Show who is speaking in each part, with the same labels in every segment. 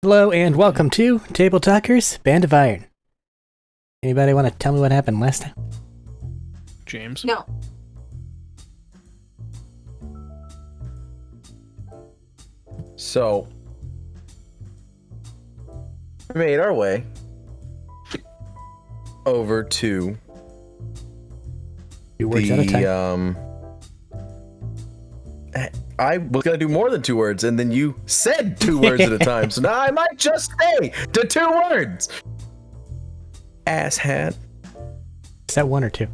Speaker 1: Hello and welcome to Tabletalkers, Band of Iron. Anybody want to tell me what happened last time?
Speaker 2: James?
Speaker 3: No.
Speaker 4: So, we made our way over to
Speaker 1: 2 words at a time.
Speaker 4: I was gonna do more than 2 words, and then you said 2 words at a time. So now I might just say the 2 words. Asshat.
Speaker 1: Is that 1 or 2?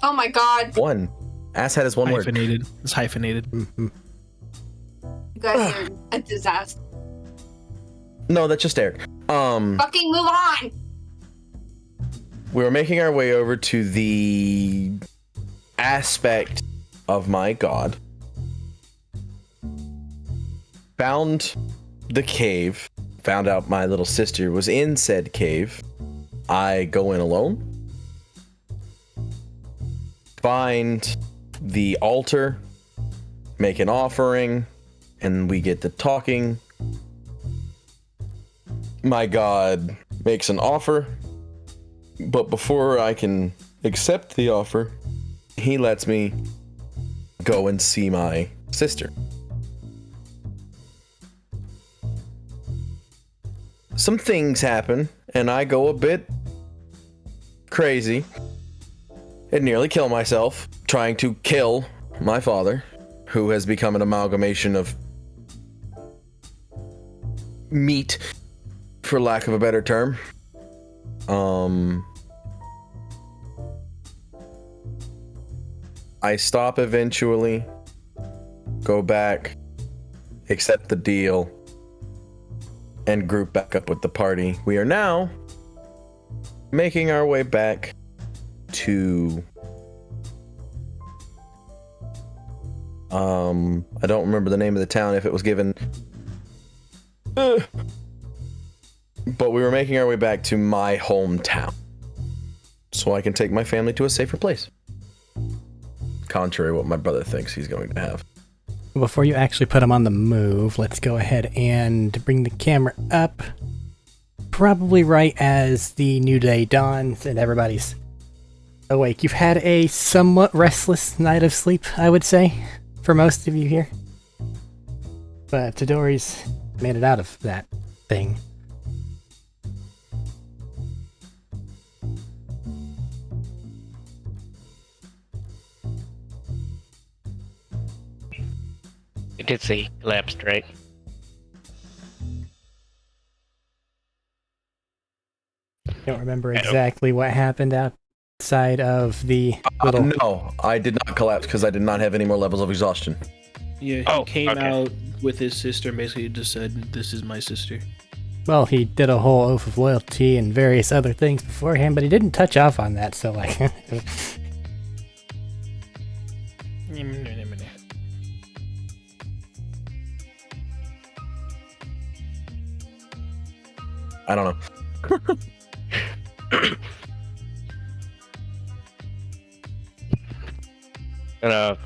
Speaker 3: Oh my god.
Speaker 4: 1. Asshat is 1 word.
Speaker 2: Hyphenated. It's hyphenated.
Speaker 1: Mm-hmm.
Speaker 3: You guys are a disaster.
Speaker 4: No, that's just Arik.
Speaker 3: Fucking move on!
Speaker 4: We were making our way over to the aspect of my god. Found the cave. Found out my little sister was in said cave. I go in alone. Find the altar. Make an offering. And we get to talking. My god makes an offer. But before I can accept the offer, he lets me go and see my sister. Some things happen, and I go a bit crazy and nearly kill myself trying to kill my father, who has become an amalgamation of meat, for lack of a better term. I stop eventually, go back, accept the deal, and group back up with the party. We are now making our way back to I don't remember the name of the town if it was given. But we were making our way back to my hometown so I can take my family to a safer place. Contrary to what my brother thinks he's going to have.
Speaker 1: Before you actually put him on the move, let's go ahead and bring the camera up. Probably right as the new day dawns and everybody's awake. You've had a somewhat restless night of sleep, I would say, for most of you here. But Tadori's made it out of that thing.
Speaker 5: It did say collapsed, right?
Speaker 1: Don't remember exactly what happened outside of the little...
Speaker 4: No, I did not collapse because I did not have any more levels of exhaustion.
Speaker 2: Yeah, he came out with his sister and basically just said, "This is my sister."
Speaker 1: Well, he did a whole oath of loyalty and various other things beforehand, but he didn't touch off on that, so like...
Speaker 4: I don't know.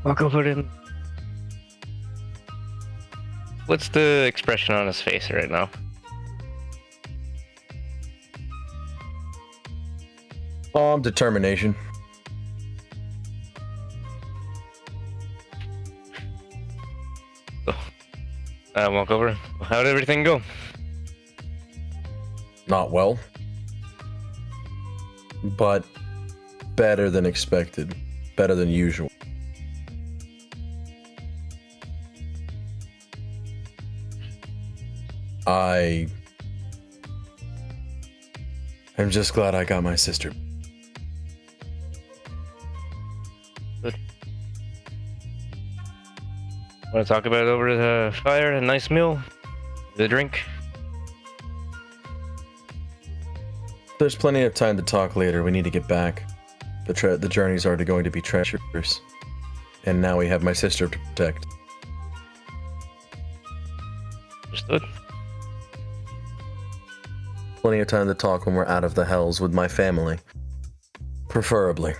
Speaker 5: I'll go put in. What's the expression on his face right now?
Speaker 4: Determination.
Speaker 5: Walk over. How'd everything go?
Speaker 4: Not well. But better than expected. Better than usual. I'm just glad I got my sister.
Speaker 5: Good. Want to talk about it over the fire? A nice meal? The drink?
Speaker 4: There's plenty of time to talk later. We need to get back. The journey's already going to be treacherous. And now we have my sister to protect.
Speaker 5: Understood.
Speaker 4: Plenty of time to talk when we're out of the hells with my family. Preferably.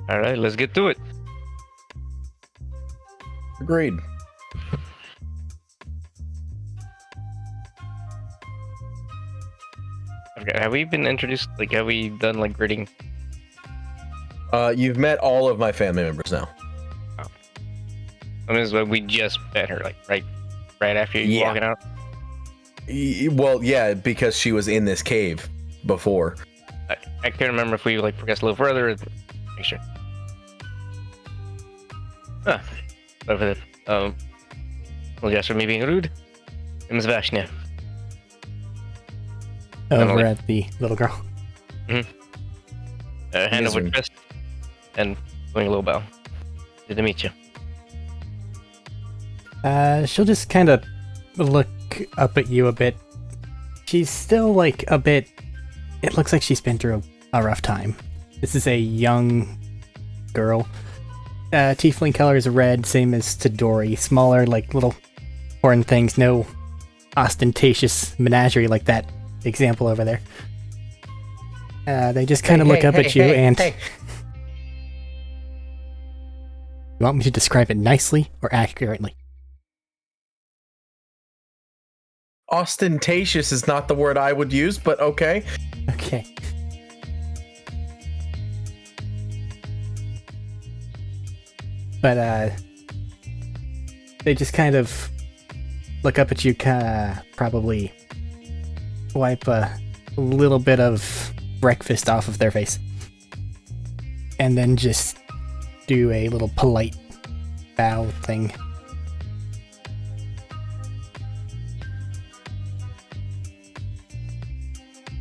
Speaker 5: All right, let's get to it.
Speaker 4: Agreed.
Speaker 5: Okay, have we been introduced? Like, have we done like greeting?
Speaker 4: You've met all of my family members now.
Speaker 5: I mean, it's like we just met her, like right after you walking out.
Speaker 4: Well, yeah, because she was in this cave before.
Speaker 5: I can't remember if we like progressed a little further. Make sure. Over there. Well, just for me being rude. I'm Svashnia.
Speaker 1: Over at the little girl.
Speaker 5: Hand over chest and doing a little bow. Good to meet you.
Speaker 1: She'll just kind of look up at you a bit. She's still like a bit. It looks like she's been through a rough time. This is a young girl. Tiefling color is red, same as Tadori. Smaller, like little horn things. No ostentatious menagerie like that example over there. They just kind of look up at you and. You want me to describe it nicely or accurately?
Speaker 4: Ostentatious is not the word I would use, but okay.
Speaker 1: Okay. But, they just kind of look up at you, probably wipe a little bit of breakfast off of their face. And then just do a little polite bow thing.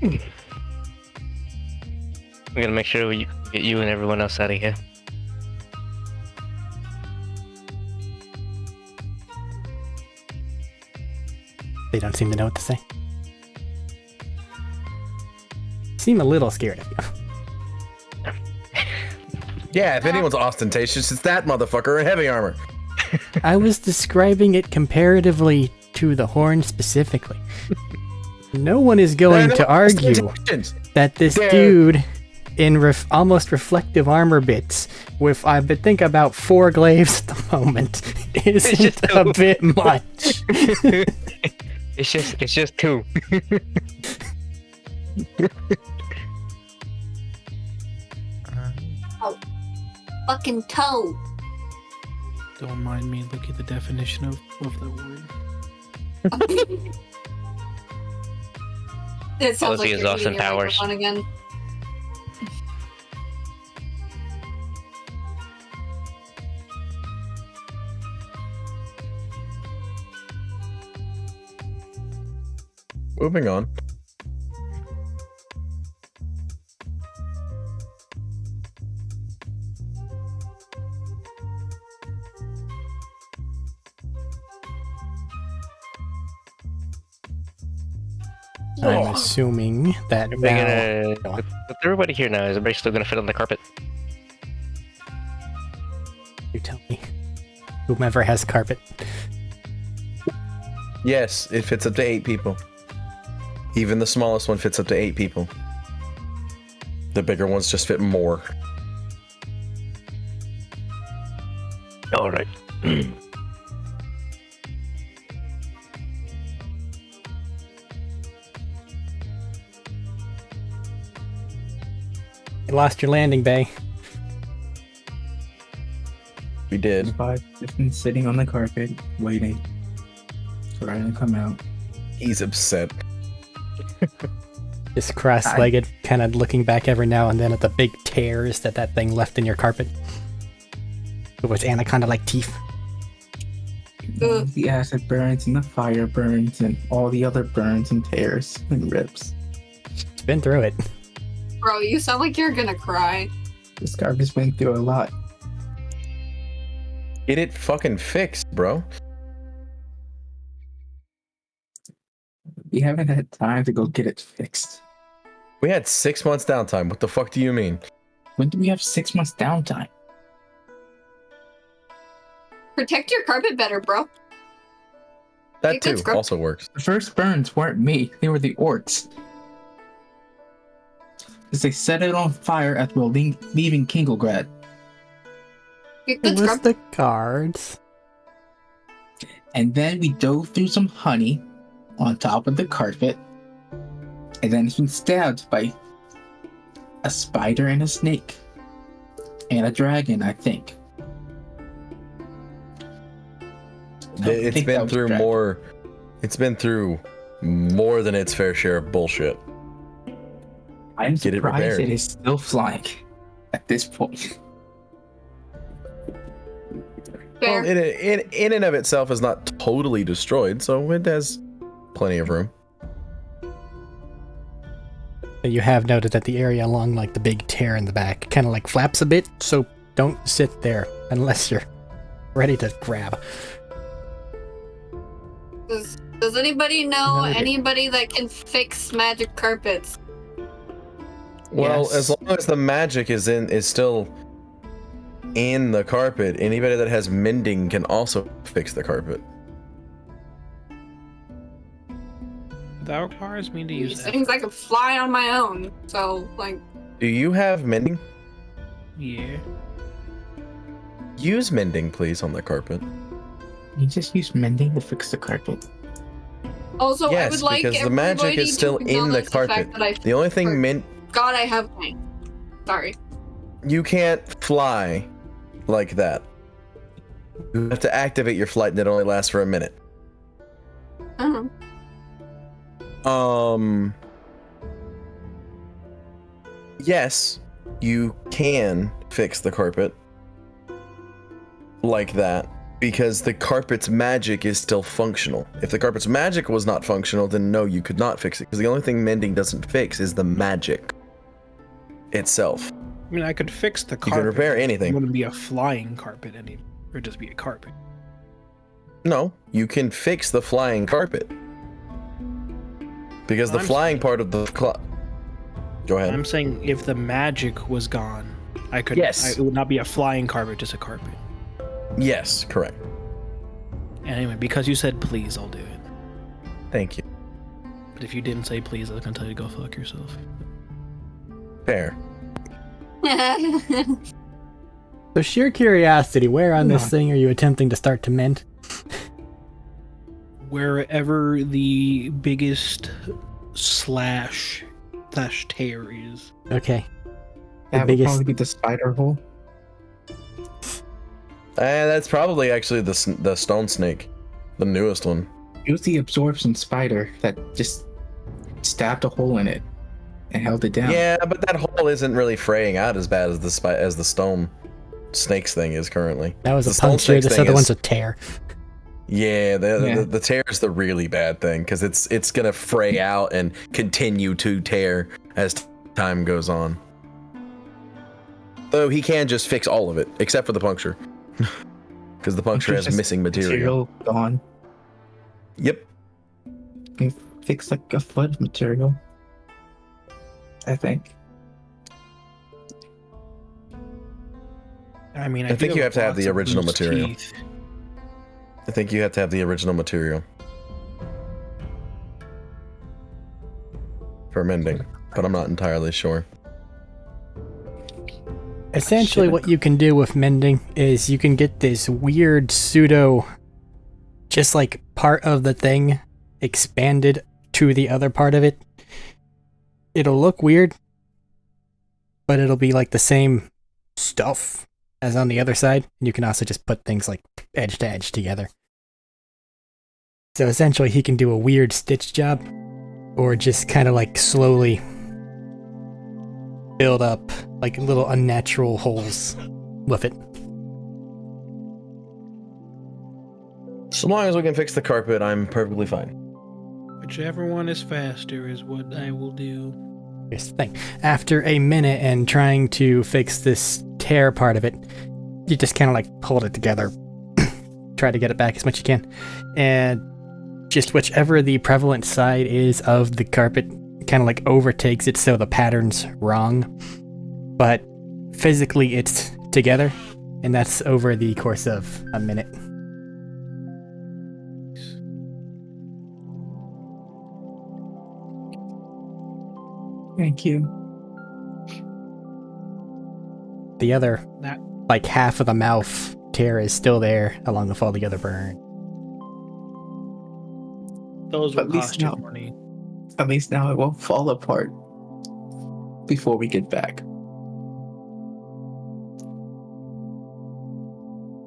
Speaker 5: We're gonna make sure we get you and everyone else out of here.
Speaker 1: They don't seem to know what to say. Seem a little scared of you.
Speaker 4: Yeah, if anyone's ostentatious, it's that motherfucker in heavy armor.
Speaker 1: I was describing it comparatively to the horn specifically. No one is going to argue that this dude in almost reflective armor bits with, I think, about 4 glaives at the moment isn't a bit much.
Speaker 5: It's just 2.
Speaker 3: Oh, fucking toe.
Speaker 2: Don't mind me. Look at the definition of the word.
Speaker 3: It sounds like
Speaker 5: Policy is
Speaker 3: you're
Speaker 5: Austin
Speaker 3: eating your
Speaker 5: Powers.
Speaker 3: microphone again.
Speaker 4: Moving on.
Speaker 1: I'm assuming that
Speaker 5: They're
Speaker 1: now...
Speaker 5: gonna, with everybody here now, is everybody still gonna fit on the carpet?
Speaker 1: You tell me. Whomever has carpet.
Speaker 4: Yes, it fits up to 8 people. Even the smallest one fits up to 8 people. The bigger ones just fit more.
Speaker 5: All right.
Speaker 1: You lost your landing bay.
Speaker 4: We did.
Speaker 6: I've just been sitting on the carpet, waiting for Ryan to come out.
Speaker 4: He's upset.
Speaker 1: Just cross-legged, kind of looking back every now and then at the big tears that thing left in your carpet. It was anaconda-like teeth.
Speaker 3: Ugh.
Speaker 6: The acid burns and the fire burns and all the other burns and tears and rips.
Speaker 1: It's been through it.
Speaker 3: Bro, you sound like you're gonna cry.
Speaker 6: This garbage went through a lot.
Speaker 4: Get it fucking fixed, bro.
Speaker 6: We haven't had time to go get it fixed.
Speaker 4: We had 6 months downtime. What the fuck do you mean?
Speaker 6: When do we have 6 months downtime?
Speaker 3: Protect your carpet better, bro.
Speaker 4: That
Speaker 3: Get good
Speaker 4: too
Speaker 3: scrub.
Speaker 4: also works.
Speaker 6: The first burns weren't me. They were the orcs. Because they set it on fire as we were leaving Kingelgrad.
Speaker 3: Get
Speaker 1: It
Speaker 3: good
Speaker 1: was
Speaker 3: scrub.
Speaker 1: the cards.
Speaker 6: And then we dove through some honey on top of the carpet. And then it's been stabbed by a spider and a snake. And a dragon, I think.
Speaker 4: It's been through more. It's been through more than its fair share of bullshit.
Speaker 6: I'm
Speaker 4: Get it
Speaker 6: surprised
Speaker 4: repaired.
Speaker 6: it is still flying at this point.
Speaker 3: Fair.
Speaker 4: Well, in and of itself is not totally destroyed, so it has plenty of room.
Speaker 1: You have noted that the area along like the big tear in the back kind of like flaps a bit, so don't sit there unless you're ready to grab.
Speaker 3: Does anybody know
Speaker 1: No,
Speaker 3: anybody that can fix magic carpets?
Speaker 4: Well,
Speaker 6: Yes.
Speaker 4: as long as the magic is still in the carpet, anybody that has mending can also fix the carpet.
Speaker 2: Without cars, mean to use
Speaker 3: These
Speaker 2: that.
Speaker 3: things I can fly on my own. So like,
Speaker 4: Do you have mending?
Speaker 2: Yeah.
Speaker 4: Use mending, please, on the carpet.
Speaker 6: You just use mending to fix the carpet.
Speaker 3: also I
Speaker 4: Yes,
Speaker 3: would like
Speaker 4: because the magic
Speaker 3: everybody
Speaker 4: is still
Speaker 3: to
Speaker 4: in the
Speaker 3: acknowledge fact
Speaker 4: carpet.
Speaker 3: that I
Speaker 4: The only thing
Speaker 3: God, I have wings. Sorry.
Speaker 4: you can't fly like that. You have to activate your flight, and it only lasts for a minute.
Speaker 3: Uh-huh.
Speaker 4: Yes, you can fix the carpet like that because the carpet's magic is still functional. If the carpet's magic was not functional, then no, you could not fix it because the only thing mending doesn't fix is the magic itself.
Speaker 2: I mean, I could fix the
Speaker 4: You
Speaker 2: carpet.
Speaker 4: can repair
Speaker 2: It
Speaker 4: anything.
Speaker 2: wouldn't be a flying carpet any, or just be a carpet.
Speaker 4: No, you can fix the flying carpet because the
Speaker 2: I'm
Speaker 4: flying
Speaker 2: saying-
Speaker 4: part of the Go ahead.
Speaker 2: I'm saying if the magic was gone, I could.
Speaker 4: Yes.
Speaker 2: It would not be a flying carpet, just a carpet.
Speaker 4: Yes, correct.
Speaker 2: Anyway, because you said please, I'll do it.
Speaker 4: Thank you.
Speaker 2: But if you didn't say please, I was gonna tell you to go fuck yourself.
Speaker 4: Fair.
Speaker 1: So sheer curiosity, where on this
Speaker 6: No.
Speaker 1: thing are you attempting to start to mend?
Speaker 2: Wherever the biggest slash tear is.
Speaker 1: Okay.
Speaker 6: That would
Speaker 1: biggest-
Speaker 6: probably be the spider hole.
Speaker 4: That's probably actually the stone snake, the newest one.
Speaker 6: Use the absorption spider that just stabbed a hole in it and held it down.
Speaker 4: Yeah, but that hole isn't really fraying out as bad as the stone snakes thing is currently.
Speaker 1: That was
Speaker 4: The
Speaker 1: a
Speaker 4: stone
Speaker 1: puncture,
Speaker 4: snakes
Speaker 1: this
Speaker 4: thing
Speaker 1: other
Speaker 4: is-
Speaker 1: one's a tear.
Speaker 4: Yeah,
Speaker 6: Yeah.
Speaker 4: the tear is the really bad thing because it's gonna fray out and continue to tear as time goes on. Though he can just fix all of it except for the puncture, because the puncture has
Speaker 6: Just
Speaker 4: missing material.
Speaker 6: gone.
Speaker 4: Yep.
Speaker 6: You fix like a foot of material. I think.
Speaker 2: I mean,
Speaker 4: I think
Speaker 2: do
Speaker 4: you have to have the
Speaker 2: lots of
Speaker 4: original
Speaker 2: loose
Speaker 4: material.
Speaker 2: teeth.
Speaker 4: I think you have to have the original material for mending, but I'm not entirely sure.
Speaker 1: Essentially,
Speaker 6: Shit.
Speaker 1: what you can do with mending is you can get this weird pseudo, just like part of the thing expanded to the other part of it. It'll look weird, but it'll be like the same stuff as on the other side. And you can also just put things like edge to edge together. So essentially, he can do a weird stitch job, or just kind of like slowly build up like little unnatural holes with it.
Speaker 4: So long as we can fix the carpet, I'm perfectly fine.
Speaker 2: Whichever one is faster is what I will do.
Speaker 1: Here's the thing. After a minute and trying to fix this tear part of it, you just kind of like hold it together, try to get it back as much as you can, and just whichever the prevalent side is of the carpet kind of like overtakes it so the pattern's wrong, but physically it's together, and that's over the course of a minute.
Speaker 6: Thank you.
Speaker 1: The other like half of the mouth tear is still there, along with all the other burn.
Speaker 2: Those will
Speaker 6: At least
Speaker 2: cost you
Speaker 6: now-
Speaker 2: money.
Speaker 6: At least now it won't fall apart before we get back.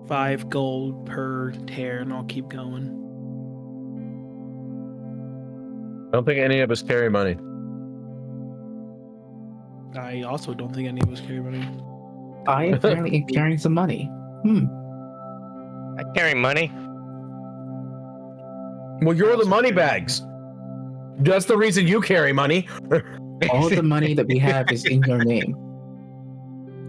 Speaker 2: 5 gold per tear, and I'll keep going.
Speaker 4: I don't think any of us carry money.
Speaker 2: I also don't think any of us carry money.
Speaker 6: I apparently am carrying some money.
Speaker 5: I carry money.
Speaker 4: Well, you're the
Speaker 2: Also
Speaker 4: money
Speaker 2: carry
Speaker 4: bags. That's the reason you carry money.
Speaker 6: All the money that we have is in your name.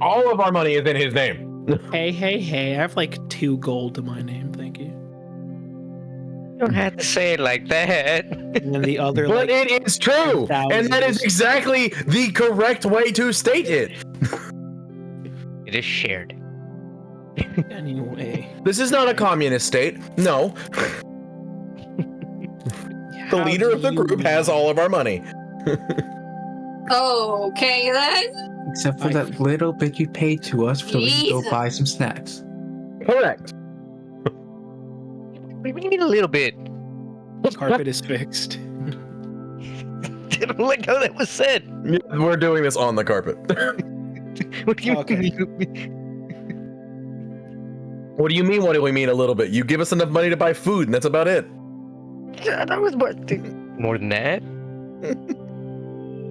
Speaker 4: All of our money is in his name.
Speaker 2: Hey, I have like 2 gold to my name, thank you.
Speaker 5: You don't have to say it like that.
Speaker 2: And then the other,
Speaker 4: But
Speaker 2: like,
Speaker 4: it is true, and that is
Speaker 2: thousands.
Speaker 4: exactly the correct way to state it.
Speaker 5: It is shared.
Speaker 2: anyway.
Speaker 4: This is not a communist state. No, the
Speaker 2: How
Speaker 4: leader
Speaker 2: do
Speaker 4: of the
Speaker 2: you
Speaker 4: group has
Speaker 2: know?
Speaker 4: all of our money.
Speaker 3: Okay then.
Speaker 6: Except for
Speaker 2: I-
Speaker 6: that little bit you paid to us so we can go
Speaker 3: Jesus.
Speaker 6: buy some snacks.
Speaker 4: Correct.
Speaker 5: We need a little bit.
Speaker 2: Carpet is fixed.
Speaker 5: Didn't like how that was said.
Speaker 4: Yeah, we're doing this on the carpet.
Speaker 5: What do you
Speaker 2: Okay.
Speaker 5: mean?
Speaker 4: What do you mean? What do we mean a little bit? You give us enough money to buy food, and that's about it.
Speaker 5: Yeah, that was more than that.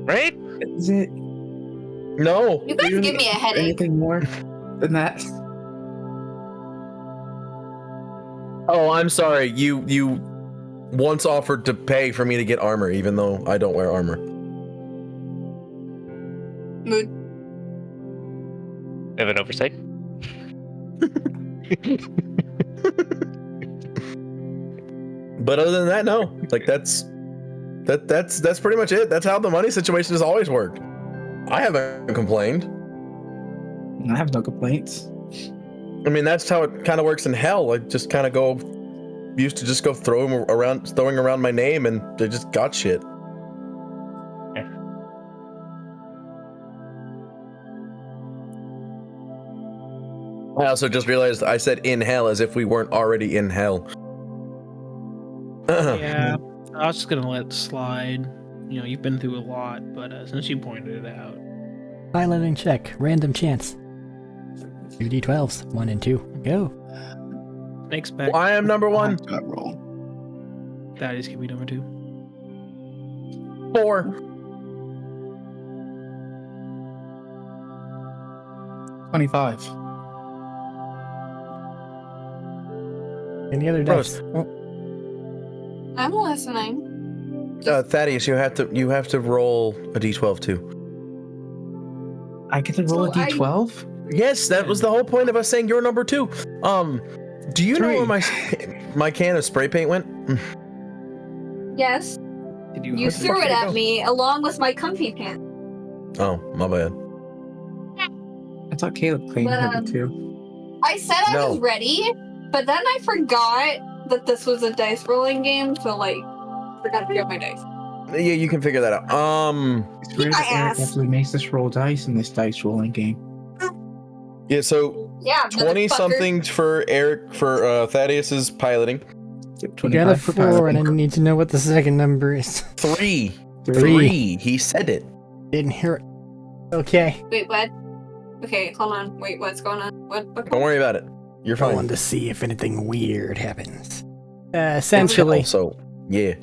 Speaker 5: Right?
Speaker 6: Is it
Speaker 4: No.
Speaker 3: You guys give me a headache.
Speaker 6: anything more than that?
Speaker 4: Oh, I'm sorry. You once offered to pay for me to get armor, even though I don't wear armor.
Speaker 3: Mood.
Speaker 5: Have an oversight.
Speaker 4: But other than that, no. Like that's pretty much it. That's how the money situation has always worked. I haven't complained.
Speaker 6: I have no complaints.
Speaker 4: I mean, that's how it kind of works in hell. I just kind of used to just go throwing around my name, and they just got shit. I also just realized I said in hell as if we weren't already in hell.
Speaker 2: Yeah, I was just gonna let it slide. You know, you've been through a lot, but since you pointed it out,
Speaker 1: Piloting check. Random chance. 2d12s. 1 and 2. Go.
Speaker 2: next back.
Speaker 4: I am number one.
Speaker 6: That roll.
Speaker 2: That is gonna be number 2.
Speaker 4: 4.
Speaker 6: 25.
Speaker 1: Any other
Speaker 4: Gross.
Speaker 1: dice?
Speaker 3: I'm listening.
Speaker 4: Thaddeus, you have to roll a d12 too.
Speaker 6: I get to roll a
Speaker 3: So I-
Speaker 6: d12?
Speaker 4: Yes, that was the whole point of us saying you're number 2. Do you know where
Speaker 6: Three.
Speaker 4: my can of spray paint went?
Speaker 3: Yes,
Speaker 2: Did you?
Speaker 3: you
Speaker 2: hurt
Speaker 3: threw it
Speaker 4: did it
Speaker 3: at
Speaker 4: go?
Speaker 3: me along with my comfy pants.
Speaker 4: Oh, my bad.
Speaker 6: I thought Caleb claimed
Speaker 3: But,
Speaker 6: it too.
Speaker 3: I said I
Speaker 4: No.
Speaker 3: was ready, but then I forgot that this was a dice rolling game, so like, forgot to get my dice.
Speaker 4: Yeah, you can figure that out.
Speaker 6: It's weird
Speaker 3: my
Speaker 6: that Eric
Speaker 3: ass.
Speaker 6: actually makes us roll dice in this dice rolling game.
Speaker 4: Yeah, so
Speaker 3: Yeah,
Speaker 4: 20
Speaker 3: motherfucker.
Speaker 4: something for Eric for Thaddeus's piloting.
Speaker 6: Yep,
Speaker 1: You got a
Speaker 6: 25 for
Speaker 1: 4, and I
Speaker 6: piloting.
Speaker 1: need to know what the second number is.
Speaker 4: 3.
Speaker 1: Three.
Speaker 4: He said it.
Speaker 1: Didn't hear it. Okay.
Speaker 3: Wait, what? Okay, hold on. Wait, what's going on? What?
Speaker 4: Don't worry about it. You're
Speaker 1: I
Speaker 4: fine.
Speaker 1: wanted to see if anything weird happens. Essentially,
Speaker 4: Also, yeah.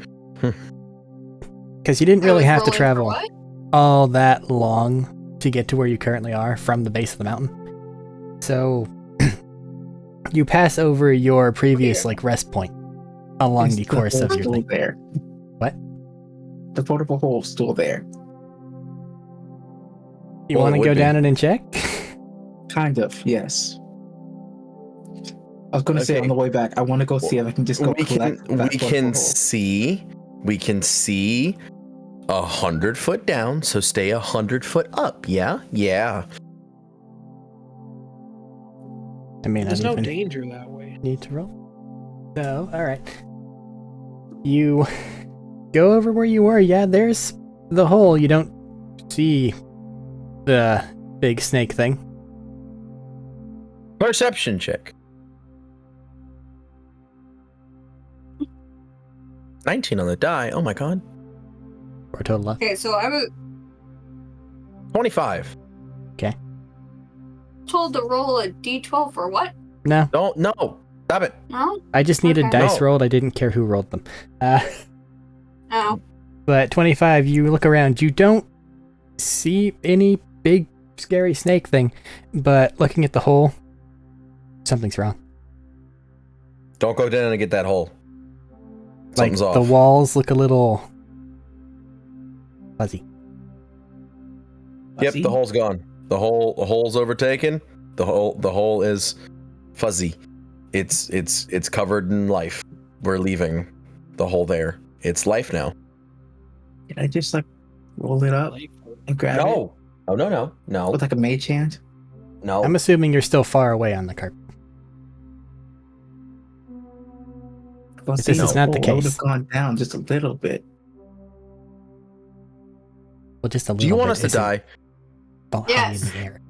Speaker 1: because you didn't
Speaker 3: I
Speaker 1: really
Speaker 3: was
Speaker 1: have to
Speaker 3: rolling for
Speaker 1: travel
Speaker 3: what?
Speaker 1: all that long to get to where you currently are from the base of the mountain. So you pass over your previous rest point along
Speaker 6: Is
Speaker 1: the course
Speaker 6: hole
Speaker 1: of your
Speaker 6: still
Speaker 1: thing.
Speaker 6: there?
Speaker 1: What?
Speaker 6: The portable hole's still there.
Speaker 1: You
Speaker 4: Well,
Speaker 1: want
Speaker 4: it
Speaker 1: to
Speaker 4: would
Speaker 1: go
Speaker 4: be.
Speaker 1: down it and check?
Speaker 6: Kind of, yes. I was going to say
Speaker 4: Okay.
Speaker 6: on the way back, I want to go see if I can just go
Speaker 4: we
Speaker 6: collect
Speaker 4: can
Speaker 6: that
Speaker 4: we
Speaker 6: portable
Speaker 4: can
Speaker 6: hole.
Speaker 4: see 100 foot down, so stay 100 foot up. Yeah.
Speaker 1: I mean,
Speaker 2: There's
Speaker 1: I
Speaker 2: no
Speaker 1: don't even
Speaker 2: danger that way.
Speaker 1: need to roll. So, alright. You go over where you were. Yeah, there's the hole. You don't see the big snake thing.
Speaker 4: Perception check. 19 on the die. Oh my god.
Speaker 1: For a total of.
Speaker 3: Okay, so I was
Speaker 4: 25.
Speaker 3: told to roll a d12 for what?
Speaker 1: No,
Speaker 4: Don't, no. Stop it.
Speaker 3: No?
Speaker 1: I just needed
Speaker 3: Okay.
Speaker 1: dice
Speaker 4: No.
Speaker 1: rolled. I didn't care who rolled them.
Speaker 3: Oh.
Speaker 1: But 25, you look around. You don't see any big, scary snake thing. But looking at the hole, something's wrong.
Speaker 4: Don't go down and get that hole.
Speaker 1: Like,
Speaker 4: Something's off.
Speaker 1: the walls look a little fuzzy.
Speaker 4: Yep,
Speaker 6: Fuzzy?
Speaker 4: the hole's gone. The hole's overtaken. The hole is fuzzy. It's covered in life. We're leaving the hole there. It's life now.
Speaker 6: Can I just like roll it up and grab it
Speaker 4: No. Oh no.
Speaker 6: with like a mage hand?
Speaker 4: No.
Speaker 1: I'm assuming you're still far away on the carpet.
Speaker 6: Well,
Speaker 1: If this is not the
Speaker 6: I would
Speaker 1: case.
Speaker 6: have gone down just a little bit.
Speaker 1: Well, just a little
Speaker 4: Do you want
Speaker 1: bit
Speaker 4: us to
Speaker 1: isn't
Speaker 4: die?
Speaker 1: all high
Speaker 3: Yes.
Speaker 1: in the air.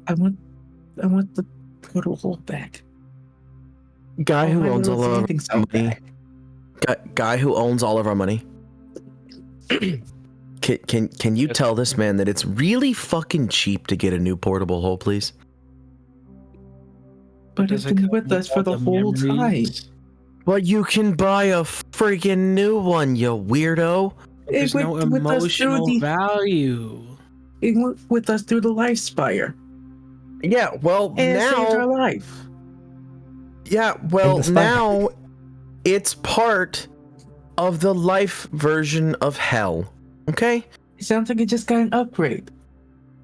Speaker 6: I want the portal hole back.
Speaker 4: Guy
Speaker 6: Oh,
Speaker 4: who
Speaker 6: my
Speaker 4: owns
Speaker 6: little
Speaker 4: all of
Speaker 6: landing
Speaker 4: our
Speaker 6: zone
Speaker 4: money.
Speaker 6: back.
Speaker 4: Guy who owns all of our money. Can you tell this man that it's really fucking cheap to get a new portable hole, please?
Speaker 6: But it's
Speaker 2: Does it
Speaker 6: been
Speaker 2: come
Speaker 6: with us for
Speaker 2: all
Speaker 6: the whole time.
Speaker 2: memories?
Speaker 4: Well, you can buy a freaking new one, you weirdo.
Speaker 2: There's no
Speaker 6: with us through
Speaker 2: emotional
Speaker 6: the
Speaker 2: value.
Speaker 6: it went with us through the life spire.
Speaker 4: Yeah, well,
Speaker 6: And it saved our
Speaker 4: now...
Speaker 6: life.
Speaker 4: Yeah, well,
Speaker 1: the spine.
Speaker 4: now it's part of the life version of hell. Okay?
Speaker 6: It sounds like it just got an upgrade.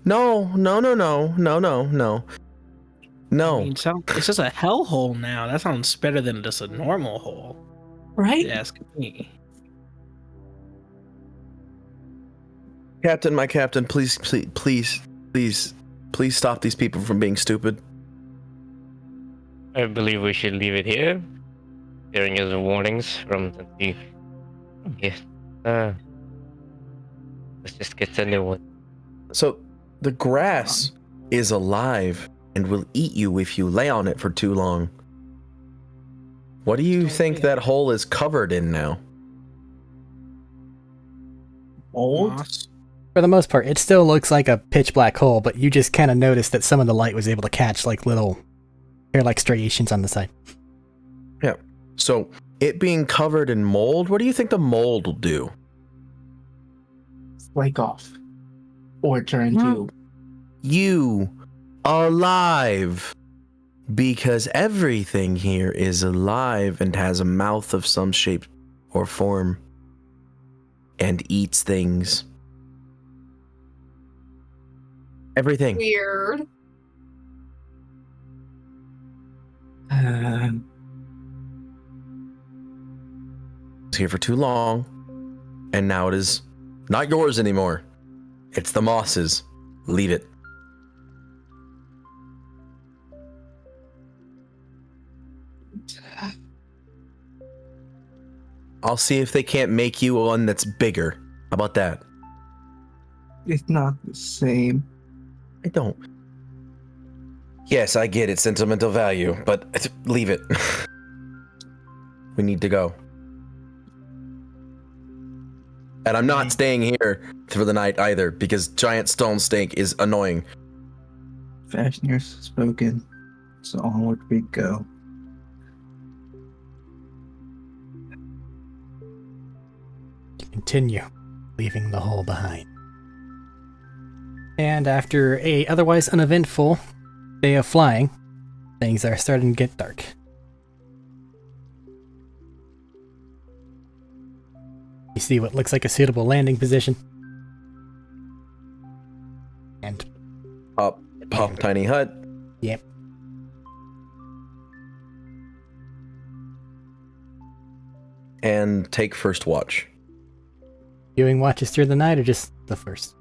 Speaker 4: No.
Speaker 2: I mean, it's just a hellhole now. That sounds better than just a normal hole.
Speaker 6: Right?
Speaker 2: Ask me.
Speaker 4: Captain, my captain, please stop these people from being stupid.
Speaker 5: I believe we should leave it here. Hearing his warnings from the thief. Yes. Let's just get a new one.
Speaker 4: So, the grass is alive and will eat you if you lay on it for too long. What do you think that hole is covered in now?
Speaker 6: Old?
Speaker 2: Moss.
Speaker 1: For the most part, it still looks like a pitch black hole, but you just kind of noticed that some of the light was able to catch like little hair-like striations on the side.
Speaker 4: Yeah. So, it being covered in mold, what do you think the mold will do?
Speaker 6: Flake off. Or turn to
Speaker 4: You alive. Because everything here is alive and has a mouth of some shape or form and eats things. Everything.
Speaker 3: Weird.
Speaker 4: It's here for too long, and now it is not yours anymore. It's the moss's. Leave it. I'll see if they can't make you one that's bigger. How about that?
Speaker 6: it's not the same.
Speaker 4: I don't. Yes, I get it, sentimental value, but leave it. We need to go. And I'm not staying here for the night either, because giant stone snake is annoying.
Speaker 6: Fashioner's spoken. So onward we go.
Speaker 1: Continue, leaving the hole behind. And after a otherwise uneventful day of flying, things are starting to get dark. You see what looks like a suitable landing position. And
Speaker 4: Pop, tiny hut.
Speaker 1: yep,
Speaker 4: And take first watch.
Speaker 1: viewing watches through the night or just the first?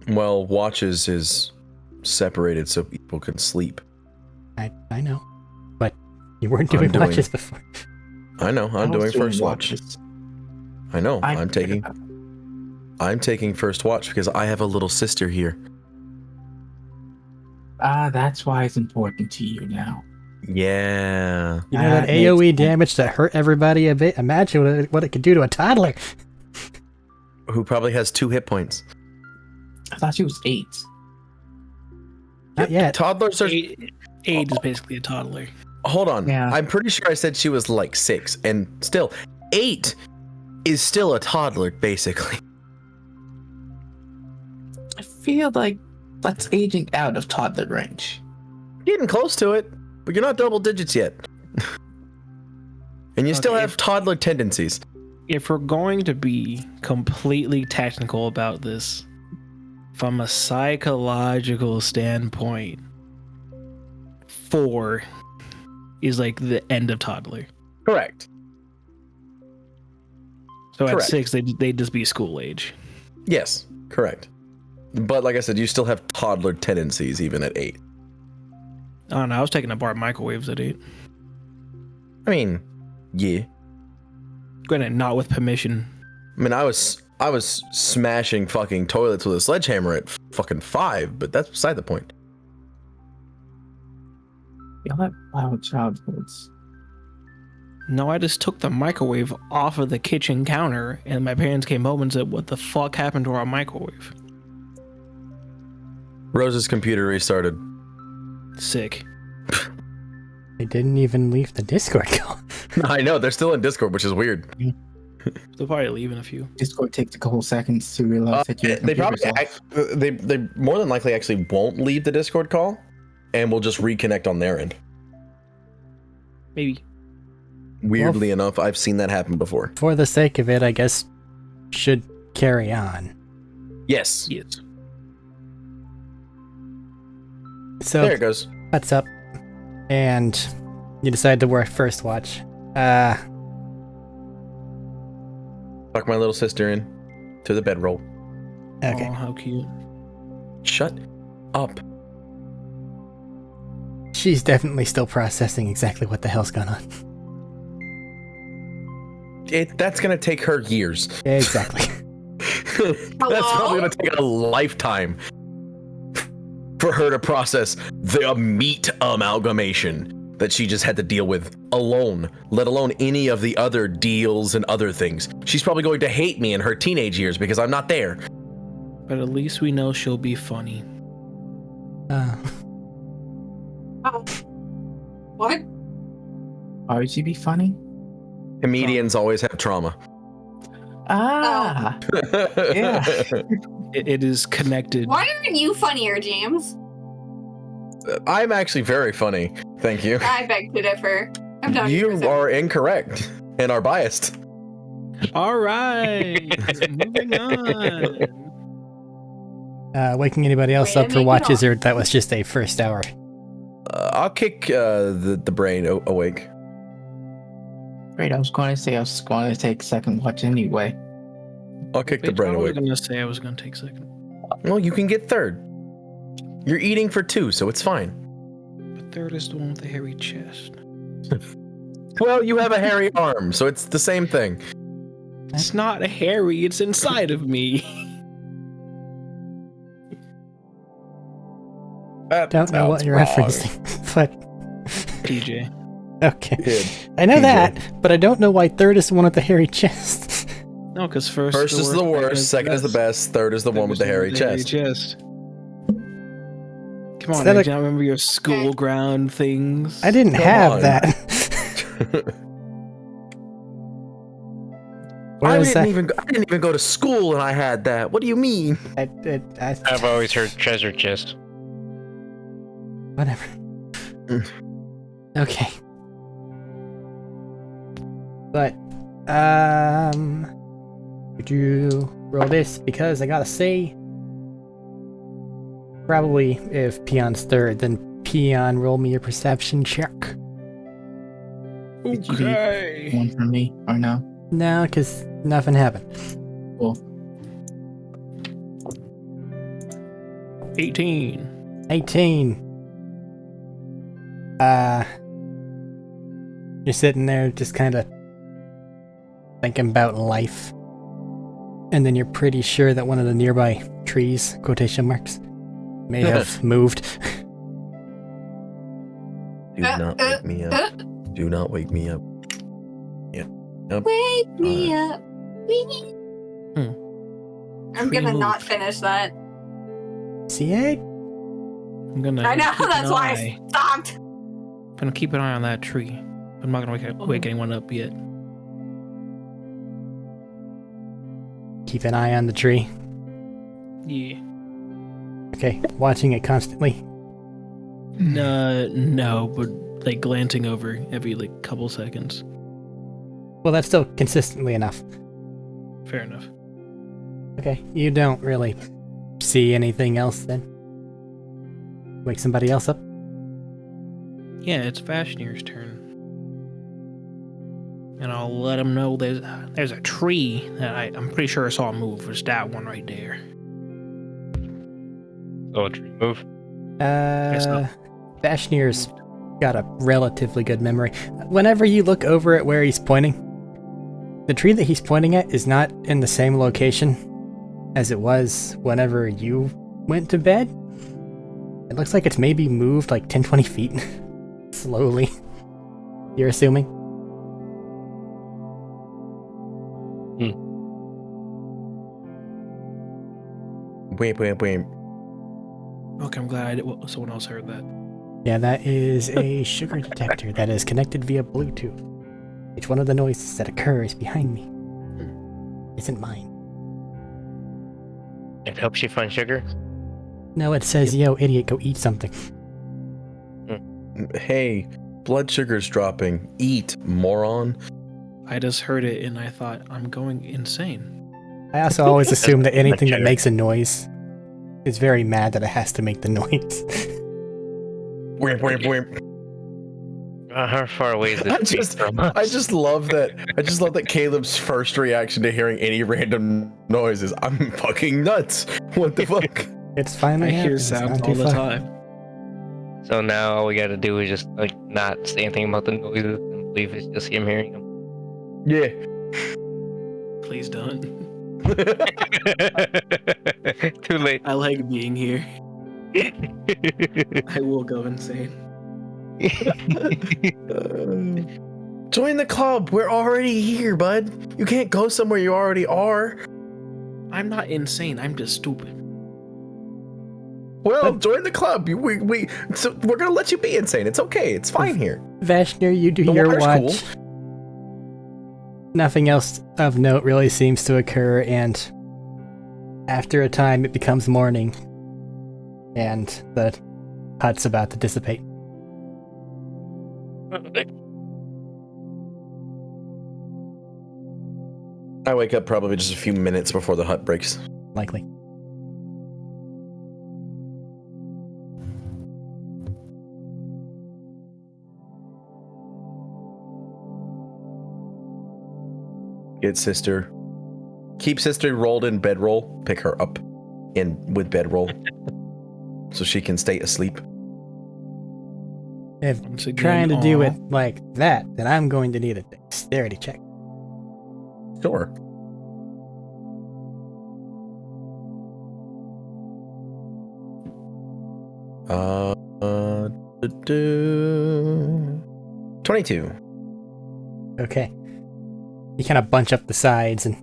Speaker 4: Well, watches is separated so people can sleep.
Speaker 1: I know, but you weren't
Speaker 4: I'm
Speaker 1: doing
Speaker 4: doing-
Speaker 1: watches before.
Speaker 4: I know, I'm doing first watch.
Speaker 6: watches.
Speaker 4: I know,
Speaker 6: I
Speaker 4: I'm taking first watch because I have a little sister here.
Speaker 6: That's why it's important to you now.
Speaker 4: Yeah.
Speaker 1: You know that
Speaker 6: That makes
Speaker 1: AoE
Speaker 6: sense.
Speaker 1: damage that hurt everybody a bit? Imagine what it could do to a toddler.
Speaker 4: Who probably has 2 hit points.
Speaker 6: I thought she was 8.
Speaker 1: Not yet.
Speaker 4: Toddlers are.
Speaker 2: 8 is basically a toddler.
Speaker 4: Hold on.
Speaker 6: Yeah.
Speaker 4: I'm pretty sure I said she was like 6, and still, 8 is still a toddler, basically.
Speaker 6: I feel like that's aging out of toddler range.
Speaker 4: Getting close to it, but you're not double digits yet. And you still
Speaker 2: Okay.
Speaker 4: have toddler tendencies.
Speaker 2: If we're going to be completely technical about this, from a psychological standpoint, 4 is like the end of toddler.
Speaker 4: Correct.
Speaker 2: So at
Speaker 4: Correct.
Speaker 2: 6, they'd just be school age.
Speaker 4: Yes, correct. But like I said, you still have toddler tendencies even at 8.
Speaker 2: I don't know. I was taking apart microwaves at 8.
Speaker 4: I mean, yeah.
Speaker 2: Granted, not with permission.
Speaker 4: I mean, I was smashing fucking toilets with a sledgehammer at fucking 5, but that's beside the point.
Speaker 6: Y'all have wild childhoods.
Speaker 2: No, I just took the microwave off of the kitchen counter, and my parents came home and said, "What the fuck happened to our microwave?"
Speaker 4: Rose's computer restarted.
Speaker 2: Sick.
Speaker 1: They didn't even leave the Discord call.
Speaker 4: I know, they're still in Discord, which is weird.
Speaker 2: They'll probably leave in a few.
Speaker 6: Discord takes a couple seconds to realize that your
Speaker 4: They probably
Speaker 6: computer's off.
Speaker 4: they more than likely actually won't leave the Discord call, and will just reconnect on their end.
Speaker 2: Maybe.
Speaker 4: Weirdly enough, I've seen that happen before.
Speaker 1: For the sake of it, I guess should carry on.
Speaker 4: Yes.
Speaker 2: Yes.
Speaker 1: So
Speaker 4: There it goes.
Speaker 1: that's up, and you decide to work first watch.
Speaker 4: Tuck my little sister in to the bedroll.
Speaker 1: Okay.
Speaker 2: Oh, how cute.
Speaker 4: Shut up.
Speaker 1: She's definitely still processing exactly what the hell's going on.
Speaker 4: That's gonna take her years.
Speaker 1: Exactly.
Speaker 4: That's probably gonna take a lifetime for her to process the meat amalgamation that she just had to deal with alone, let alone any of the other deals and other things. She's probably going to hate me in her teenage years because I'm not there.
Speaker 2: But at least we know she'll be funny.
Speaker 3: What?
Speaker 6: Why would she be funny?
Speaker 4: Comedians always have trauma.
Speaker 6: Ah, yeah.
Speaker 2: It is connected.
Speaker 3: Why aren't you funnier, James?
Speaker 4: I'm actually very funny. Thank you.
Speaker 3: I beg to differ. I've known
Speaker 4: You
Speaker 3: for so-
Speaker 4: are incorrect and are biased.
Speaker 2: All right. Moving on.
Speaker 1: Waking anybody else
Speaker 3: Way
Speaker 1: up
Speaker 3: to
Speaker 1: for
Speaker 3: make it
Speaker 1: watches,
Speaker 3: on.
Speaker 1: or that was just a first hour?
Speaker 4: I'll kick the brain awake.
Speaker 6: Great. I was going to take second watch anyway.
Speaker 4: I'll kick the
Speaker 2: Bitch,
Speaker 4: brain
Speaker 2: I was
Speaker 4: awake.
Speaker 2: gonna say I was gonna take second.
Speaker 4: Well, you can get third. You're eating for 2, so it's fine.
Speaker 2: But third is the one with the hairy chest.
Speaker 4: Well, you have a hairy arm, so it's the same thing.
Speaker 2: It's not hairy, it's inside of me.
Speaker 1: Don't know what you're referencing, but
Speaker 2: TJ.
Speaker 1: okay.
Speaker 4: Kid.
Speaker 1: I know
Speaker 4: TJ.
Speaker 1: that, but I don't know why third is the one with the hairy chest.
Speaker 2: No, because first
Speaker 4: Is the worst, second is the best, third is the one with the hairy chest.
Speaker 2: Come on,
Speaker 1: that
Speaker 2: do
Speaker 1: a-
Speaker 2: you not remember your school ground things?
Speaker 1: I didn't
Speaker 4: Come
Speaker 1: have
Speaker 4: on.
Speaker 1: that. Where
Speaker 4: I
Speaker 1: was that?
Speaker 4: didn't even go to school and I had that. What do you mean?
Speaker 5: I've always heard treasure chest.
Speaker 1: Whatever. Okay. But, would you roll this? Because I gotta say, probably if Peon's third, then Peon, roll me your perception check.
Speaker 6: Did you leave
Speaker 2: Okay.
Speaker 6: one for me or no?
Speaker 1: No, because nothing happened.
Speaker 6: Cool.
Speaker 2: 18.
Speaker 1: 18. You're sitting there just kind of thinking about life. And then you're pretty sure that one of the nearby trees, quotation marks, may have moved.
Speaker 4: Do not wake me up. Do not wake me up. Yeah. Yep.
Speaker 3: Wake me up. I'm
Speaker 2: Tree
Speaker 3: gonna not
Speaker 2: moved.
Speaker 3: finish that.
Speaker 1: See it?
Speaker 2: I'm gonna.
Speaker 3: I know,
Speaker 2: keep an
Speaker 3: that's why
Speaker 2: eye.
Speaker 3: I stopped.
Speaker 2: Gonna keep an eye on that tree. I'm not gonna wake anyone up yet.
Speaker 1: Keep an eye on the tree.
Speaker 2: Yeah.
Speaker 1: Okay, watching it constantly.
Speaker 2: No, but like glancing over every like couple seconds.
Speaker 1: Well, that's still consistently enough.
Speaker 2: Fair enough.
Speaker 1: Okay, you don't really see anything else then? Wake somebody else up?
Speaker 2: Yeah, it's Vashnir's turn. And I'll let him know there's a tree that I'm pretty sure I saw move. It's that one right there.
Speaker 5: So a tree move.
Speaker 2: not.
Speaker 1: Vashnir's got a relatively good memory. Whenever you look over at where he's pointing, the tree that he's pointing at is not in the same location as it was whenever you went to bed. It looks like it's maybe moved like 10-20 feet. Slowly. You're assuming?
Speaker 4: Wait.
Speaker 2: Okay, I'm glad someone else heard that.
Speaker 1: Yeah, that is a sugar detector that is connected via Bluetooth. Each one of the noises that occurs behind me isn't mine.
Speaker 5: It helps you find sugar.
Speaker 1: No, it says, yo, idiot, go eat something.
Speaker 4: Hey, blood sugar's dropping. Eat, moron.
Speaker 2: I just heard it and I thought I'm going insane.
Speaker 1: I also always assume that anything that
Speaker 5: Sugar.
Speaker 1: makes a noise is very mad that it has to make the noise.
Speaker 4: Wimp.
Speaker 5: How far away is this tree from us?
Speaker 4: I just love that Caleb's first reaction to hearing any random noise is, I'm fucking nuts. What the fuck?
Speaker 1: It's finally
Speaker 2: I hear
Speaker 1: happened. It's
Speaker 2: sounds
Speaker 1: not
Speaker 2: all
Speaker 1: too
Speaker 2: the
Speaker 1: far.
Speaker 2: time.
Speaker 5: So now all we gotta do is just like not say anything about the noises and believe it's just him hearing them.
Speaker 4: Yeah.
Speaker 2: Please don't.
Speaker 5: Too late.
Speaker 2: I like being here. I will go insane.
Speaker 4: Join the club. We're already here, bud. You can't go somewhere you already are.
Speaker 2: I'm not insane. I'm just stupid.
Speaker 4: Well, join the club. We're gonna let you be insane. It's okay. It's fine here.
Speaker 1: Vashnir, you do
Speaker 4: The
Speaker 1: your
Speaker 4: water's
Speaker 1: watch. Nothing else of note really seems to occur, and after a time it becomes morning, and the hut's about to dissipate.
Speaker 4: I wake up probably just a few minutes before the hut breaks.
Speaker 1: Likely.
Speaker 4: Get sister. Keep sister rolled in bedroll. Pick her up in with bedroll so she can stay asleep.
Speaker 1: If
Speaker 2: Once again,
Speaker 1: trying to do
Speaker 2: aw.
Speaker 1: it like that, then I'm going to need a dexterity check.
Speaker 4: Sure. Uh, 22.
Speaker 1: Okay. You kind of bunch up the sides and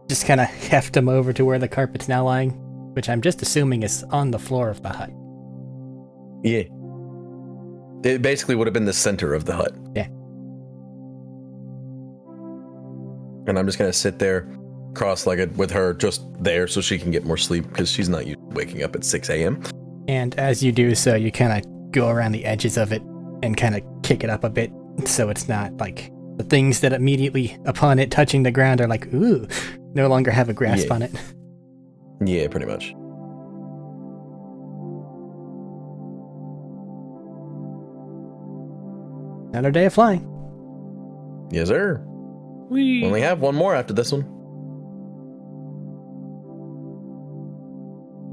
Speaker 1: just kind of heft them over to where the carpet's now lying, which I'm just assuming is on the floor of the hut.
Speaker 4: Yeah. It basically would have been the center of the hut.
Speaker 1: Yeah.
Speaker 4: And I'm just going to sit there cross-legged with her just there so she can get more sleep because she's not used to waking up at 6 a.m.
Speaker 1: And as you do so, you kind of go around the edges of it and kind of kick it up a bit so it's not like the things that immediately upon it touching the ground are like, ooh, no longer have a grasp
Speaker 4: Yeah.
Speaker 1: on it.
Speaker 4: Yeah, pretty much.
Speaker 1: Another day of flying.
Speaker 4: Yes, sir.
Speaker 2: We
Speaker 4: We only have one more after this one.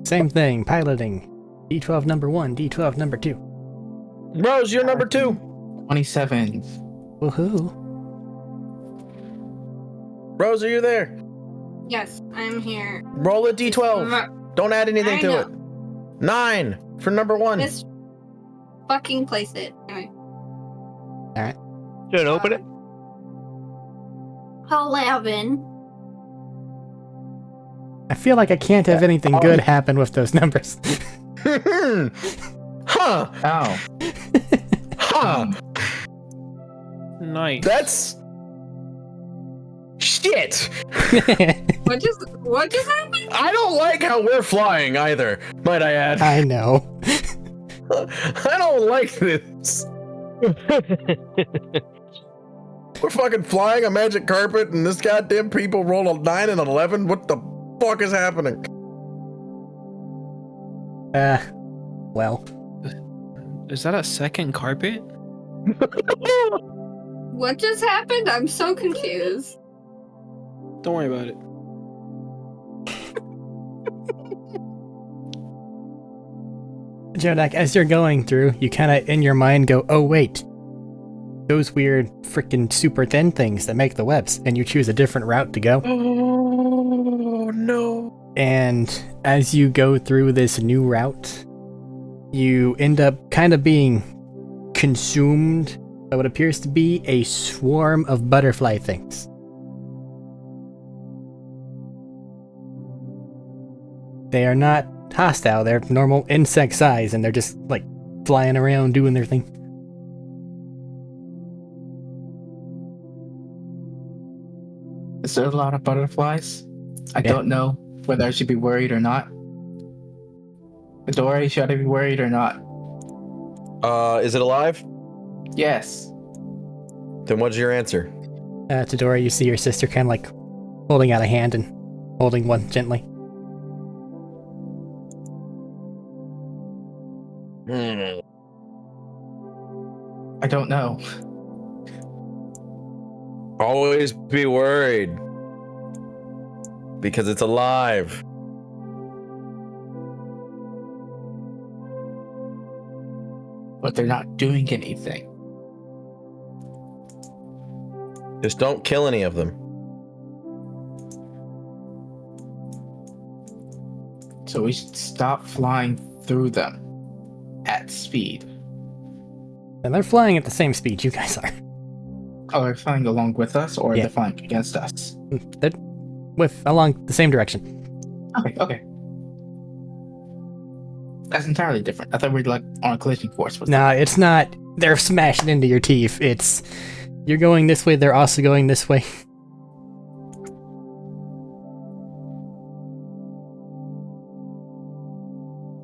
Speaker 1: Same thing, piloting. D12 number 1, D12 number 2.
Speaker 4: Rose, you're number 2.
Speaker 6: 27.
Speaker 1: Woohoo.
Speaker 4: Rose, are you there?
Speaker 3: Yes, I'm here.
Speaker 4: Roll a d12. Don't add anything
Speaker 3: I
Speaker 4: to
Speaker 3: know.
Speaker 4: it. 9 for number 1.
Speaker 3: Miss fucking place it. Anyway.
Speaker 5: Should open it?
Speaker 3: 11.
Speaker 1: I feel like I can't have anything good happen with those numbers.
Speaker 4: Huh.
Speaker 6: Ow.
Speaker 4: Huh.
Speaker 2: Nice.
Speaker 4: That's shit.
Speaker 3: What just happened?
Speaker 4: I don't like how we're flying either, might I add.
Speaker 1: I know.
Speaker 4: I don't like this. We're fucking flying a magic carpet and this goddamn people roll a 9 and an 11? What the fuck is happening?
Speaker 1: Well.
Speaker 2: Is that a second carpet?
Speaker 3: What just happened? I'm so confused.
Speaker 2: Don't worry about it.
Speaker 1: Jodak, as you're going through, you kind of in your mind go, oh wait, those weird freaking super thin things that make the webs, and you choose a different route to go.
Speaker 4: Oh no.
Speaker 1: And as you go through this new route, you end up kind of being consumed by what appears to be a swarm of butterfly things. They are not hostile, they're normal insect size, and they're just like flying around doing their thing.
Speaker 6: Is there a lot of butterflies? I don't know whether I should be worried or not. Midori, should I be worried or not?
Speaker 4: Is it alive?
Speaker 6: Yes.
Speaker 4: Then what's your answer?
Speaker 1: Todora, you see your sister kind of like holding out a hand and holding one gently.
Speaker 6: I don't know.
Speaker 4: Always be worried. Because it's alive.
Speaker 6: But they're not doing anything.
Speaker 4: Just don't kill any of them.
Speaker 6: So we should stop flying through them at speed.
Speaker 1: And they're flying at the same speed you guys are.
Speaker 6: Oh, they're flying along with us, or
Speaker 1: Yeah.
Speaker 6: they're flying against us?
Speaker 1: They're along the same direction.
Speaker 6: Okay. That's entirely different. I thought we were like on a collision course with them.
Speaker 1: No, it's not. They're smashing into your teeth. It's you're going this way, they're also going this way.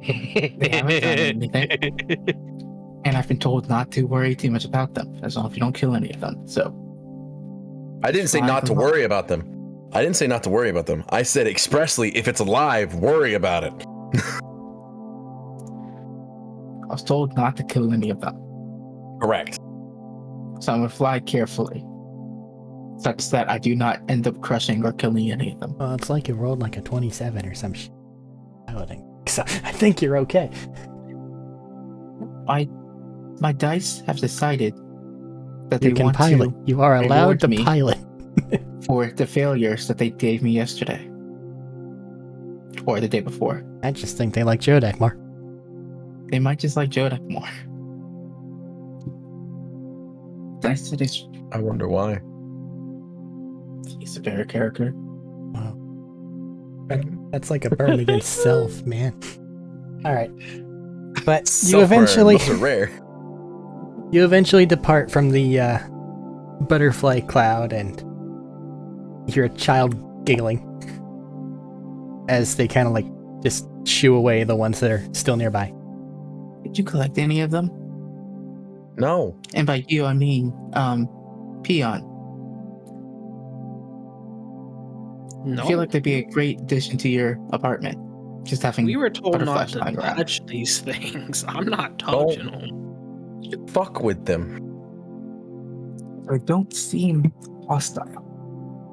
Speaker 6: They haven't done anything. And I've been told not to worry too much about them, as long as you don't kill any of them. So
Speaker 4: I didn't say not to worry about them. I didn't say not to worry about them. I said expressly, if it's alive, worry about it.
Speaker 6: I was told not to kill any of them.
Speaker 4: Correct.
Speaker 6: So I'm gonna fly carefully, such that I do not end up crushing or killing any of them.
Speaker 1: Well, it's like you rolled like a 27 or some piloting. So I think you're okay.
Speaker 6: My dice have decided that they
Speaker 1: You can
Speaker 6: want
Speaker 1: pilot.
Speaker 6: to
Speaker 1: You are allowed
Speaker 6: reward
Speaker 1: to
Speaker 6: me.
Speaker 1: pilot.
Speaker 6: for the failures that they gave me yesterday. Or the day before.
Speaker 1: I just think they like Jodak more.
Speaker 6: They might just like Jodak more. Nice that
Speaker 4: I wonder why.
Speaker 6: he's a better character.
Speaker 1: Wow. That's like a burn against self, man. Alright. But you eventually
Speaker 4: Those are rare.
Speaker 1: you eventually depart from the butterfly cloud and you hear a child giggling as they kind of like just shoo away the ones that are still nearby.
Speaker 6: Did you collect any of them?
Speaker 4: No.
Speaker 6: And by you, I mean, Peon.
Speaker 2: No.
Speaker 6: I feel like they'd be a great addition to your apartment. Just having
Speaker 2: We were told not
Speaker 6: butterflies
Speaker 2: to
Speaker 6: flying around.
Speaker 2: touch these things. I'm not touching them.
Speaker 4: You fuck with them.
Speaker 6: They don't seem hostile.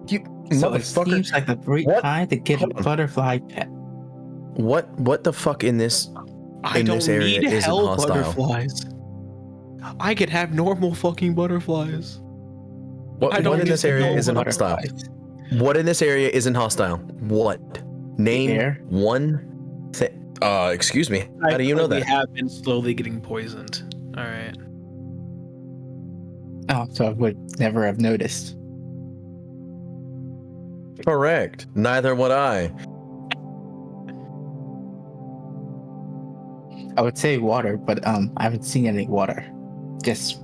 Speaker 4: You
Speaker 6: So it
Speaker 4: motherfucker.
Speaker 6: seems like a great
Speaker 4: What?
Speaker 6: time to get a
Speaker 4: Hold on.
Speaker 6: butterfly pet.
Speaker 4: What the fuck in this?
Speaker 2: I
Speaker 4: In
Speaker 2: don't
Speaker 4: this area
Speaker 2: need
Speaker 4: isn't
Speaker 2: hell
Speaker 4: hostile.
Speaker 2: butterflies. I could have normal fucking butterflies.
Speaker 4: What,
Speaker 2: I don't
Speaker 4: what in
Speaker 2: need
Speaker 4: this
Speaker 2: to
Speaker 4: area
Speaker 2: know
Speaker 4: isn't hostile?
Speaker 6: Butterflies.
Speaker 4: What in this area isn't hostile? What? Name
Speaker 6: Air.
Speaker 4: one thing. Excuse me. How do you know
Speaker 2: We
Speaker 4: that?
Speaker 2: have been slowly getting poisoned. All right.
Speaker 6: Oh, so I would never have noticed.
Speaker 4: Correct. Neither would I.
Speaker 6: I would say water, but I haven't seen any water. Just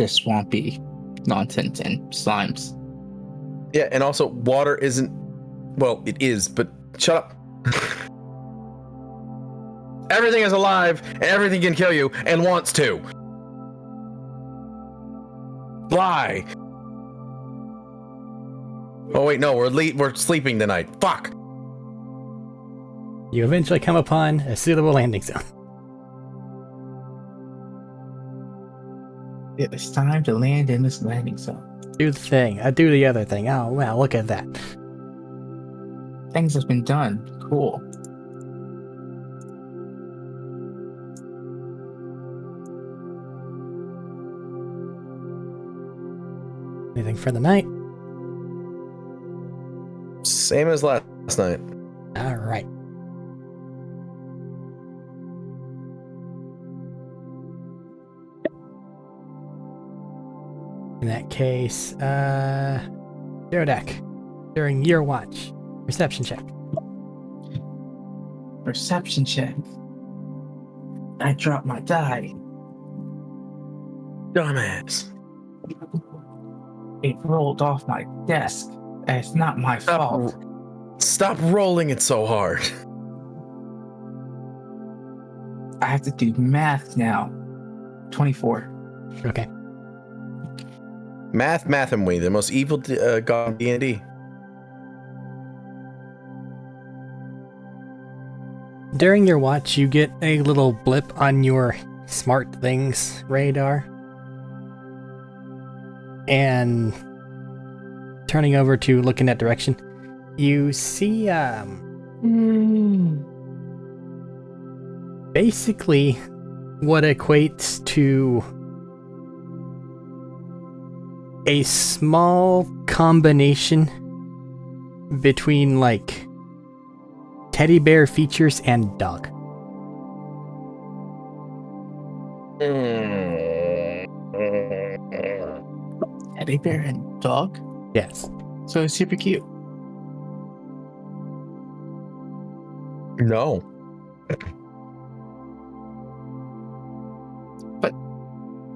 Speaker 6: swampy nonsense and slimes.
Speaker 4: Yeah, and also water isn't. Well, it is, but shut up. Everything is alive, and everything can kill you, and wants to. Lie. Oh wait, no, we're sleeping tonight. Fuck.
Speaker 1: You eventually come upon a suitable landing zone.
Speaker 6: It's time to land in this landing zone.
Speaker 1: Do the thing. I do the other thing. Oh, wow, look at that.
Speaker 6: Things have been done. Cool.
Speaker 1: Anything for the night?
Speaker 4: Same as last night.
Speaker 1: All right. In that case, zero deck. During your watch. Perception check.
Speaker 6: Perception check. I dropped my die.
Speaker 4: Dumbass.
Speaker 6: It rolled off my desk. And it's not my fault.
Speaker 4: Stop rolling it so hard.
Speaker 6: I have to do math now. 24.
Speaker 1: Okay.
Speaker 4: Math, and we, the most evil god in D&D.
Speaker 1: During your watch, you get a little blip on your smart things radar. And turning over to look in that direction, you see basically what equates to a small combination between like teddy bear features and dog.
Speaker 6: Teddy bear and dog?
Speaker 1: Yes.
Speaker 6: So it's super cute.
Speaker 4: No.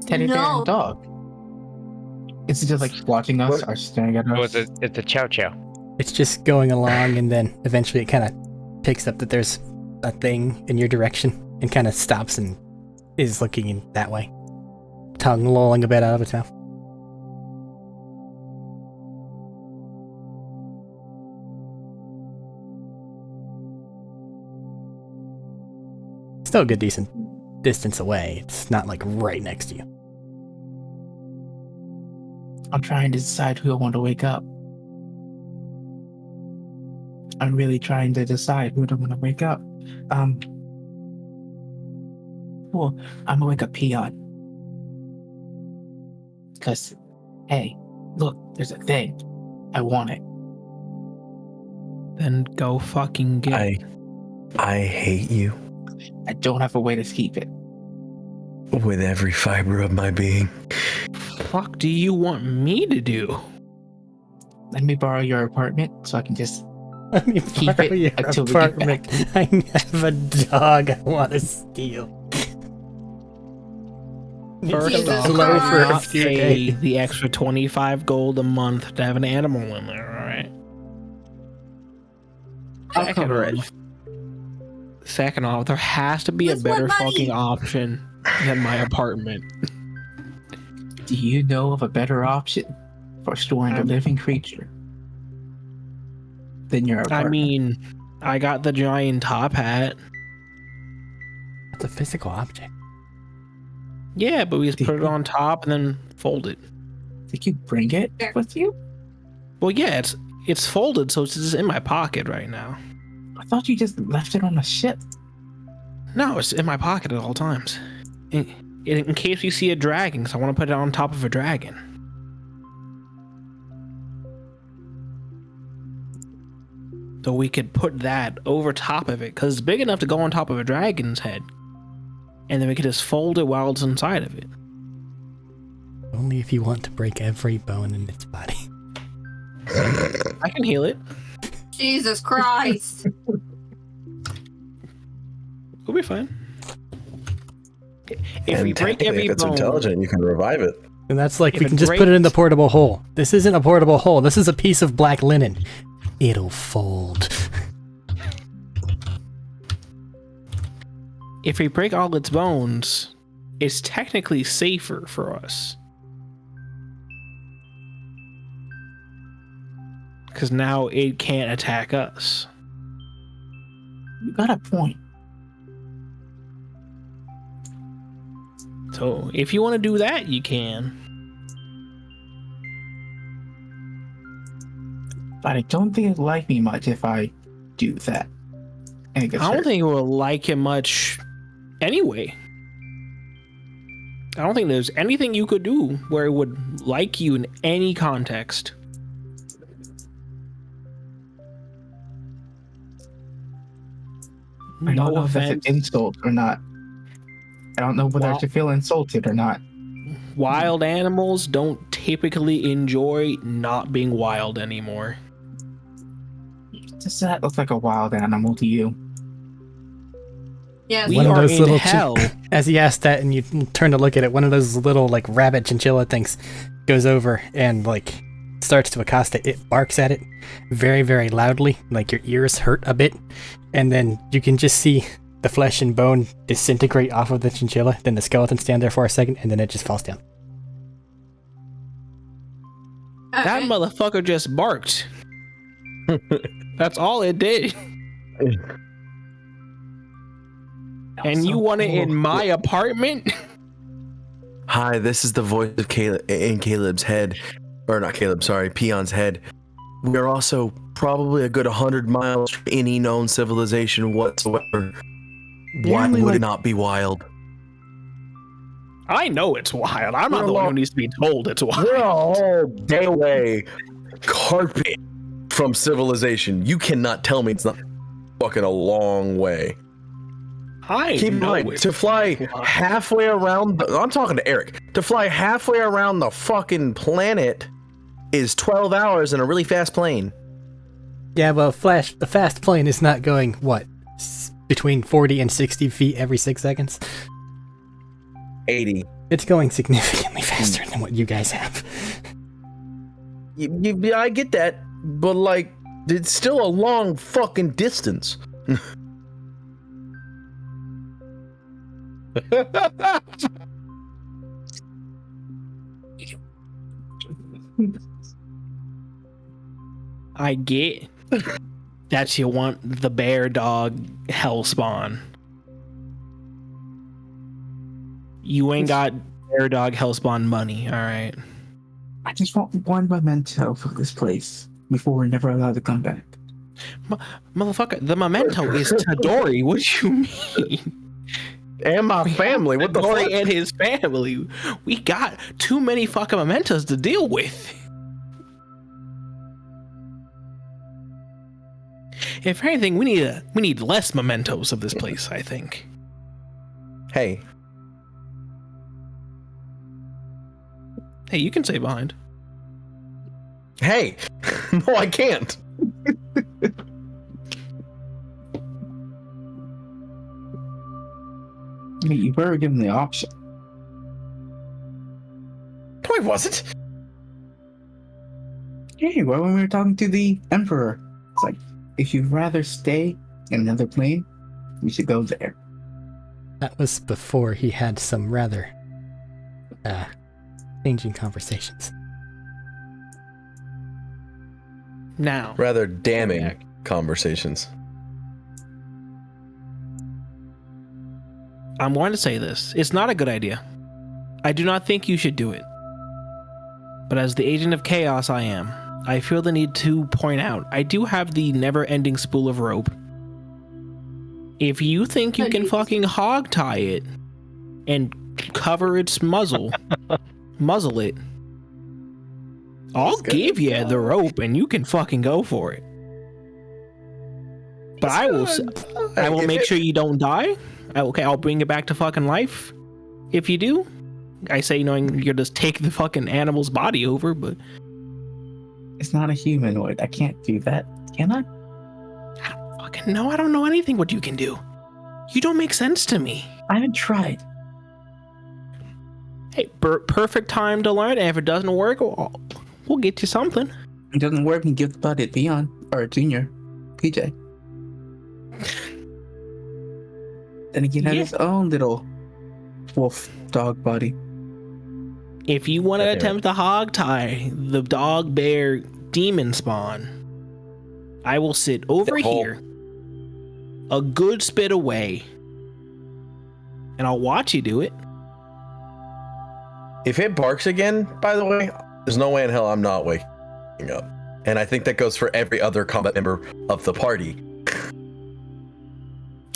Speaker 6: Teddy bear
Speaker 3: No.
Speaker 6: and dog. Is it just like watching us or staring at
Speaker 5: Oh,
Speaker 6: us?
Speaker 5: it's a chow chow.
Speaker 1: It's just going along, and then eventually it kind of picks up that there's a thing in your direction and kind of stops and is looking in that way. Tongue lolling a bit out of its mouth. Still a good decent distance away. It's not like right next to you.
Speaker 6: I'm trying to decide who I want to wake up. I'm really trying to decide who I want to wake up. Well, I'm gonna wake up Peon. Because, hey, look, there's a thing. I want it.
Speaker 2: Then go fucking get it.
Speaker 4: I hate you
Speaker 6: I don't have a way to keep it.
Speaker 4: with every fiber of my being.
Speaker 2: Fuck do you want me to do?
Speaker 6: Let me borrow your apartment so I can just
Speaker 1: Let me
Speaker 6: Keep
Speaker 1: borrow
Speaker 6: it
Speaker 1: your
Speaker 6: until we get
Speaker 1: apartment. I have a dog I want to steal.
Speaker 2: First
Speaker 3: Jesus
Speaker 2: off,
Speaker 1: slow for a
Speaker 3: Christ.
Speaker 1: few
Speaker 2: pay
Speaker 1: days.
Speaker 2: the extra 25 gold a month to have an animal in there, alright?
Speaker 6: I'll cover it.
Speaker 2: Second off, there has to be a
Speaker 3: Where's my
Speaker 2: better
Speaker 3: money?
Speaker 2: fucking option than my apartment.
Speaker 6: Do you know of a better option for storing a living creature than your apartment?
Speaker 2: I mean, I got the giant top hat.
Speaker 1: It's a physical object.
Speaker 2: Yeah, but we just put it on top and then fold it.
Speaker 6: Did you bring it with you?
Speaker 2: Well, yeah, it's folded, so it's just in my pocket right now.
Speaker 6: I thought you just left it on a ship.
Speaker 2: No, it's in my pocket at all times. In case we see a dragon, because I want to put it on top of a dragon. So we could put that over top of it, because it's big enough to go on top of a dragon's head. and then we can just fold it while it's inside of it.
Speaker 1: Only if you want to break every bone in its body.
Speaker 2: I can heal it.
Speaker 3: Jesus Christ.
Speaker 2: We'll be fine. If
Speaker 4: And
Speaker 2: we break
Speaker 4: technically,
Speaker 2: every
Speaker 4: if it's
Speaker 2: bone,
Speaker 4: intelligent, you can revive it.
Speaker 1: And that's like,
Speaker 2: If
Speaker 1: we
Speaker 2: it
Speaker 1: can just put it in the
Speaker 2: breaks-
Speaker 1: portable hole. This isn't a portable hole. This is a piece of black linen. It'll fold.
Speaker 2: if we break all its bones, it's technically safer for us. Because now it can't attack us.
Speaker 6: You got a point.
Speaker 2: So if you want to do that, you can.
Speaker 6: But I don't think it'd like me much if I do that. And it gets
Speaker 2: I don't
Speaker 6: hurt.
Speaker 2: think it will like it much anyway. I don't think there's anything you could do where it would like you in any context.
Speaker 6: I don't
Speaker 2: No
Speaker 6: know if that's an
Speaker 2: offense.
Speaker 6: insult or not. I don't know whether I
Speaker 2: Wow.
Speaker 6: should feel insulted or not.
Speaker 2: Wild animals don't typically enjoy not being wild anymore.
Speaker 6: Does that look like a wild animal to you?
Speaker 3: Yes.
Speaker 2: We
Speaker 1: One of
Speaker 2: are
Speaker 1: those
Speaker 2: in
Speaker 1: little
Speaker 2: hell.
Speaker 1: As he asked that and you turn to look at it, one of those little like rabbit chinchilla things goes over and like starts to accost it. It barks at it very, very loudly, like your ears hurt a bit. And then you can just see the flesh and bone disintegrate off of the chinchilla. Then the skeleton stand there for a second and then it just falls down.
Speaker 2: That motherfucker just barked. That's all it did. And you want it in my apartment?
Speaker 4: Hi, this is the voice of Caleb in Caleb's head. Or not Caleb, sorry, Peon's head. We are also probably a good 100 miles from any known civilization whatsoever. Why
Speaker 6: only,
Speaker 4: would
Speaker 6: like-
Speaker 4: it not be wild?
Speaker 2: I know it's wild. I'm not
Speaker 4: We're
Speaker 2: the one
Speaker 4: lo-
Speaker 2: who needs to be told it's wild.
Speaker 4: We're a whole day away, carpet from civilization. You cannot tell me it's not fucking a long way.
Speaker 2: I
Speaker 4: Keep in
Speaker 2: know
Speaker 4: mind,
Speaker 2: it's
Speaker 4: to fly
Speaker 2: wild.
Speaker 4: halfway around, I'm talking to Arik, to fly halfway around the fucking planet is 12 hours in a really fast plane.
Speaker 1: Yeah, well, the fast plane is not going, what, between 40 and 60 feet every 6 seconds?
Speaker 4: 80.
Speaker 1: It's going significantly faster than what you guys have.
Speaker 4: Yeah, I get that, but like, it's still a long fucking distance.
Speaker 2: I get that you want the bear dog hellspawn. You ain't got bear dog hellspawn money, alright?
Speaker 6: I just want one memento for this place before we're never allowed to come back.
Speaker 2: Motherfucker, the memento is Tadori. What do you mean?
Speaker 4: And my family, what the
Speaker 2: Tadori
Speaker 4: fuck?
Speaker 2: and his family. We got too many fucking mementos to deal with. If anything, we need less mementos of this place, I think.
Speaker 4: Hey,
Speaker 2: Hey, you can stay behind.
Speaker 4: hey, no, I can't.
Speaker 6: I mean, you were given the option.
Speaker 4: No, I wasn't.
Speaker 6: Hey, well, when we were talking to the Emperor, it's like, if you'd rather stay in another plane, we should go there.
Speaker 1: That was before he had some rather changing conversations.
Speaker 2: Now,
Speaker 4: Rather damning conversations.
Speaker 2: I'm going to say this. It's not a good idea. I do not think you should do it. But as the agent of chaos I am, I feel the need to point out I do have the never-ending spool of rope. If you think you can fucking hog tie it and cover its muzzle, muzzle it, I'll give you the rope and you can fucking go for it. But I will make sure you don't die, Okay, I'll bring it back to fucking life. If you do, I say knowing you'll just take the fucking animal's body over, but
Speaker 6: It's not a humanoid. I can't do that. Can I?
Speaker 2: I don't fucking know. I don't know anything what you can do. You don't make sense to me.
Speaker 6: I haven't tried.
Speaker 2: Hey, perfect time to learn. And if it doesn't work, we'll get you something.
Speaker 6: If it doesn't work, and give the body to Dion or Junior, PJ. Then he can have his own little wolf dog body.
Speaker 2: If you want to attempt to hog tie the dog bear demon spawn, I will sit over here, a good spit away, and I'll watch you do it.
Speaker 4: If it barks again, by the way, there's no way in hell I'm not waking up. And I think that goes for every other combat member of the party.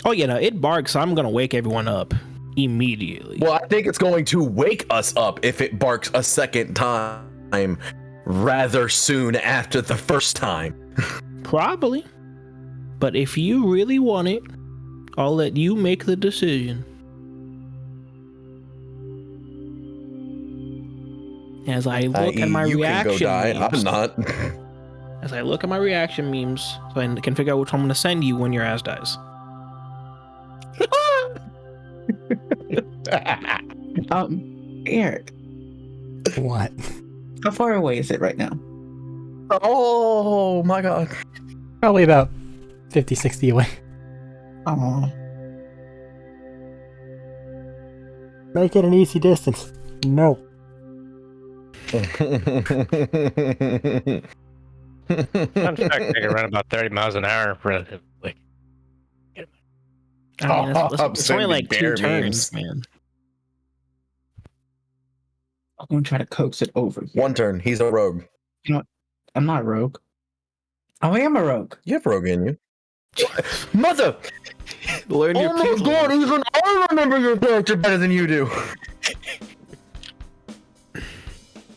Speaker 2: Oh, yeah, no, it barks, so I'm going to wake everyone up immediately.
Speaker 4: Well, I think it's going to wake us up if it barks a second time rather soon after the first time.
Speaker 2: Probably. But if you really want it, I'll let you make the decision. As I look at my
Speaker 4: you
Speaker 2: reaction
Speaker 4: can go die.
Speaker 2: memes,
Speaker 4: I'm not.
Speaker 2: as I look at my reaction memes, so I can figure out which one I'm going to send you when your ass dies.
Speaker 6: Eric,
Speaker 1: What?
Speaker 6: how far away is it right now?
Speaker 4: Oh my god.
Speaker 1: Probably about 50, 60 away.
Speaker 6: Oh,
Speaker 1: Make it an easy distance. No.
Speaker 5: Fun fact, they can run about 30 miles an hour relatively quick.
Speaker 2: I mean, it's only
Speaker 4: sending
Speaker 2: like 2
Speaker 4: bear
Speaker 2: turns,
Speaker 4: memes.
Speaker 2: man.
Speaker 6: I'm gonna try to coax it over. Here.
Speaker 4: One turn. He's a rogue.
Speaker 6: I'm not a rogue. Oh, I am a rogue.
Speaker 4: You have rogue in you. Mother!
Speaker 2: Learn your
Speaker 4: Oh my
Speaker 2: cues.
Speaker 4: god, even I remember your character better than you do.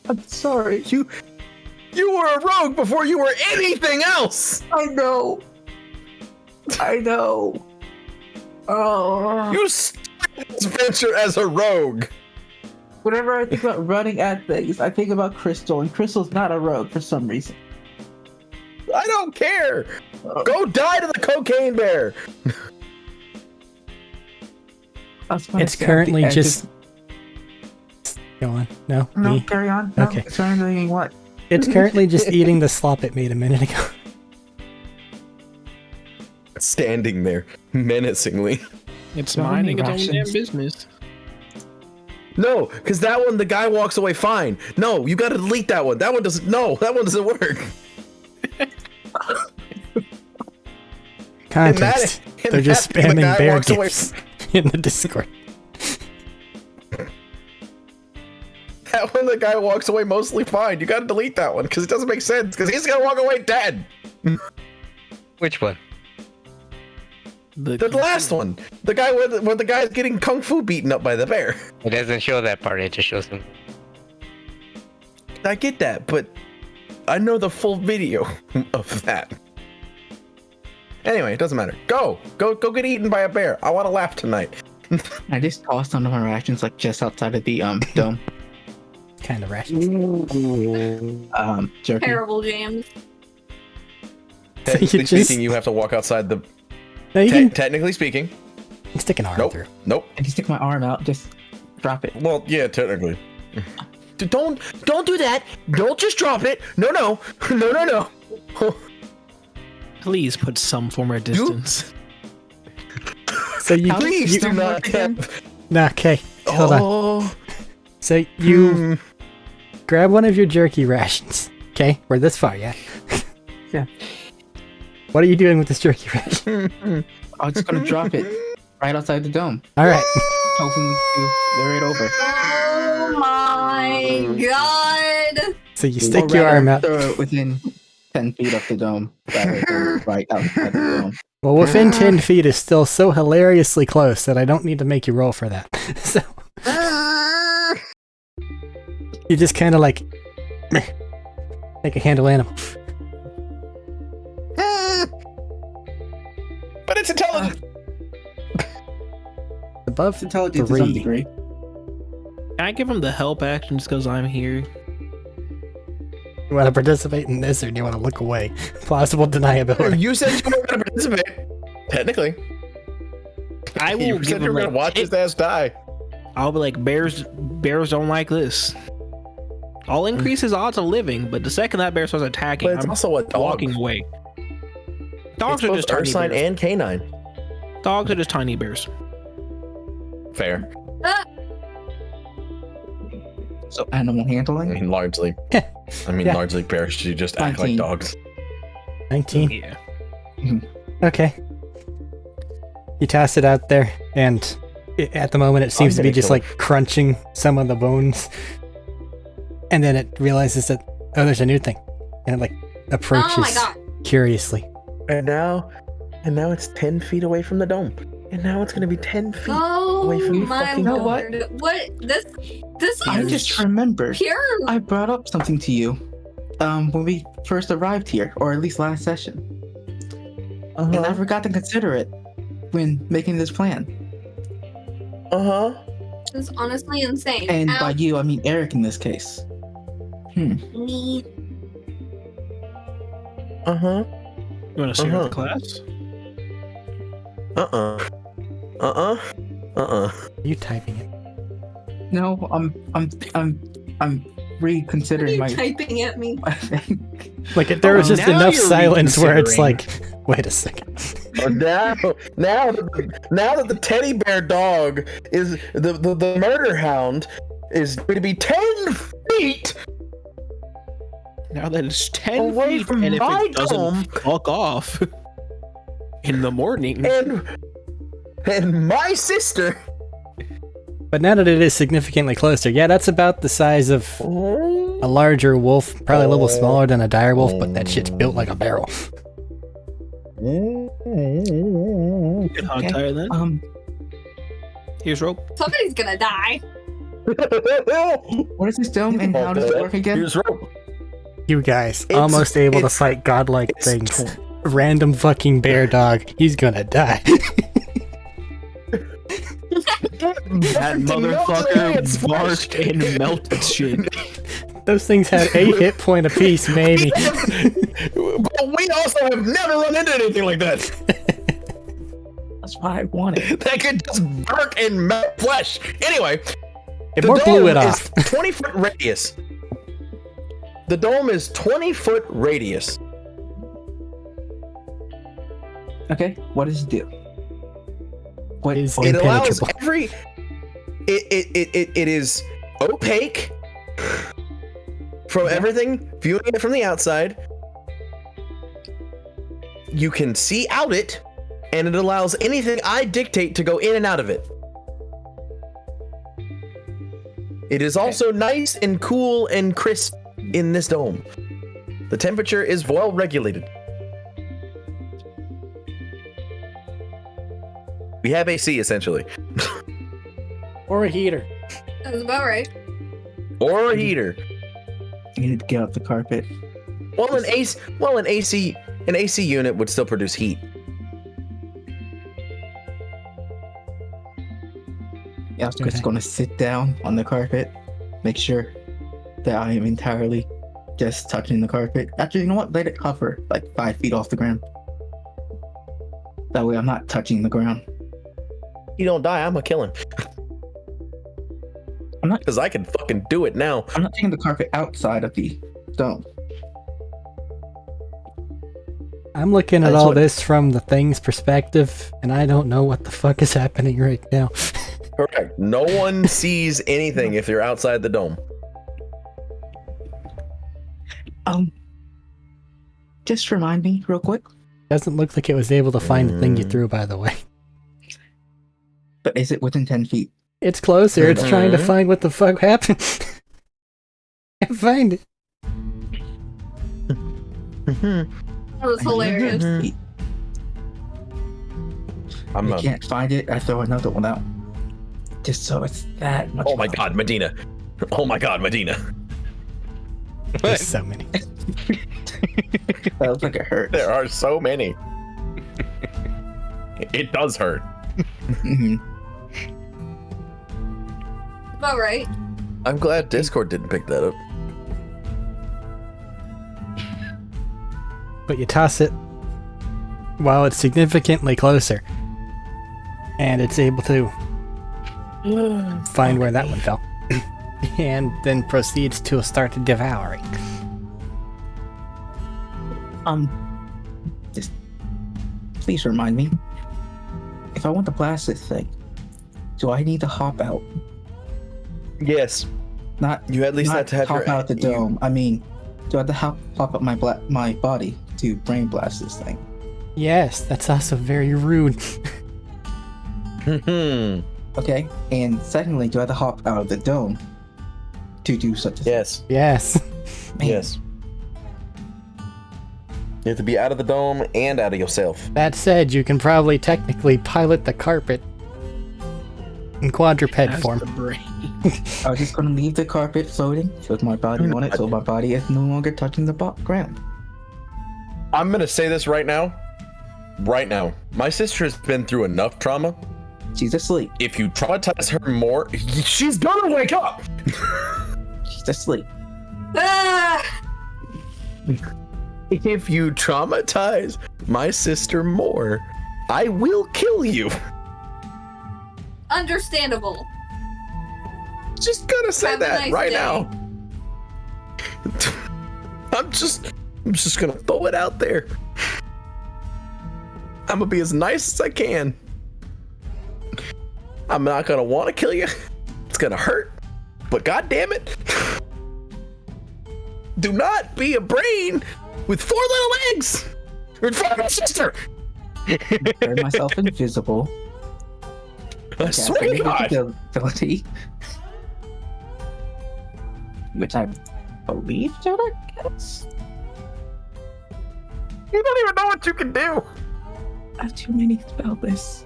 Speaker 6: I'm sorry.
Speaker 4: You were a rogue before you were anything else.
Speaker 6: I know. Oh.
Speaker 4: You started this venture as a rogue.
Speaker 6: Whenever I think about running at things, I think about Crystal, and Crystal's not a rogue for some reason.
Speaker 4: I don't care. Go die to the cocaine bear.
Speaker 1: It's currently just... Go on. No?
Speaker 6: No,
Speaker 1: Me?
Speaker 6: carry on. No,
Speaker 1: Okay.
Speaker 6: it's currently what?
Speaker 1: It's currently just eating the slop it made a minute ago.
Speaker 4: Standing there menacingly.
Speaker 2: It's
Speaker 6: So
Speaker 2: minding its
Speaker 6: many
Speaker 2: own damn
Speaker 6: rations.
Speaker 2: business.
Speaker 4: No, because that one, the guy walks away fine. No, you got to delete that one. That one doesn't. No, that one doesn't work.
Speaker 1: Context.
Speaker 4: in
Speaker 1: They're just
Speaker 4: that, the
Speaker 1: spamming
Speaker 4: guy
Speaker 1: bear
Speaker 4: walks away-
Speaker 1: gifs in the Discord.
Speaker 4: That one, the guy walks away mostly fine. You got to delete that one because it doesn't make sense. Because he's gonna walk away dead.
Speaker 5: Which one?
Speaker 4: The last one, the guy where the guy's getting kung fu beaten up by the bear.
Speaker 5: It doesn't show that part, it just shows him.
Speaker 4: I get that, but I know the full video of that. Anyway, it doesn't matter. Go get eaten by a bear. I want to laugh tonight.
Speaker 6: I just tossed one of my rations like just outside of the dome.
Speaker 1: Kind of rations.
Speaker 6: Jerky.
Speaker 3: Terrible, James.
Speaker 4: Technically
Speaker 1: just-
Speaker 4: speaking, you have to walk outside the.
Speaker 1: No, you can
Speaker 4: Technically speaking,
Speaker 1: stick an arm
Speaker 4: nope,
Speaker 1: through.
Speaker 4: nope.
Speaker 6: And you stick my arm out, just drop it.
Speaker 4: Well, yeah, technically. Don't do that. Don't just drop it. No.
Speaker 2: Please put some form of distance.
Speaker 1: So you...
Speaker 4: Please
Speaker 1: you
Speaker 4: do not.
Speaker 1: Nah, okay. Hold on.
Speaker 4: Oh.
Speaker 1: So you grab one of your jerky rations. Okay, we're this far, yeah?
Speaker 6: Yeah.
Speaker 1: What are you doing with this jerky ration?
Speaker 6: I'm just gonna drop it right outside the dome,
Speaker 1: Alright.
Speaker 6: hoping to lure it over.
Speaker 3: Oh my god!
Speaker 1: So you
Speaker 6: Or
Speaker 1: stick your
Speaker 6: rather,
Speaker 1: arm out.
Speaker 6: throw it within 10 feet of the dome, rather than right outside the dome.
Speaker 1: Well, within 10 feet is still so hilariously close that I don't need to make you roll for that. So you just kind of like make a handle animal.
Speaker 4: But it's intelligent.
Speaker 1: above
Speaker 6: Intelligence to some
Speaker 1: 3.
Speaker 6: degree.
Speaker 2: Can I give him the help action just because I'm here?
Speaker 1: You want to participate in this, or do you want to look away? Plausible deniability.
Speaker 4: You said you weren't going to participate. Technically.
Speaker 2: I will
Speaker 4: You
Speaker 2: give
Speaker 4: said you
Speaker 2: him
Speaker 4: were going to watch his ass die.
Speaker 2: I'll be like, bears don't like this. I'll increase his odds of living, but the second that bear starts attacking,
Speaker 4: But it's
Speaker 2: I'm
Speaker 4: also a dog.
Speaker 2: walking away. Dogs
Speaker 4: It's
Speaker 2: are
Speaker 4: both
Speaker 2: just tiny
Speaker 4: ursine
Speaker 2: bears.
Speaker 4: and canine.
Speaker 2: Dogs are just tiny bears.
Speaker 4: Fair.
Speaker 6: So animal
Speaker 4: I
Speaker 6: handling.
Speaker 4: mean, largely.
Speaker 1: Yeah.
Speaker 4: Largely bears should just act like
Speaker 6: 19.
Speaker 4: dogs.
Speaker 1: 19.
Speaker 2: Yeah.
Speaker 1: Okay. You toss it out there, and at the moment it seems to be
Speaker 4: gonna
Speaker 1: just
Speaker 4: kill
Speaker 1: like crunching some of the bones. And then it realizes that, oh, there's a new thing. And it like approaches
Speaker 3: Oh my god.
Speaker 1: curiously.
Speaker 4: And now it's 10 feet away from the dome. And now it's gonna be 10 feet
Speaker 3: Oh
Speaker 4: away from the
Speaker 3: my
Speaker 4: fucking
Speaker 6: dome.
Speaker 3: lord. What? This
Speaker 6: I
Speaker 3: is
Speaker 6: just remembered.
Speaker 3: pure.
Speaker 6: I brought up something to you when we first arrived here, or at least last session. And I forgot to consider it when making this plan.
Speaker 3: This is honestly insane.
Speaker 6: And
Speaker 3: Ow.
Speaker 6: by you, I mean Arik in this case.
Speaker 3: Me.
Speaker 2: You want to share with the class?
Speaker 1: Are you typing it?
Speaker 6: No, I'm reconsidering
Speaker 3: What are you
Speaker 6: my.
Speaker 3: typing at me?
Speaker 6: I think.
Speaker 1: Like, there was just
Speaker 2: Now
Speaker 1: enough
Speaker 2: you're
Speaker 1: silence where it's
Speaker 2: reconsidering.
Speaker 1: like, wait a second.
Speaker 4: now that the teddy bear dog is the murder hound is going to be 10 feet
Speaker 2: Now that it's 10
Speaker 4: away
Speaker 2: feet,
Speaker 4: from
Speaker 2: and if
Speaker 4: my
Speaker 2: it doesn't
Speaker 4: dome
Speaker 2: fuck off in the morning,
Speaker 4: and my sister.
Speaker 1: But now that it is significantly closer, yeah, that's about the size of a larger wolf, probably a little smaller than a dire wolf, but that shit's built like a barrel.
Speaker 2: you can hog
Speaker 6: Okay.
Speaker 2: tie then. Here's rope.
Speaker 3: Somebody's gonna die.
Speaker 6: What is this dome and how does it work again?
Speaker 4: Here's rope.
Speaker 1: You guys,
Speaker 4: It's-
Speaker 1: almost able to
Speaker 4: it's-
Speaker 1: fight godlike
Speaker 4: it's
Speaker 1: things. Random fucking bear dog, he's gonna die.
Speaker 2: That motherfucker barked and melted shit.
Speaker 1: Those things had a hit point apiece, maybe.
Speaker 4: But we also have never run into anything like that.
Speaker 6: That's what I wanted.
Speaker 4: That could just bark and melt flesh. Anyway,
Speaker 1: It
Speaker 4: the
Speaker 1: more blew
Speaker 4: dome
Speaker 1: it off.
Speaker 4: is 20-foot radius. The dome is 20-foot radius.
Speaker 6: Okay, what does it do? What
Speaker 1: Is
Speaker 4: It allows
Speaker 1: impenetrable.
Speaker 4: every. It is opaque from everything. Viewing it from the outside, you can see out it, and it allows anything I dictate to go in and out of it. It is also nice and cool and crisp in this dome. The temperature is well regulated. We have AC essentially,
Speaker 1: Or a heater.
Speaker 3: That's about right.
Speaker 4: or a heater.
Speaker 6: You need to get off the carpet.
Speaker 4: Well, an AC unit would still produce heat.
Speaker 6: Yeah, I was
Speaker 1: Okay.
Speaker 6: just going to sit down on the carpet, make sure that I am entirely just touching the carpet. Actually, you know what? Let it hover like 5 feet off the ground. That way I'm not touching the ground.
Speaker 4: You don't die, I'm gonna kill him.
Speaker 6: I'm not-
Speaker 4: Because I can fucking do it now.
Speaker 6: I'm not taking the carpet outside of the dome.
Speaker 1: I'm looking at
Speaker 4: That's
Speaker 1: all
Speaker 4: what-
Speaker 1: this from the thing's perspective, and I don't know what the fuck is happening right now.
Speaker 4: Correct. No one sees anything if you're outside the dome.
Speaker 6: Just remind me real quick.
Speaker 1: Doesn't look like it was able to find the thing you threw, by the way.
Speaker 6: But is it within 10 feet?
Speaker 1: It's closer. It's trying to
Speaker 4: Mhm.
Speaker 1: find what the fuck happened. Can't find it.
Speaker 3: That was hilarious.
Speaker 6: Feet.
Speaker 4: I'm
Speaker 6: I can't find it. I throw another one out. Just so it's that much.
Speaker 4: Oh my god, Medina. Oh my god, Medina.
Speaker 1: There's so many.
Speaker 6: That looks like it hurts.
Speaker 4: There are so many. It does hurt.
Speaker 6: Mhm.
Speaker 3: About right.
Speaker 4: I'm glad Discord didn't pick that up.
Speaker 1: But you toss it while it's significantly closer. And it's able to find where that one fell. And then proceeds to start devouring.
Speaker 6: Just please remind me. If I want to blast this thing, do I need to hop out?
Speaker 4: Yes.
Speaker 6: Not
Speaker 4: You at least
Speaker 6: not
Speaker 4: have to have
Speaker 6: hop
Speaker 4: your
Speaker 6: out the dome. I mean, do I have to hop up my body to brain blast this thing?
Speaker 1: Yes, that's also very rude.
Speaker 6: Okay. And secondly, do I have to hop out of the dome to do such a thing?
Speaker 4: Yes.
Speaker 1: Yes.
Speaker 6: Man,
Speaker 4: Yes. You have to be out of the dome and out of yourself.
Speaker 1: That said, you can probably technically pilot the carpet in quadruped
Speaker 2: That's
Speaker 1: form.
Speaker 2: the brain.
Speaker 6: I was just gonna leave the carpet floating with my body on it, so my body is no longer touching the ground.
Speaker 4: I'm gonna say this right now. Right now. My sister has been through enough trauma.
Speaker 6: She's asleep.
Speaker 4: If you traumatize her more, she's gonna wake up!
Speaker 6: She's asleep.
Speaker 3: Ah!
Speaker 4: If you traumatize my sister more, I will kill you.
Speaker 3: Understandable.
Speaker 4: Just gonna say
Speaker 3: Have a
Speaker 4: that
Speaker 3: nice
Speaker 4: right
Speaker 3: day.
Speaker 4: now. I'm just gonna throw it out there. I'm gonna be as nice as I can. I'm not gonna want to kill you. It's gonna hurt, but god damn it, do not be a brain with 4 little legs. You're my sister.
Speaker 6: Turn myself invisible.
Speaker 4: I swear to God.
Speaker 6: Ability, which I believe Joda gets.
Speaker 4: You don't even know what you can do.
Speaker 6: I have too many spell lists.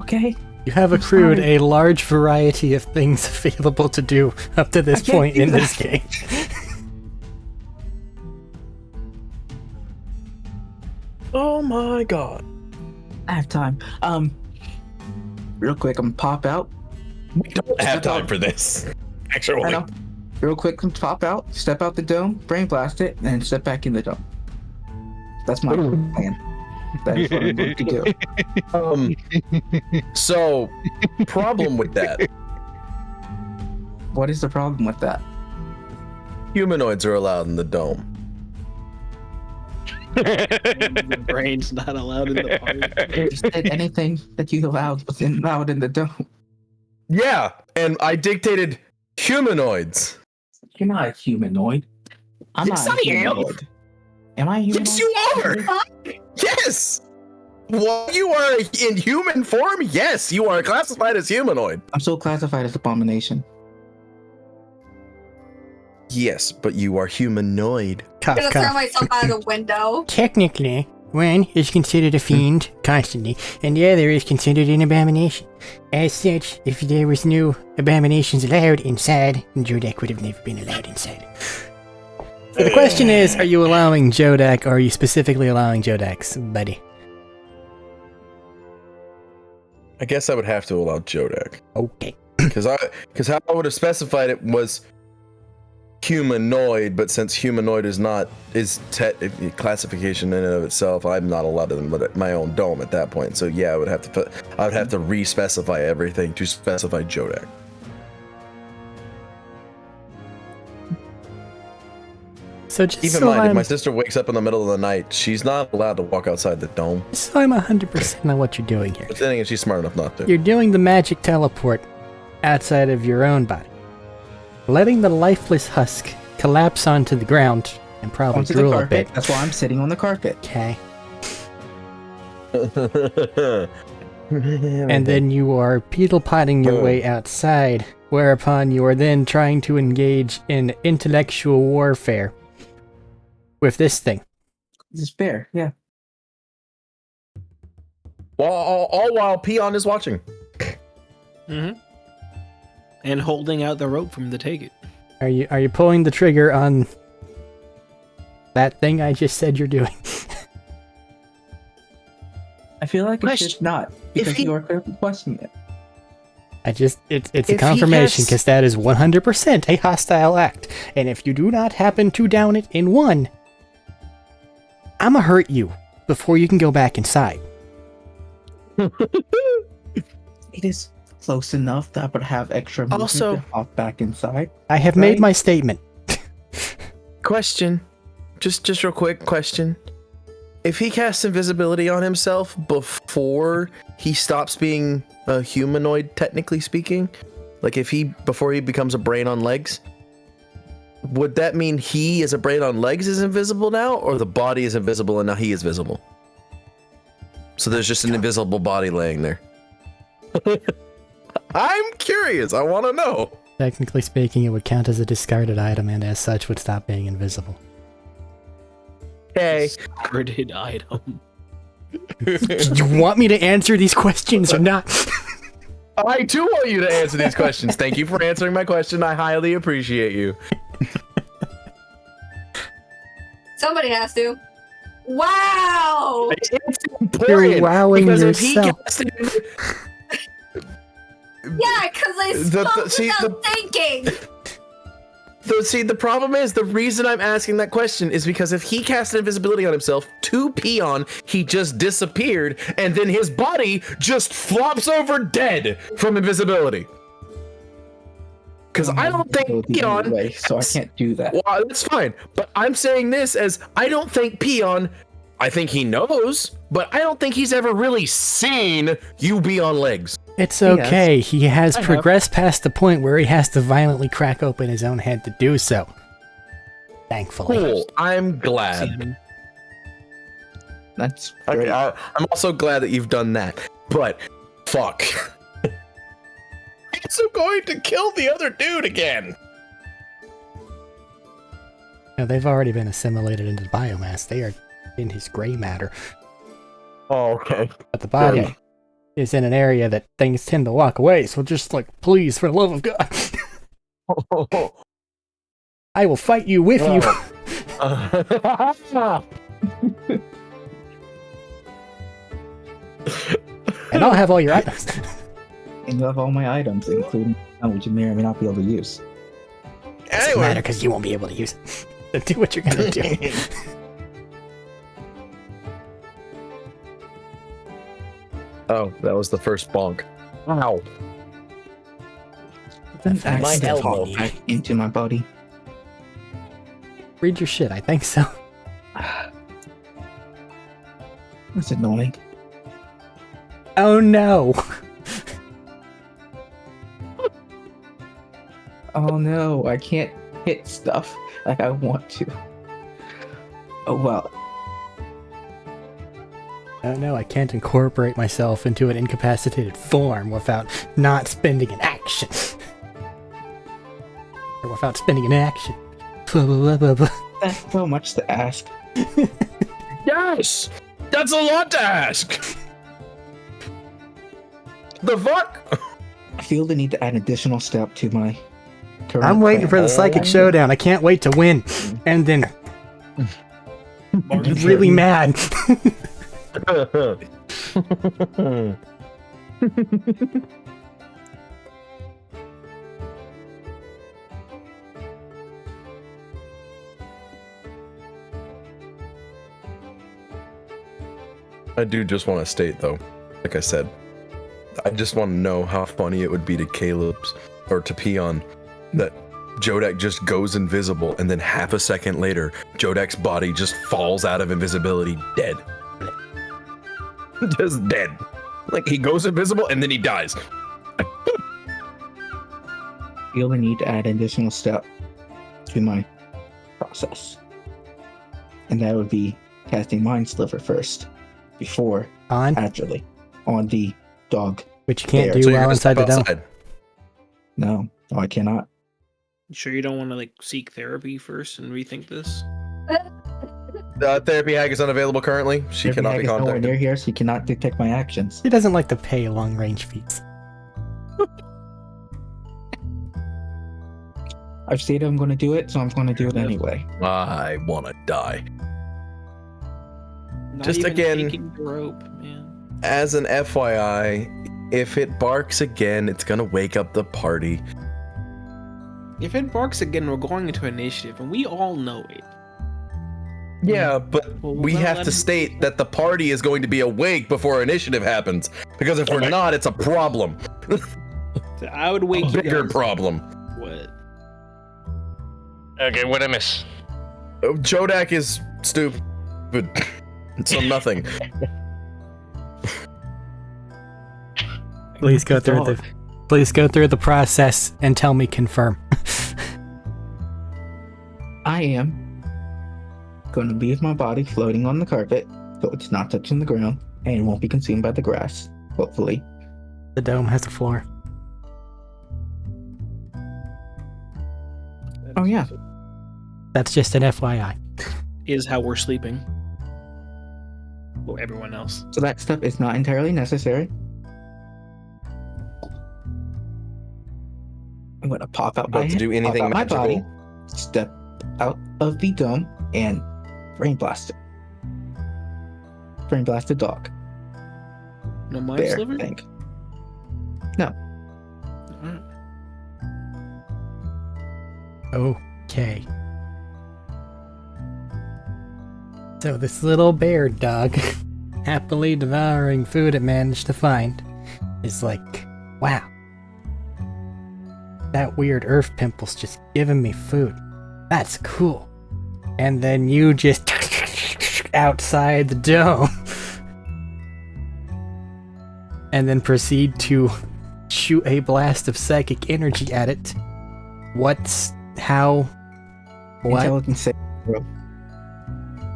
Speaker 6: Okay.
Speaker 1: You have
Speaker 6: I'm
Speaker 1: accrued
Speaker 6: sorry.
Speaker 1: a large variety of things available to do up to this
Speaker 6: I can't
Speaker 1: point
Speaker 6: do
Speaker 1: in this
Speaker 6: that.
Speaker 1: game.
Speaker 4: Oh my God.
Speaker 6: I have time. Real quick, I'm gonna pop out.
Speaker 4: We don't have time for this.
Speaker 6: I
Speaker 4: Actually.
Speaker 6: know. Real quick, I'm pop out, step out the dome, brain blast it, and step back in the dome. That's my plan. That is what I'm going to do.
Speaker 4: So, problem with that.
Speaker 6: What is the problem with that?
Speaker 4: Humanoids are allowed in the dome.
Speaker 2: The brain's not allowed in the party.
Speaker 6: Just said anything that you allowed was allowed in the dome.
Speaker 4: Yeah, and I dictated humanoids.
Speaker 6: You're not a humanoid. I'm
Speaker 4: Yes,
Speaker 6: not a
Speaker 4: I am.
Speaker 6: humanoid. Am I a humanoid?
Speaker 4: Yes, you are. Yes. While you are in human form, yes, you are classified as humanoid.
Speaker 6: I'm still classified as abomination.
Speaker 4: Yes, but you are humanoid.
Speaker 1: Cough,
Speaker 3: I'm gonna throw
Speaker 1: cough.
Speaker 3: myself out of the window.
Speaker 1: Technically, one is considered a fiend constantly, and the other is considered an abomination. As such, if there was no abominations allowed inside, Jodak would have never been allowed inside. So the question is, are you allowing Jodak, or are you specifically allowing Jodak's buddy?
Speaker 4: I guess I would have to allow Jodak.
Speaker 1: Okay.
Speaker 4: Because how I would have specified it was humanoid, but since humanoid is classification in and of itself, I'm not allowed in my own dome at that point. So yeah, I would have to re-specify everything to specify Jodak.
Speaker 1: So just
Speaker 4: Even
Speaker 1: so
Speaker 4: mind, if
Speaker 1: I'm,
Speaker 4: my sister wakes up in the middle of the night, she's not allowed to walk outside the dome.
Speaker 1: so I'm 100% on what you're doing here.
Speaker 4: But then again, she's smart enough not to.
Speaker 1: You're doing the magic teleport outside of your own body, letting the lifeless husk collapse onto the ground and probably
Speaker 6: Onto the
Speaker 1: drool a
Speaker 6: carpet.
Speaker 1: bit.
Speaker 6: That's why I'm sitting on the carpet.
Speaker 1: Okay. And then you are beetle-potting your way outside, whereupon you are then trying to engage in intellectual warfare with this thing.
Speaker 6: It's fair, yeah.
Speaker 4: all while Peon is watching.
Speaker 2: Mm-hmm. And holding out the rope for him to take it.
Speaker 1: Are you pulling the trigger on that thing I just said you're doing?
Speaker 6: I feel like it
Speaker 2: Question.
Speaker 6: should not,
Speaker 2: If
Speaker 6: because
Speaker 2: he-
Speaker 6: you are requesting it.
Speaker 1: it's a
Speaker 4: If he
Speaker 1: confirmation
Speaker 4: casts-
Speaker 1: because that is 100% a hostile act. And if you do not happen to down it in one, I'ma hurt you before you can go back inside.
Speaker 6: It is close enough that I would have extra movement
Speaker 4: Also-
Speaker 6: to hop back inside.
Speaker 1: I have made
Speaker 6: Right.
Speaker 1: my statement.
Speaker 4: Question. Just real quick question. If he casts invisibility on himself before he stops being a humanoid, technically speaking, like before he becomes a brain on legs, would that mean he as a brain on legs is invisible now, or the body is invisible and now he is visible? So there's just an invisible body laying there. I'm curious. I want to know.
Speaker 1: Technically speaking, it would count as a discarded item and as such would stop being invisible.
Speaker 4: Okay.
Speaker 2: Discarded item.
Speaker 1: Do you want me to answer these questions or not?
Speaker 4: I do want you to answer these questions. Thank you for answering my question. I highly appreciate you.
Speaker 3: Somebody has to. Wow!
Speaker 4: It's important
Speaker 1: You're wowing
Speaker 4: because
Speaker 1: yourself.
Speaker 3: Yeah, because I spoke without thinking.
Speaker 4: The problem is, the reason I'm asking that question is because if he cast invisibility on himself to Peon, he just disappeared, and then his body just flops over dead from invisibility. Because I don't think Peon...
Speaker 6: Anyway, so I can't do that.
Speaker 4: Well, that's fine, but I'm saying this as I don't think Peon... I think he knows, but I don't think he's ever really seen you be on legs.
Speaker 1: It's okay. He has
Speaker 2: I have.
Speaker 1: progressed past the point where he has to violently crack open his own head to do so. Thankfully.
Speaker 4: Cool. I'm glad.
Speaker 6: That's
Speaker 4: Okay,
Speaker 6: great.
Speaker 4: I'm also glad that you've done that, but fuck. It's going to kill the other dude again.
Speaker 1: Now, they've already been assimilated into the biomass. They are in his gray matter.
Speaker 4: Oh, okay.
Speaker 1: But the body
Speaker 6: Okay.
Speaker 1: is in an area that things tend to walk away, so just like, please, for the love of God. I will fight you with you. And I'll have all your items.
Speaker 6: And you have all my items, including one which you may or may not be able to use.
Speaker 1: Doesn't matter because you won't be able to use it. So do what you're gonna do.
Speaker 4: Oh, that was the first bonk. Ow.
Speaker 6: Then
Speaker 1: That's my
Speaker 6: accident
Speaker 1: elbow.
Speaker 6: fall back into my body.
Speaker 1: Read your shit, I think so.
Speaker 6: That's annoying.
Speaker 1: Oh no.
Speaker 6: Oh no, I can't hit stuff like I want to. Oh well.
Speaker 1: Oh no, I can't incorporate myself into an incapacitated form without not spending an action. Or without spending an action. Blah, blah, blah, blah.
Speaker 6: That's so much to ask.
Speaker 4: Yes! That's a lot to ask! The fuck?
Speaker 6: I feel the need to add an additional step to my current
Speaker 1: I'm waiting for
Speaker 6: plan.
Speaker 1: the psychic showdown. I can't wait to win. And then be really mad.
Speaker 4: I do just want to state, though, like I said, I just want to know how funny it would be to Caleb's, or to Peon, that Jodak just goes invisible, and then half a second later, Jodak's body just falls out of invisibility dead. Just dead. Like, he goes invisible, and then he dies.
Speaker 6: I feel the need to add an additional step to my process. And that would be casting Mind Sliver first, before
Speaker 1: On,
Speaker 6: actually on the dog.
Speaker 1: which you can't
Speaker 6: There.
Speaker 1: do
Speaker 4: you're
Speaker 1: while
Speaker 4: gonna
Speaker 1: inside the
Speaker 4: step
Speaker 1: dome.
Speaker 4: outside.
Speaker 6: No, I cannot.
Speaker 2: You sure you don't want to like seek therapy first and rethink this?
Speaker 4: Therapy Hag is unavailable currently. She
Speaker 6: Every
Speaker 4: cannot
Speaker 6: hag
Speaker 4: be
Speaker 6: is nowhere
Speaker 4: contacted.
Speaker 6: near here, so you cannot detect my actions.
Speaker 1: He doesn't like to pay long range feats.
Speaker 6: I've stated I'm going to do it, so I'm going to do it anyway.
Speaker 4: I want to die.
Speaker 2: Not
Speaker 4: Just
Speaker 2: even
Speaker 4: again-
Speaker 2: taking the rope, man.
Speaker 4: As an FYI, If it barks again, it's gonna wake up the party.
Speaker 2: If it barks again, we're going into initiative, and we all know it.
Speaker 4: Yeah, but
Speaker 2: Well,
Speaker 4: we
Speaker 2: we'll
Speaker 4: have
Speaker 2: let
Speaker 4: to
Speaker 2: him-
Speaker 4: state that the party is going to be awake before initiative happens. Because if we're
Speaker 5: Okay.
Speaker 4: not, it's a problem.
Speaker 2: I would wake
Speaker 4: A
Speaker 2: you
Speaker 4: bigger
Speaker 2: guys.
Speaker 4: problem.
Speaker 2: What?
Speaker 5: Okay, what I miss?
Speaker 4: Jodak is stupid. So nothing.
Speaker 1: Please go through the. Please go through the process and tell me confirm.
Speaker 6: I am going to leave my body floating on the carpet so it's not touching the ground and it won't be consumed by the grass, hopefully.
Speaker 1: The dome has a floor.
Speaker 6: Oh, yeah.
Speaker 1: That's just an FYI.
Speaker 2: Is how we're sleeping. Well, everyone else.
Speaker 6: So that stuff is not entirely necessary. I'm going to pop out
Speaker 4: About to do anything
Speaker 6: pop out my
Speaker 4: magical.
Speaker 6: body, step out of the dome, and brain blast it. Brain blast a dog.
Speaker 2: No mind
Speaker 6: Bear,
Speaker 2: sliver?
Speaker 6: I think.
Speaker 2: Alright.
Speaker 1: Okay. So this little bear dog, happily devouring food it managed to find, is like, wow. That weird earth pimple's just giving me food. That's cool. And then you just outside the dome. And then proceed to shoot a blast of psychic energy at it. What?
Speaker 6: Intelligence save.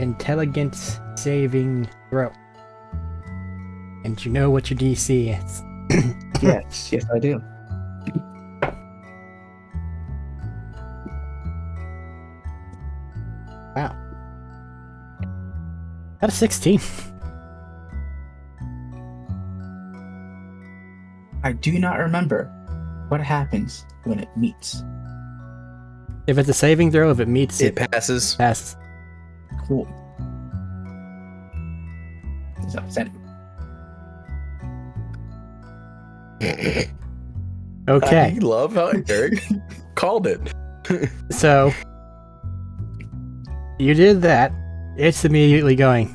Speaker 1: Intelligence saving throw. And you know what your DC is.
Speaker 6: Yes, I do.
Speaker 1: Wow. Got a 16.
Speaker 6: I do not remember what happens when it meets.
Speaker 1: If it's a saving throw, if it meets
Speaker 4: It
Speaker 1: it,
Speaker 4: passes.
Speaker 1: passes.
Speaker 6: Cool. It's upsetting.
Speaker 1: Okay.
Speaker 4: I love how Eric called it.
Speaker 1: So you did that. It's immediately going,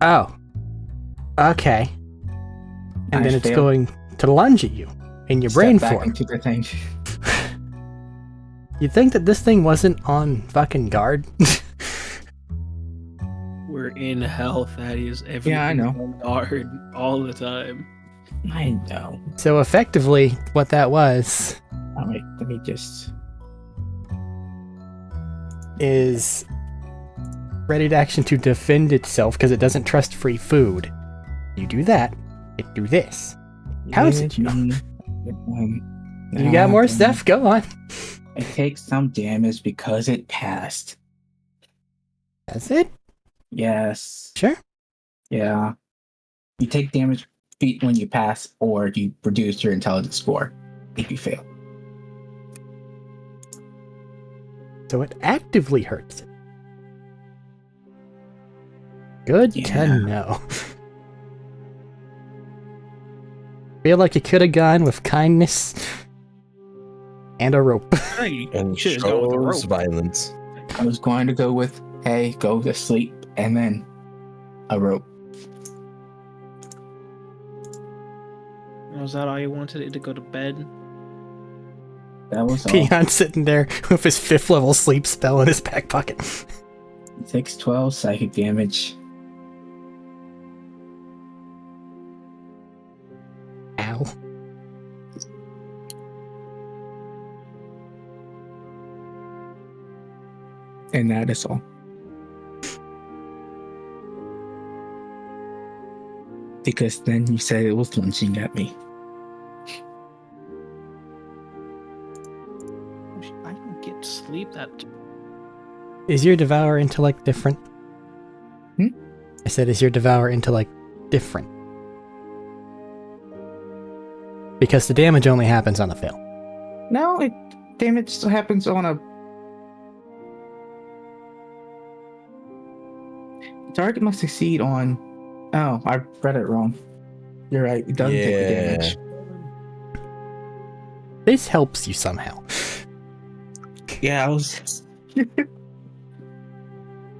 Speaker 1: oh, okay. And
Speaker 6: I
Speaker 1: then it's
Speaker 6: failed.
Speaker 1: going to lunge at you in your brain
Speaker 6: Step back
Speaker 1: form.
Speaker 6: into the thing.
Speaker 1: You think that this thing wasn't on fucking guard?
Speaker 2: We're in hell, Thaddeus. Everything
Speaker 6: I know.
Speaker 2: on guard all the time.
Speaker 6: I know.
Speaker 1: So effectively, what that was
Speaker 6: Alright, let me just.
Speaker 1: is ready to action to defend itself because it doesn't trust free food. You do that, it do this. How's it, you know? You got more stuff? Go on.
Speaker 6: It takes some damage because it passed.
Speaker 1: That's it?
Speaker 6: Yes.
Speaker 1: Sure.
Speaker 6: Yeah. You take damage when you pass, or you reduce your intelligence score if you fail.
Speaker 1: So it actively hurts it. Good
Speaker 6: Yeah.
Speaker 1: to know. Feel like you could have gone with kindness and a rope.
Speaker 2: Hey,
Speaker 4: And
Speaker 2: shit is going with the
Speaker 4: shows
Speaker 2: rope.
Speaker 4: violence.
Speaker 6: I was going to go with, hey, go to sleep, and then a rope.
Speaker 2: Was that all you wanted it to go to bed?
Speaker 6: That was all.
Speaker 1: Peon sitting there with his 5th level sleep spell in his back pocket.
Speaker 6: It takes 12 psychic damage.
Speaker 1: Ow.
Speaker 6: And that is all. Because then you said it was lunging at me.
Speaker 2: I don't get sleep that.
Speaker 1: Is your Devour intellect different?
Speaker 6: Hmm?
Speaker 1: I said, is your Devour intellect different? Because the damage only happens on a fail.
Speaker 6: No, damage happens on a. Target must succeed on. Oh, I read it wrong. You're right. It doesn't take the damage.
Speaker 1: This helps you somehow.
Speaker 6: Yeah, I was.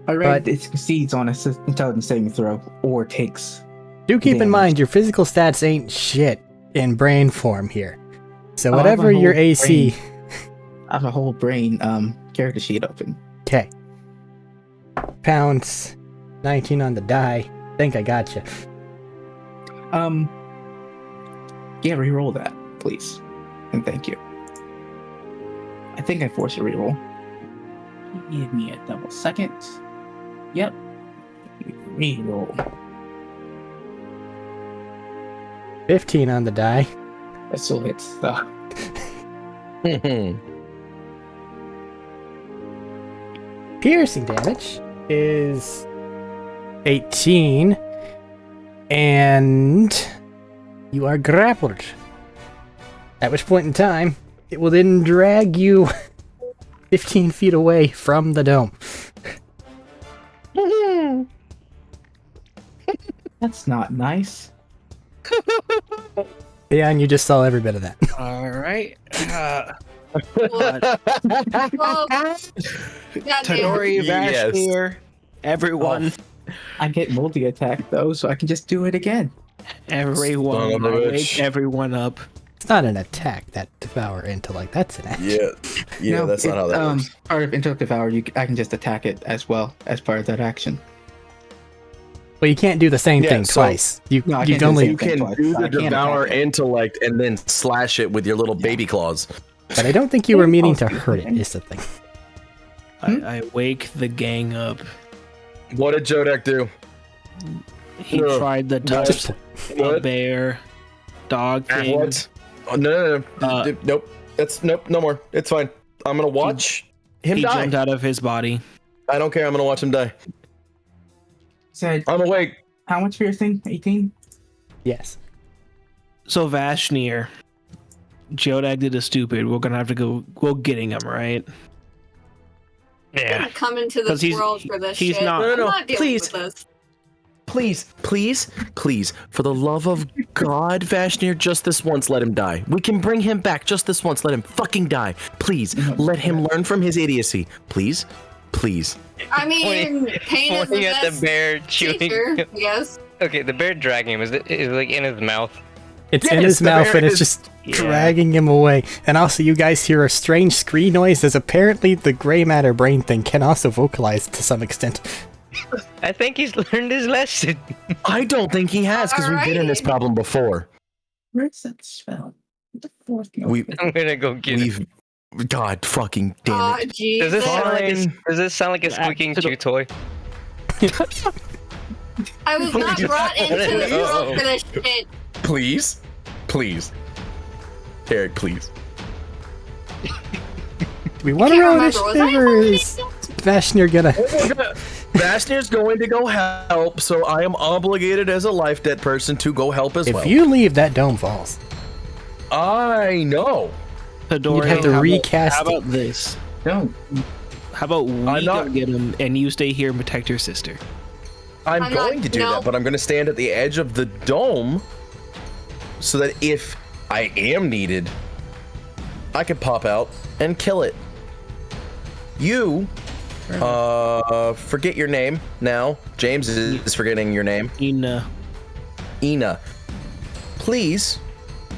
Speaker 6: I read it succeeds on a intelligence saving throw or takes.
Speaker 1: Do keep in
Speaker 6: damage.
Speaker 1: mind, your physical stats ain't shit in brain form here. So
Speaker 6: Oh, I have
Speaker 1: whatever
Speaker 6: a
Speaker 1: your
Speaker 6: whole
Speaker 1: AC...
Speaker 6: brain- I have a whole brain character sheet open.
Speaker 1: Okay. Pounds. 19 on the die. Think I gotcha.
Speaker 6: Yeah, reroll that, please. And thank you. I think I forced a reroll. Give me a double second. Yep. Reroll.
Speaker 1: 15 on the die.
Speaker 6: That still hits though.
Speaker 1: Piercing damage is 18. And you are grappled. At which point in time, it will then drag you 15 feet away from the dome.
Speaker 6: That's not nice.
Speaker 1: Yeah, and you just saw every bit of that.
Speaker 2: All right.
Speaker 3: Well,
Speaker 2: Tadori,
Speaker 4: Yes.
Speaker 2: Vashmir, everyone,
Speaker 6: I get multi-attack though, so I can just do it again.
Speaker 2: everyone,
Speaker 4: Son of a
Speaker 2: I
Speaker 4: bitch.
Speaker 2: wake everyone up.
Speaker 1: It's not an attack, that devour intellect. That's an action.
Speaker 4: Yeah,
Speaker 6: No,
Speaker 4: that's not how that works.
Speaker 6: Part of Intellect Devour, I can just attack it as well as part of that action.
Speaker 1: Well, you can't do the same
Speaker 4: Yeah,
Speaker 1: thing
Speaker 4: so-
Speaker 1: twice.
Speaker 6: No, I
Speaker 1: You
Speaker 6: can't
Speaker 1: can
Speaker 6: do
Speaker 1: only,
Speaker 6: the
Speaker 4: You
Speaker 6: same
Speaker 4: can
Speaker 6: twice.
Speaker 4: do
Speaker 6: I
Speaker 4: the
Speaker 6: can't
Speaker 4: devour
Speaker 6: attack it.
Speaker 4: intellect and then slash it with your little baby claws.
Speaker 1: but I don't think you were
Speaker 6: Yeah,
Speaker 1: meaning to
Speaker 6: I'll do
Speaker 1: hurt it.
Speaker 6: something.
Speaker 1: Is the thing.
Speaker 2: I wake the gang up.
Speaker 4: What did Jodek do?
Speaker 2: He
Speaker 4: Ugh.
Speaker 2: tried to touch
Speaker 1: Just
Speaker 2: a
Speaker 4: What?
Speaker 2: bear, dog thing.
Speaker 4: What? Oh, no. Nope. Nope. No more. It's fine. I'm gonna watch him
Speaker 2: He
Speaker 4: die.
Speaker 2: jumped out of his body.
Speaker 4: I don't care. I'm gonna watch him die.
Speaker 6: Said,
Speaker 4: I'm awake.
Speaker 6: how much for your thing? 18?
Speaker 1: Yes.
Speaker 2: So Vashmir, Jodak did a stupid. We're gonna have to go getting him, right?
Speaker 5: Yeah.
Speaker 3: come into
Speaker 2: 'Cause
Speaker 3: this
Speaker 2: he's-
Speaker 3: world for this
Speaker 2: he's
Speaker 3: shit.
Speaker 2: not-
Speaker 4: No,
Speaker 3: I'm
Speaker 4: no,
Speaker 3: not dealing
Speaker 4: please.
Speaker 3: with this.
Speaker 4: Please, for the love of God, Vashmir, just this once, let him die. We can bring him back just this once, let him fucking die. Please, let him learn from his idiocy. Please.
Speaker 3: I mean, pain is the
Speaker 5: Pointing at the
Speaker 3: best
Speaker 5: bear, chewing.
Speaker 3: teacher, yes.
Speaker 5: Okay, the bear dragging him. Is it like in his mouth?
Speaker 1: It's
Speaker 4: Yes,
Speaker 1: in his
Speaker 4: the
Speaker 1: mouth
Speaker 4: bear
Speaker 1: and it's
Speaker 4: is-
Speaker 1: just
Speaker 2: Yeah.
Speaker 1: dragging him away. And also, you guys hear a strange scream noise as apparently the gray matter brain thing can also vocalize to some extent.
Speaker 5: I think he's learned his lesson.
Speaker 4: I don't think he has, because we've been in this
Speaker 3: Alrighty.
Speaker 4: problem before.
Speaker 6: Where's that spell? The fourth note.
Speaker 4: We-
Speaker 5: I'm gonna go get him.
Speaker 4: God fucking damn
Speaker 3: Oh,
Speaker 4: it.
Speaker 3: Jesus.
Speaker 5: Does
Speaker 4: Fine.
Speaker 5: this sound like a squeaking chew toy?
Speaker 3: I was not brought into this
Speaker 5: Oh.
Speaker 3: world for this shit.
Speaker 4: Please. Eric, please.
Speaker 1: Do we want to
Speaker 3: Can't
Speaker 1: roll
Speaker 3: remember, was I
Speaker 1: initiative or
Speaker 3: holding
Speaker 1: is Vashnir gonna...
Speaker 4: Vashnir's going to go help, so I am obligated as a life debt person to go help as well.
Speaker 1: If you leave, that dome falls.
Speaker 4: I know.
Speaker 2: Tadori,
Speaker 1: You'd have to recast
Speaker 2: How about this?
Speaker 6: No.
Speaker 2: How about we
Speaker 4: I'm not-
Speaker 2: go get him and you stay here and protect your sister?
Speaker 4: I'm
Speaker 3: I'm
Speaker 4: going
Speaker 3: not-
Speaker 4: to do
Speaker 3: no.
Speaker 4: that, but I'm going to stand at the edge of the dome so that if I am needed, I could pop out and kill it. You, forget your name now. James is forgetting your name.
Speaker 2: Ina.
Speaker 4: Ina, please,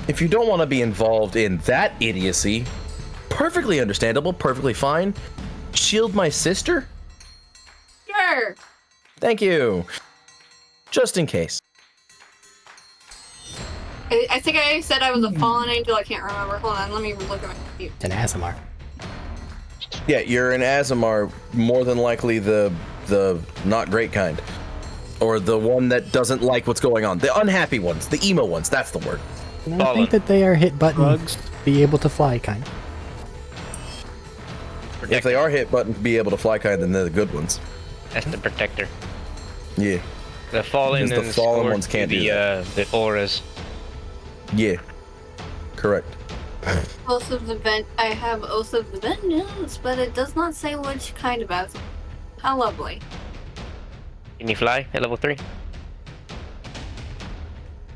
Speaker 4: if you don't want to be involved in that idiocy, perfectly understandable, perfectly fine. Shield my sister?
Speaker 3: Sure.
Speaker 4: Thank you. Just in case.
Speaker 3: I think I said I was a fallen angel. I can't remember. Hold on. Let me look at my computer.
Speaker 1: It's an Azamar.
Speaker 4: Yeah, you're an Azamar, more than likely the not great kind. Or the one that doesn't like what's going on. The unhappy ones, the emo ones, that's the word.
Speaker 1: And I
Speaker 5: Fallen.
Speaker 1: think that they are hit button,
Speaker 2: Drugs.
Speaker 1: be able to fly kind of.
Speaker 4: If they are hit button be able to fly kind, then they're the good ones.
Speaker 5: That's the protector.
Speaker 4: Yeah.
Speaker 5: The fallen
Speaker 4: Because the
Speaker 5: is
Speaker 4: fallen
Speaker 5: stored
Speaker 4: ones can't
Speaker 5: to
Speaker 4: do
Speaker 5: the auras.
Speaker 4: Yeah. Correct.
Speaker 3: Oath of the I have Oath of the Vengeance, but it does not say which kind of Azamar. How lovely.
Speaker 5: Can you fly at level 3?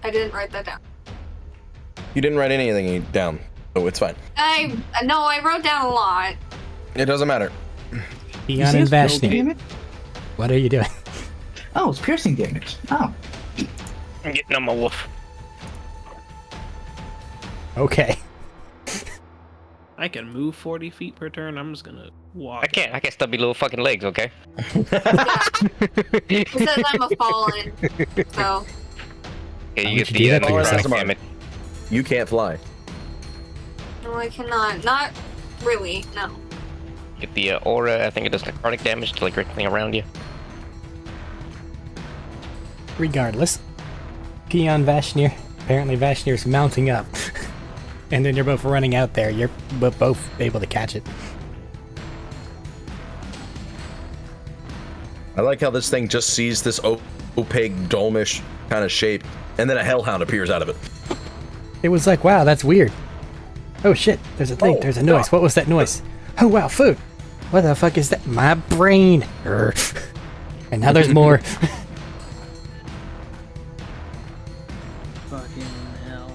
Speaker 3: I didn't write that down.
Speaker 4: You didn't write anything down. it's fine.
Speaker 3: I wrote down a lot.
Speaker 4: It doesn't matter.
Speaker 1: Peon and Vashni. What are you doing?
Speaker 6: Oh, it's piercing damage. Oh.
Speaker 5: I'm getting on my wolf.
Speaker 1: Okay.
Speaker 2: I can move 40 feet per turn. I'm just gonna walk.
Speaker 5: I can't stub your little fucking legs, okay?
Speaker 3: It says I'm a fallen, so.
Speaker 5: Okay,
Speaker 1: Why
Speaker 5: you
Speaker 1: would
Speaker 5: get
Speaker 1: you do that to
Speaker 5: the
Speaker 1: yourself?
Speaker 5: necrotic damage.
Speaker 4: You can't fly.
Speaker 3: No, I cannot. Not really, no.
Speaker 5: Get the aura, I think it does necrotic damage to like everything around you.
Speaker 1: Regardless, Peon, Vashnir. Apparently Vashnir's mounting up. And then you're both running out there. You're both able to catch it.
Speaker 4: I like how this thing just sees this opaque, dolmish kind of shape, and then a hellhound appears out of it.
Speaker 1: It was like, wow, that's weird. Oh shit, there's a thing,
Speaker 4: Oh,
Speaker 1: there's a noise.
Speaker 4: God.
Speaker 1: What was that noise? Oh wow, food. What the fuck is that? My brain. Urgh. And now there's more.
Speaker 2: Fucking hell.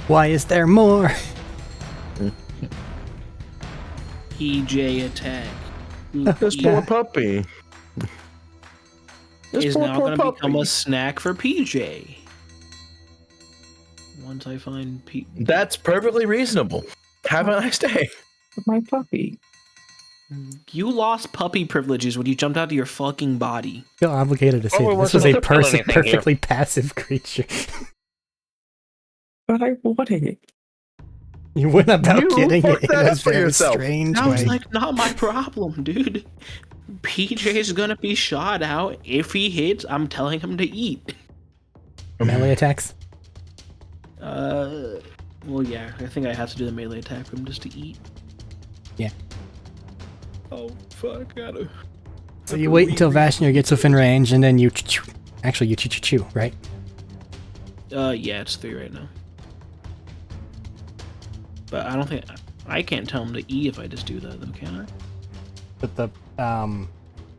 Speaker 1: Why is there more?
Speaker 2: PJ attack.
Speaker 4: This poor puppy.
Speaker 2: Is now going to become a snack for PJ. Once I find
Speaker 4: That's perfectly reasonable. Have a nice day.
Speaker 6: My puppy.
Speaker 2: You lost puppy privileges when you jumped out of your fucking body.
Speaker 1: Feel obligated to say
Speaker 5: we
Speaker 1: that.
Speaker 5: weren't
Speaker 1: This was a
Speaker 5: supposed to kill anything here.
Speaker 1: perfectly passive creature.
Speaker 6: But I wanted it.
Speaker 1: You went about
Speaker 4: You
Speaker 1: getting
Speaker 4: fucked
Speaker 1: it in
Speaker 4: that
Speaker 1: a
Speaker 4: up for
Speaker 1: very
Speaker 4: yourself.
Speaker 1: strange
Speaker 2: Sounds
Speaker 1: way.
Speaker 2: like not my problem, dude. PJ's gonna be shot out. If he hits, I'm telling him to eat.
Speaker 1: Melee attacks?
Speaker 2: Well, yeah, I think I have to do the melee attack for him just to eat.
Speaker 1: Yeah.
Speaker 2: Oh, fuck, gotta.
Speaker 1: So you wait until Vashnir gets within range, and then you actually you chew, right?
Speaker 2: Yeah, it's 3 right now. But I don't think I can't tell him to eat if I just do that, though, can I?
Speaker 1: But the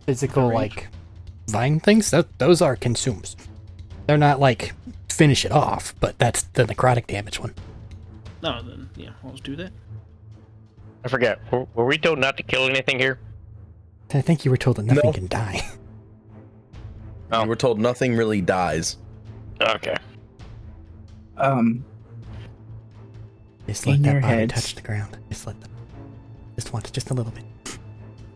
Speaker 1: physical
Speaker 2: The range?
Speaker 1: like vine things, those are consumes. They're not like finish it off, but that's the necrotic damage one.
Speaker 2: No, then yeah, I'll just do that.
Speaker 5: I forget. Were we told not to kill anything here?
Speaker 1: I think you were told that nothing
Speaker 4: No.
Speaker 1: can die.
Speaker 5: Oh.
Speaker 4: You were told nothing really dies.
Speaker 5: Okay.
Speaker 1: Just
Speaker 6: In
Speaker 1: let that
Speaker 6: your
Speaker 1: body
Speaker 6: heads.
Speaker 1: touch the ground. Just once, just a little bit.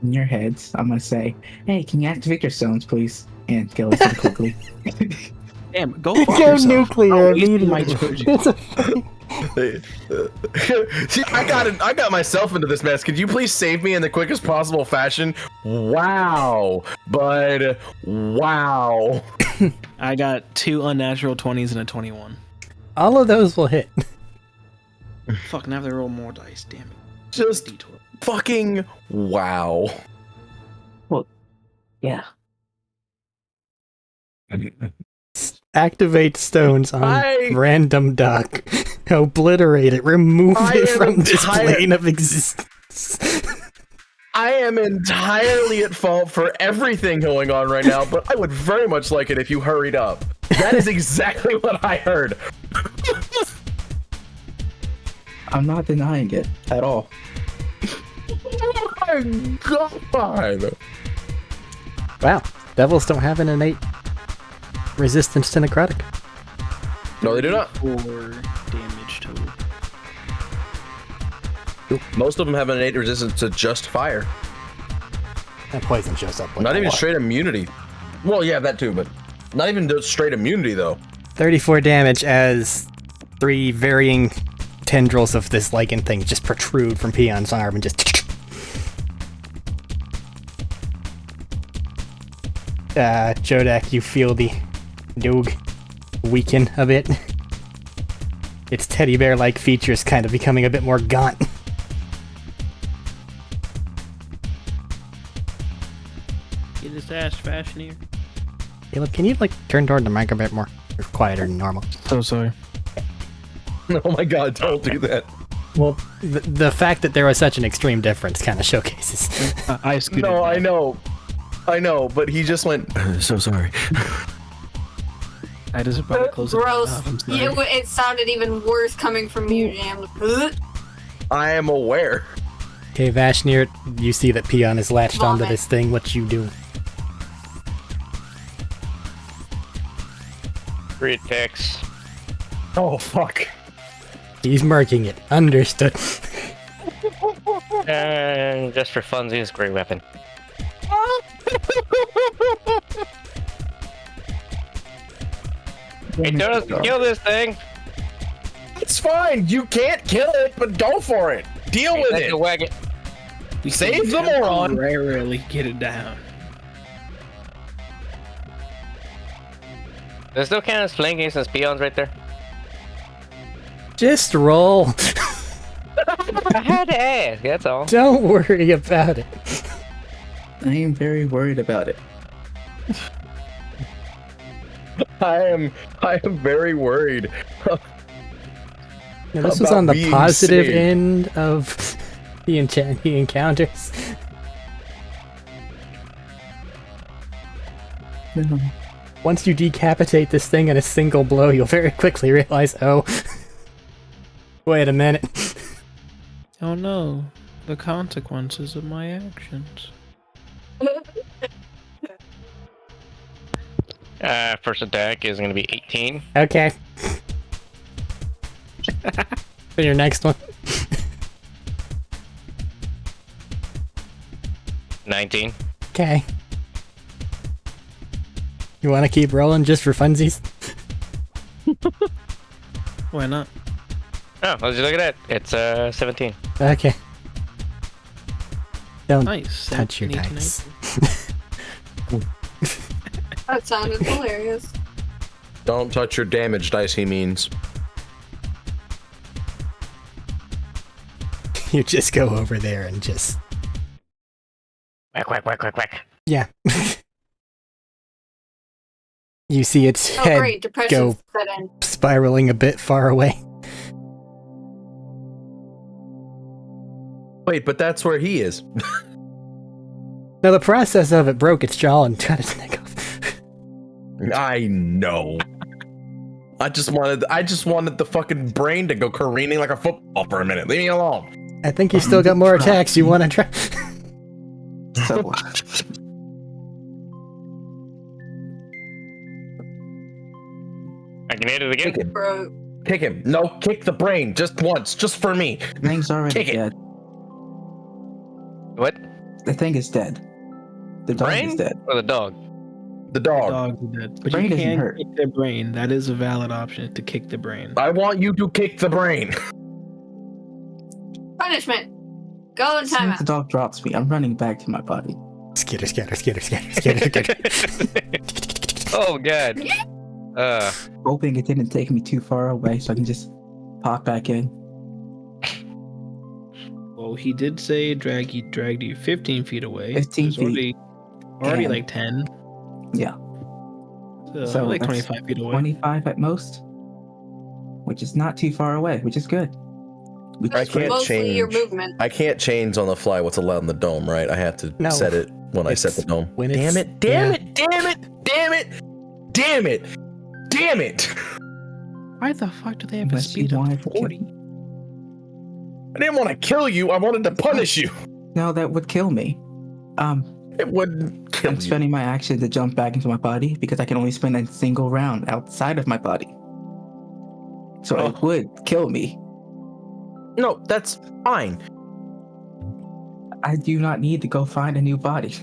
Speaker 6: In your heads, I'm gonna say, "Hey, can you activate your stones, please?" And kill us quickly.
Speaker 2: Damn, go fuck yourself. I'm wasting my charge.
Speaker 4: See, I got myself into this mess. Could you please save me in the quickest possible fashion? Wow, bud. Wow.
Speaker 2: I got 2 unnatural 20s and a 21.
Speaker 1: All of those will hit.
Speaker 2: Fuck, now I have to roll more dice, damn it.
Speaker 4: Just
Speaker 2: Detour.
Speaker 4: fucking wow.
Speaker 6: Yeah.
Speaker 1: Activate stones on random duck. Obliterate it. Remove
Speaker 4: I
Speaker 1: it
Speaker 4: am
Speaker 1: from this
Speaker 4: entire-
Speaker 1: plane of existence.
Speaker 4: I am entirely at fault for everything going on right now, but I would very much like it if you hurried up. That is exactly what I heard.
Speaker 6: I'm not denying it at all.
Speaker 4: Oh my god.
Speaker 1: Wow, devils don't have an innate resistance to necrotic.
Speaker 4: No, they do not.
Speaker 2: 4 damage total.
Speaker 4: Most of them have an innate resistance to just fire.
Speaker 1: That poison shows up. Like
Speaker 4: Not
Speaker 1: a
Speaker 4: even
Speaker 1: lot.
Speaker 4: straight immunity. Well, yeah, that too, but not even just straight immunity though.
Speaker 1: 34 damage as 3 varying tendrils of this lichen thing just protrude from Peon's arm and just. Jodak, you feel the dog weaken a bit. Its teddy bear-like features kind of becoming a bit more gaunt.
Speaker 2: Get his ass fashion here.
Speaker 1: Caleb, can you like turn toward the mic a bit more? You're quieter than normal.
Speaker 2: So sorry.
Speaker 4: Oh my god, don't do that.
Speaker 1: Well, the fact that there was such an extreme difference kind of showcases.
Speaker 2: I scooted
Speaker 4: No,
Speaker 2: back.
Speaker 4: I know, but he just went, so sorry.
Speaker 2: I just about to close
Speaker 3: Gross.
Speaker 2: it. I'm sorry.
Speaker 3: It sounded even worse coming from you, Jam.
Speaker 4: I am aware.
Speaker 1: Okay, Vashnir, you see that Peon is latched onto
Speaker 3: Vomit.
Speaker 1: this thing. What you do?
Speaker 5: 3 attacks.
Speaker 4: Oh, fuck.
Speaker 1: He's marking it. Understood.
Speaker 5: And just for funsies, great weapon. Hey, don't kill this thing!
Speaker 4: It's fine. You can't kill it, but go for it. Deal with
Speaker 5: That's
Speaker 4: it.
Speaker 5: a wagon.
Speaker 4: Save the moron.
Speaker 2: Rarely get it down.
Speaker 5: There's no kind of flanking since Peon's right there.
Speaker 1: Just roll.
Speaker 5: I had to ask, that's all.
Speaker 1: Don't worry about it.
Speaker 6: I am very worried about it.
Speaker 4: I am very worried.
Speaker 1: Now, this was
Speaker 4: About
Speaker 1: on the
Speaker 4: being
Speaker 1: positive
Speaker 4: saved.
Speaker 1: end of the encounters. Once you decapitate this thing in a single blow, you'll very quickly realize, oh, wait a minute.
Speaker 2: Oh no, the consequences of my actions.
Speaker 5: First attack is gonna be 18.
Speaker 1: Okay. For your next one.
Speaker 5: 19.
Speaker 1: Okay. You want to keep rolling just for funsies?
Speaker 2: Why not?
Speaker 5: Oh, let's just look at that. It's 17.
Speaker 1: Okay. Don't
Speaker 2: Nice.
Speaker 1: touch your
Speaker 2: 17, 18,
Speaker 1: dice.
Speaker 2: 19.
Speaker 3: That sounded hilarious.
Speaker 4: Don't touch your damage dice, he means.
Speaker 1: You just go over there and just...
Speaker 5: Whack, whack, whack, whack, whack.
Speaker 1: Yeah. You see its
Speaker 3: Oh
Speaker 1: head
Speaker 3: great, depression
Speaker 1: go
Speaker 3: set in.
Speaker 1: spiraling a bit far away.
Speaker 4: Wait, but that's where he is.
Speaker 1: Now, the process of it broke its jaw and cut its neck off.
Speaker 4: I know. I just wanted the fucking brain to go careening like a football for a minute. Leave me alone.
Speaker 1: I think you still got more attacks you want to try.
Speaker 6: So,
Speaker 5: I can hit it again.
Speaker 4: Kick him.
Speaker 3: Bro.
Speaker 4: Kick him. No, kick the brain. Just once. Just for me.
Speaker 6: the thing's already
Speaker 4: Kick it.
Speaker 6: dead.
Speaker 5: What?
Speaker 6: The thing is dead. The dog
Speaker 5: Brain?
Speaker 6: is dead.
Speaker 5: Or the dog?
Speaker 4: The dog.
Speaker 2: Dogs are dead. But
Speaker 6: Brain
Speaker 2: you
Speaker 6: doesn't
Speaker 2: can
Speaker 6: hurt.
Speaker 2: kick their brain. That is a valid option to kick the brain.
Speaker 4: I want you to kick the brain.
Speaker 3: Punishment. Go in
Speaker 6: As soon as the
Speaker 3: timeout.
Speaker 6: dog drops me, I'm running back to my body.
Speaker 1: Skitter, skitter, skitter, skitter, skitter, skitter.
Speaker 5: Oh, God.
Speaker 6: Hoping it didn't take me too far away so I can just pop back in.
Speaker 2: Well, he did say dragged you 15 feet away.
Speaker 6: 15
Speaker 2: It's
Speaker 6: feet.
Speaker 2: Already
Speaker 6: And-
Speaker 2: like 10.
Speaker 6: Yeah.
Speaker 2: So like
Speaker 6: that's
Speaker 2: 25 feet away.
Speaker 6: 25 at most, which is not too far away, which is good. Which
Speaker 4: I
Speaker 6: is
Speaker 4: can't
Speaker 6: great.
Speaker 3: Mostly your
Speaker 4: change.
Speaker 3: movement.
Speaker 4: I can't change on the fly what's allowed in the dome, right? I have to
Speaker 1: No.
Speaker 4: set it when I set the dome.
Speaker 1: when
Speaker 4: Damn
Speaker 1: it's-
Speaker 4: it! Damn
Speaker 1: yeah.
Speaker 4: it! Damn it! Damn it! Damn it! Damn it!
Speaker 2: Why the fuck do they have a
Speaker 6: Unless you
Speaker 2: speed of
Speaker 6: wanted to kill
Speaker 2: 40?
Speaker 4: I didn't want to kill you. I wanted to punish you.
Speaker 6: No, that would kill me.
Speaker 4: It wouldn't kill
Speaker 6: I'm
Speaker 4: you.
Speaker 6: spending my action to jump back into my body because I can only spend a single round outside of my body. So
Speaker 4: Oh.
Speaker 6: it would kill me.
Speaker 4: No, that's fine.
Speaker 6: I do not need to go find a new body.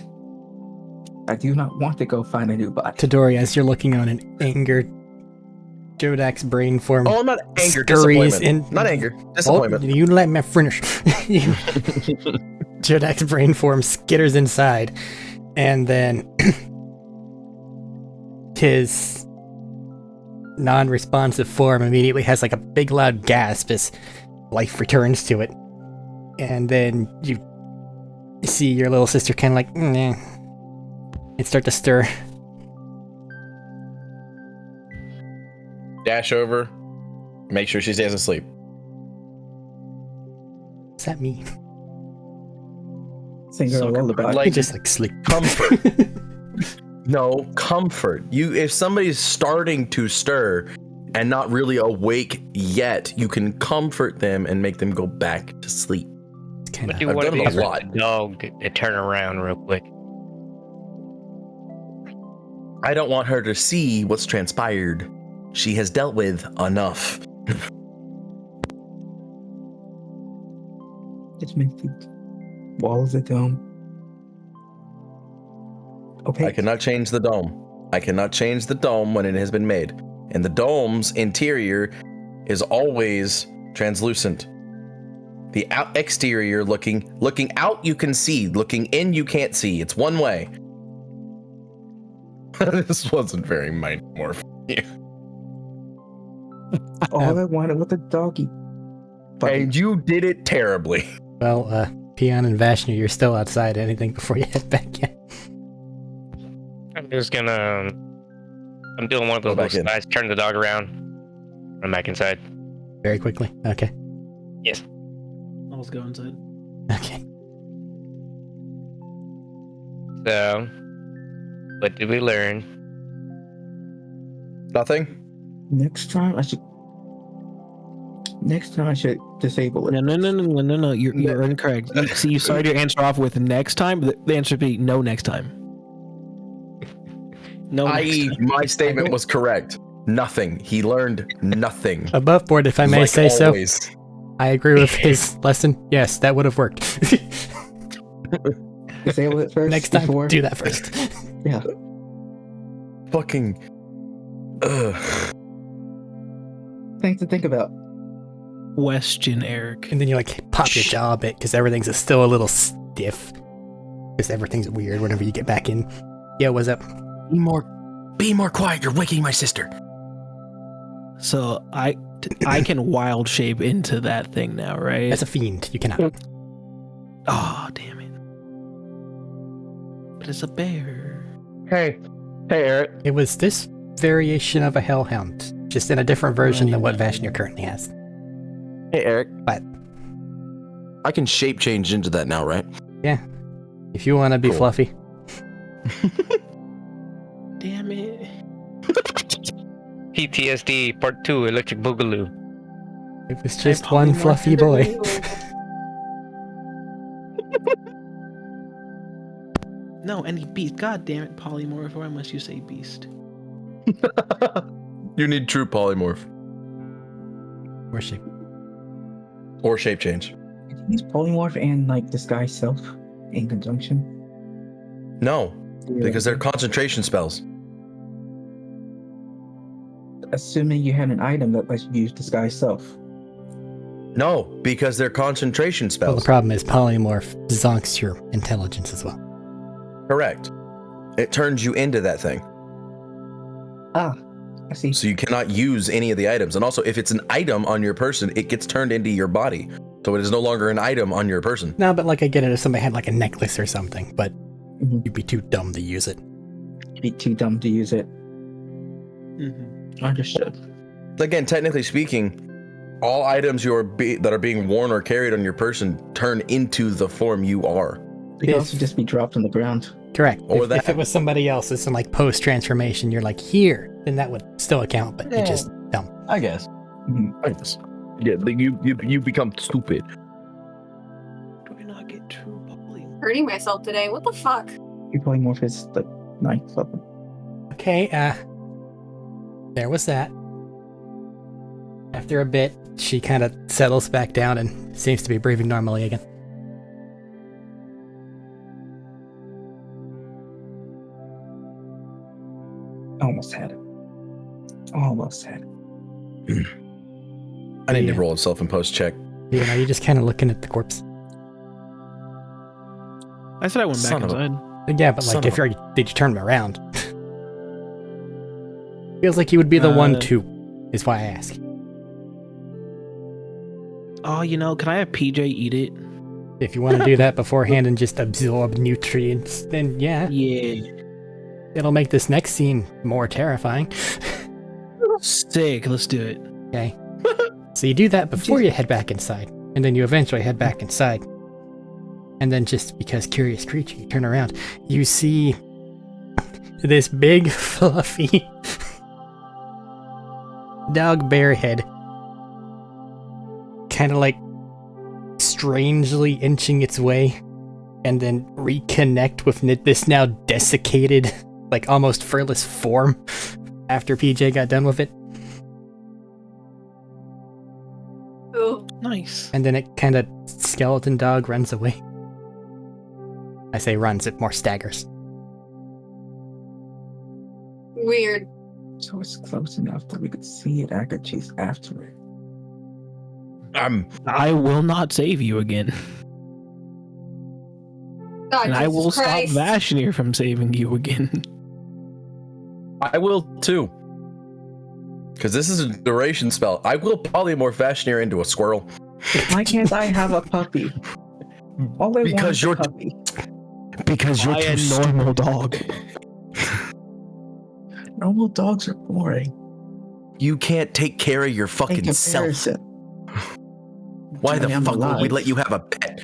Speaker 6: I do not want to go find a new body.
Speaker 1: Tadori, as you're looking on an anger, Jodak's brain form
Speaker 4: Oh, I'm not anger.
Speaker 1: scurries
Speaker 4: Disappointment.
Speaker 1: in.
Speaker 4: Not anger.
Speaker 1: Oh,
Speaker 4: Disappointment.
Speaker 1: you let me finish. Jodak's brain form skitters inside, and then his non-responsive form immediately has like a big loud gasp as life returns to it. And then you see your little sister kind of like, nah, and start to stir.
Speaker 4: Dash over. Make sure she stays asleep.
Speaker 1: What's that mean?
Speaker 6: Sing her a lullaby.
Speaker 4: Like-
Speaker 1: You just like sleep.
Speaker 4: Comfort. No, comfort. If somebody's starting to stir and not really awake yet, you can comfort them and make them go back to sleep.
Speaker 5: But you
Speaker 4: I've
Speaker 5: want
Speaker 4: done
Speaker 5: to
Speaker 4: it a
Speaker 5: be
Speaker 4: lot.
Speaker 5: a dog to turn around real quick.
Speaker 4: I don't want her to see what's transpired. She has dealt with enough.
Speaker 6: Just make the wall of the dome. Okay.
Speaker 4: I cannot change the dome. I cannot change the dome when it has been made. And the dome's interior is always translucent. The exterior looking out you can see, looking in you can't see. It's one way. This wasn't very mindmorph.
Speaker 6: All I wanted was a doggy.
Speaker 4: And you did it terribly.
Speaker 1: Well, Peon and Vashnu, you're still outside. Anything before you head back in?
Speaker 5: I'm just gonna. I'm doing one of those
Speaker 4: Go back
Speaker 5: little
Speaker 4: in.
Speaker 5: slides, turn the dog around, run back inside.
Speaker 1: Very quickly. Okay.
Speaker 5: Yes.
Speaker 2: I'll just go inside.
Speaker 1: Okay.
Speaker 5: So, what did we learn?
Speaker 4: Nothing?
Speaker 6: Next time I should disable it.
Speaker 2: No. You're incorrect. You started your answer off with next time. The answer would be no next time. No.
Speaker 4: I.e., my statement was correct. Nothing. He learned nothing.
Speaker 1: Above board, if I may
Speaker 4: Like
Speaker 1: say
Speaker 4: always.
Speaker 1: so. I agree with his lesson. Yes, that would have worked.
Speaker 6: Disable it first.
Speaker 1: Next time,
Speaker 6: before.
Speaker 1: do that first.
Speaker 6: Yeah.
Speaker 4: Fucking. Ugh.
Speaker 6: Things to think about.
Speaker 2: Question, Eric.
Speaker 1: And then you like pop your jaw a bit because everything's still a little stiff. Because everything's weird whenever you get back in. Yo, what's up?
Speaker 4: Be more quiet. You're waking my sister.
Speaker 2: So I can wild shape into that thing now, right?
Speaker 1: That's a fiend. You cannot.
Speaker 2: Oh, damn it. But it's a bear.
Speaker 4: Hey, Eric.
Speaker 1: It was this variation of a hellhound, just in a different version than what Vashnu currently has.
Speaker 4: Hey, Eric.
Speaker 1: What?
Speaker 4: I can shape change into that now, right?
Speaker 1: Yeah. If you want to be
Speaker 4: Cool.
Speaker 1: fluffy.
Speaker 2: Damn it.
Speaker 5: PTSD Part 2 Electric Boogaloo.
Speaker 1: It was just one fluffy boy.
Speaker 2: No, any beast. God damn it, polymorph. Why must you say beast?
Speaker 4: You need true polymorph.
Speaker 1: Worship.
Speaker 4: Or shape change.
Speaker 6: Use polymorph and like disguise self in conjunction.
Speaker 4: No, because they're concentration spells.
Speaker 6: Assuming you had an item that lets you use disguise self.
Speaker 4: No, because they're concentration
Speaker 1: Well,
Speaker 4: spells.
Speaker 1: the problem is polymorph zonks your intelligence as well.
Speaker 4: Correct. It turns you into that thing.
Speaker 6: Ah, I see.
Speaker 4: So you cannot use any of the items. And also, if it's an item on your person, it gets turned into your body. So it is no longer an item on your person.
Speaker 1: No, but like I get it if somebody had like a necklace or something, but
Speaker 6: Mhm.
Speaker 1: you'd be too dumb to use it.
Speaker 6: Be too dumb to use it.
Speaker 2: Mm-hmm.
Speaker 6: Understood.
Speaker 4: Again, technically speaking, all items that are being worn or carried on your person turn into the form you are.
Speaker 6: They could
Speaker 1: If-
Speaker 6: also just be dropped on the ground.
Speaker 1: Correct.
Speaker 4: Or
Speaker 1: If
Speaker 4: that.
Speaker 1: it was somebody else, it's some like post transformation, you're like here, then that would still account, but
Speaker 4: Yeah.
Speaker 1: you just dumb.
Speaker 4: I guess.
Speaker 6: Mhm.
Speaker 4: I guess. Yeah, you become stupid.
Speaker 2: Do I not get true polymorph?
Speaker 3: Hurting myself today. What the fuck?
Speaker 6: Your polymorph is the 9th level.
Speaker 1: Okay, there was that. After a bit, she kind of settles back down and seems to be breathing normally again.
Speaker 6: Almost had it. Almost had it.
Speaker 4: I need to
Speaker 1: Yeah.
Speaker 4: roll a self-imposed check.
Speaker 1: You know, you're just kind of looking at the corpse.
Speaker 2: I said I went back
Speaker 4: Son of a-
Speaker 2: inside.
Speaker 1: Yeah, but
Speaker 4: Son
Speaker 1: like,
Speaker 4: of
Speaker 1: if you're, did you turn him around? Feels like you would be the one to, is why I ask.
Speaker 2: Oh, can I have PJ eat it?
Speaker 1: If you want to do that beforehand and just absorb nutrients, then yeah,
Speaker 2: Yeah.
Speaker 1: it'll make this next scene more terrifying.
Speaker 2: Sick. Let's do it.
Speaker 1: Okay. So you do that before you head back inside, and then you eventually head back inside. And then just because curious creature, you turn around, you see this big, fluffy dog bear head kind of like strangely inching its way and then reconnect with this now desiccated, like almost furless form after PJ got done with it.
Speaker 3: Oh,
Speaker 2: Nice.
Speaker 1: And then it kind of skeleton dog runs away. I say runs, it more staggers.
Speaker 3: weird.
Speaker 6: So it's close enough that we could see it. I could chase after it.
Speaker 2: I will not save you again.
Speaker 3: God,
Speaker 2: And I
Speaker 3: Jesus
Speaker 2: will
Speaker 3: Christ.
Speaker 2: stop Vashnir from saving you again.
Speaker 4: I will too. Because this is a duration spell. I will polymorph Vashnir into a squirrel.
Speaker 6: Why can't I have a puppy? All I want
Speaker 4: Because
Speaker 6: is a
Speaker 4: you're-
Speaker 6: puppy.
Speaker 4: Because you're
Speaker 2: Buy
Speaker 4: too
Speaker 2: a
Speaker 4: stupid.
Speaker 2: normal dog.
Speaker 6: Normal dogs are boring.
Speaker 4: You can't take care of your
Speaker 6: In
Speaker 4: fucking self.
Speaker 6: comparison.
Speaker 4: Why the
Speaker 6: I am
Speaker 4: fuck would we
Speaker 6: alive.
Speaker 4: let you have a pet?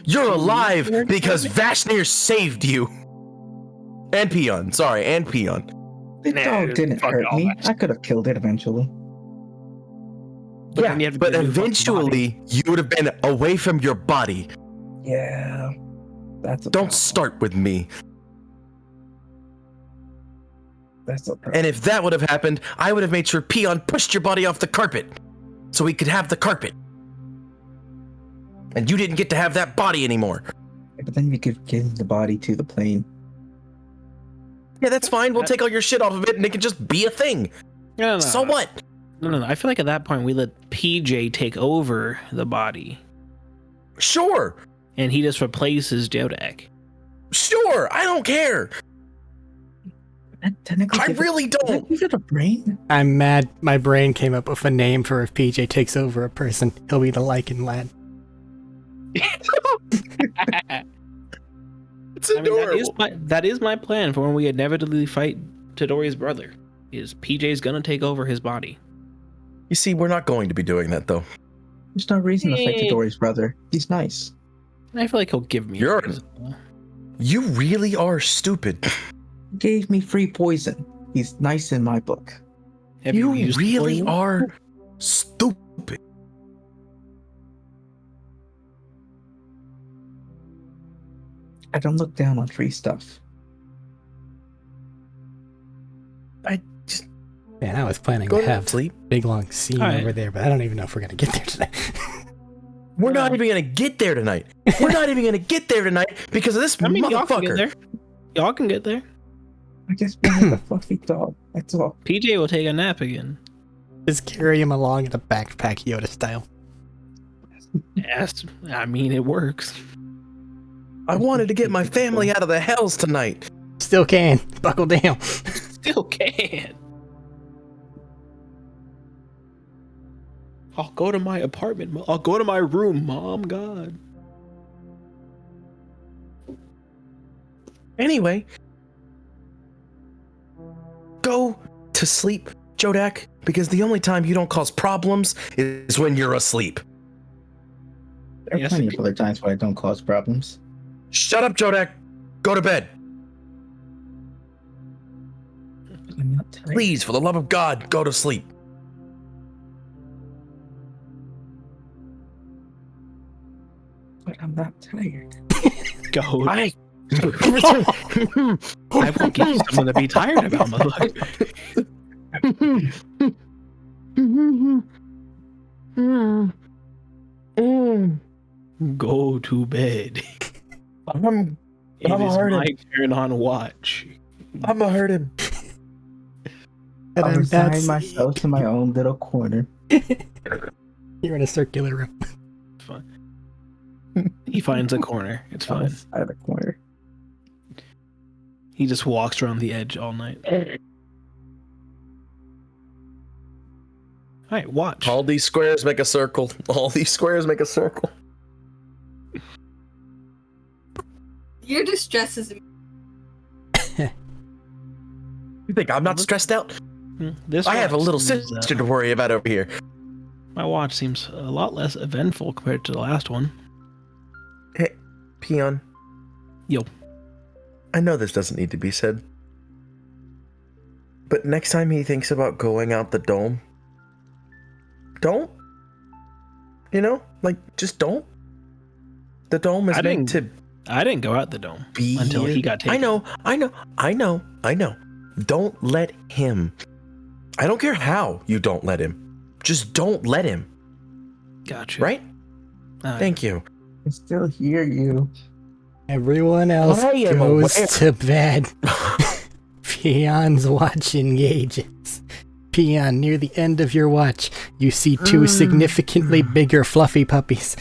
Speaker 4: You're alive because Vashnir saved you. And Peon. Sorry, and Peon.
Speaker 6: The
Speaker 2: Nah,
Speaker 6: dog didn't
Speaker 2: fuck
Speaker 6: hurt
Speaker 2: all
Speaker 6: me.
Speaker 2: that.
Speaker 6: I could have killed it eventually.
Speaker 2: But
Speaker 4: yeah,
Speaker 2: then you have to
Speaker 4: but
Speaker 2: get a new fucking
Speaker 4: eventually you would have been away from your body.
Speaker 6: Yeah. That's a
Speaker 4: Don't
Speaker 6: problem.
Speaker 4: start with me.
Speaker 6: That's a problem.
Speaker 4: And if that would have happened, I would have made sure Peon pushed your body off the carpet so he could have the carpet. And you didn't get to have that body anymore.
Speaker 6: But then we could give the body to the plane.
Speaker 4: Yeah, that's fine. We'll take all your shit off of it and it can just be a thing.
Speaker 2: No.
Speaker 4: So what?
Speaker 2: No. I feel like at that point we let PJ take over the body,
Speaker 4: Sure.
Speaker 2: and he just replaces Jodak.
Speaker 4: Sure. I don't care.
Speaker 6: And technically,
Speaker 4: I really don't.
Speaker 6: Give it a brain.
Speaker 1: I'm mad my brain came up with a name for if PJ takes over a person. He'll be the Lycan lad.
Speaker 4: It's
Speaker 2: I mean,
Speaker 4: adorable.
Speaker 2: that is my plan for when we inevitably fight Todori's brother. Is PJ's gonna take over his body?
Speaker 4: You see, we're not going to be doing that though.
Speaker 6: There's no reason to fight Todori's brother. He's nice.
Speaker 2: And I feel like he'll give me. a
Speaker 4: You're-
Speaker 2: reason.
Speaker 4: You really are stupid.
Speaker 6: He gave me free poison. He's nice in my book.
Speaker 2: Have
Speaker 4: You
Speaker 2: used
Speaker 4: really
Speaker 2: poison?
Speaker 4: are stupid.
Speaker 6: I don't look down on free stuff.
Speaker 1: Man, I was planning
Speaker 4: Go
Speaker 1: to
Speaker 4: to
Speaker 1: have
Speaker 4: sleep.
Speaker 1: a big long scene
Speaker 2: All right.
Speaker 1: over there, but I don't even know if we're gonna get there today.
Speaker 4: We're not even gonna get there tonight. We're not even gonna get there tonight because of this
Speaker 2: I mean, y'all can get
Speaker 4: motherfucker.
Speaker 2: there. Y'all can get there.
Speaker 6: I just wanted a fluffy dog. That's all.
Speaker 2: PJ will take a nap again.
Speaker 1: Just carry him along in a backpack, Yoda style.
Speaker 2: Yes, I mean it works.
Speaker 4: I wanted to get my family out of the hells tonight.
Speaker 1: Still can. Buckle down.
Speaker 2: Still can. I'll go to my apartment. I'll go to my room, Mom. God.
Speaker 4: Anyway, go to sleep, Jodak, because the only time you don't cause problems is when you're asleep.
Speaker 6: There are
Speaker 2: Yes.
Speaker 6: plenty of other times where I don't cause problems.
Speaker 4: Shut up, Jodak. Go to bed.
Speaker 6: I'm not tired.
Speaker 4: Please, for the love of God, go to sleep.
Speaker 6: But I'm not tired.
Speaker 2: Go.
Speaker 4: I.
Speaker 2: I will give you something to be tired about, motherfucker. Go to bed.
Speaker 4: I'm
Speaker 2: It
Speaker 4: I'm
Speaker 2: is
Speaker 4: hurting.
Speaker 2: my turn on watch.
Speaker 4: gonna hurt him.
Speaker 1: And
Speaker 6: I'll
Speaker 1: then
Speaker 6: resign
Speaker 1: that's
Speaker 6: myself to my own little corner.
Speaker 1: you're in a circular room.
Speaker 2: He finds a corner. It's fine.
Speaker 6: Out of the corner.
Speaker 2: He just walks around the edge all night. Alright, watch.
Speaker 4: All these squares make a circle. All these squares make a circle.
Speaker 3: Your distress is
Speaker 4: You think I'm not stressed out?
Speaker 2: This
Speaker 4: I have a
Speaker 2: watch
Speaker 4: little
Speaker 2: seems,
Speaker 4: sister to worry about over here.
Speaker 2: My watch seems a lot less eventful compared to the last one.
Speaker 4: Hey, Peon.
Speaker 2: Yo.
Speaker 4: I know this doesn't need to be said, But next time he thinks about going out the dome, don't. You know? Like, just don't. The dome is meant to
Speaker 2: I didn't go out the dome
Speaker 4: be
Speaker 2: until he got taken.
Speaker 4: I know. Don't let him. I don't care how you don't let him. Just don't let him.
Speaker 2: Gotcha.
Speaker 4: Right? Thank you.
Speaker 6: I still hear you.
Speaker 1: Everyone else
Speaker 4: I am
Speaker 1: goes
Speaker 4: aware.
Speaker 1: to bed. Peon's watch engages. Peon, near the end of your watch, you see two significantly bigger fluffy puppies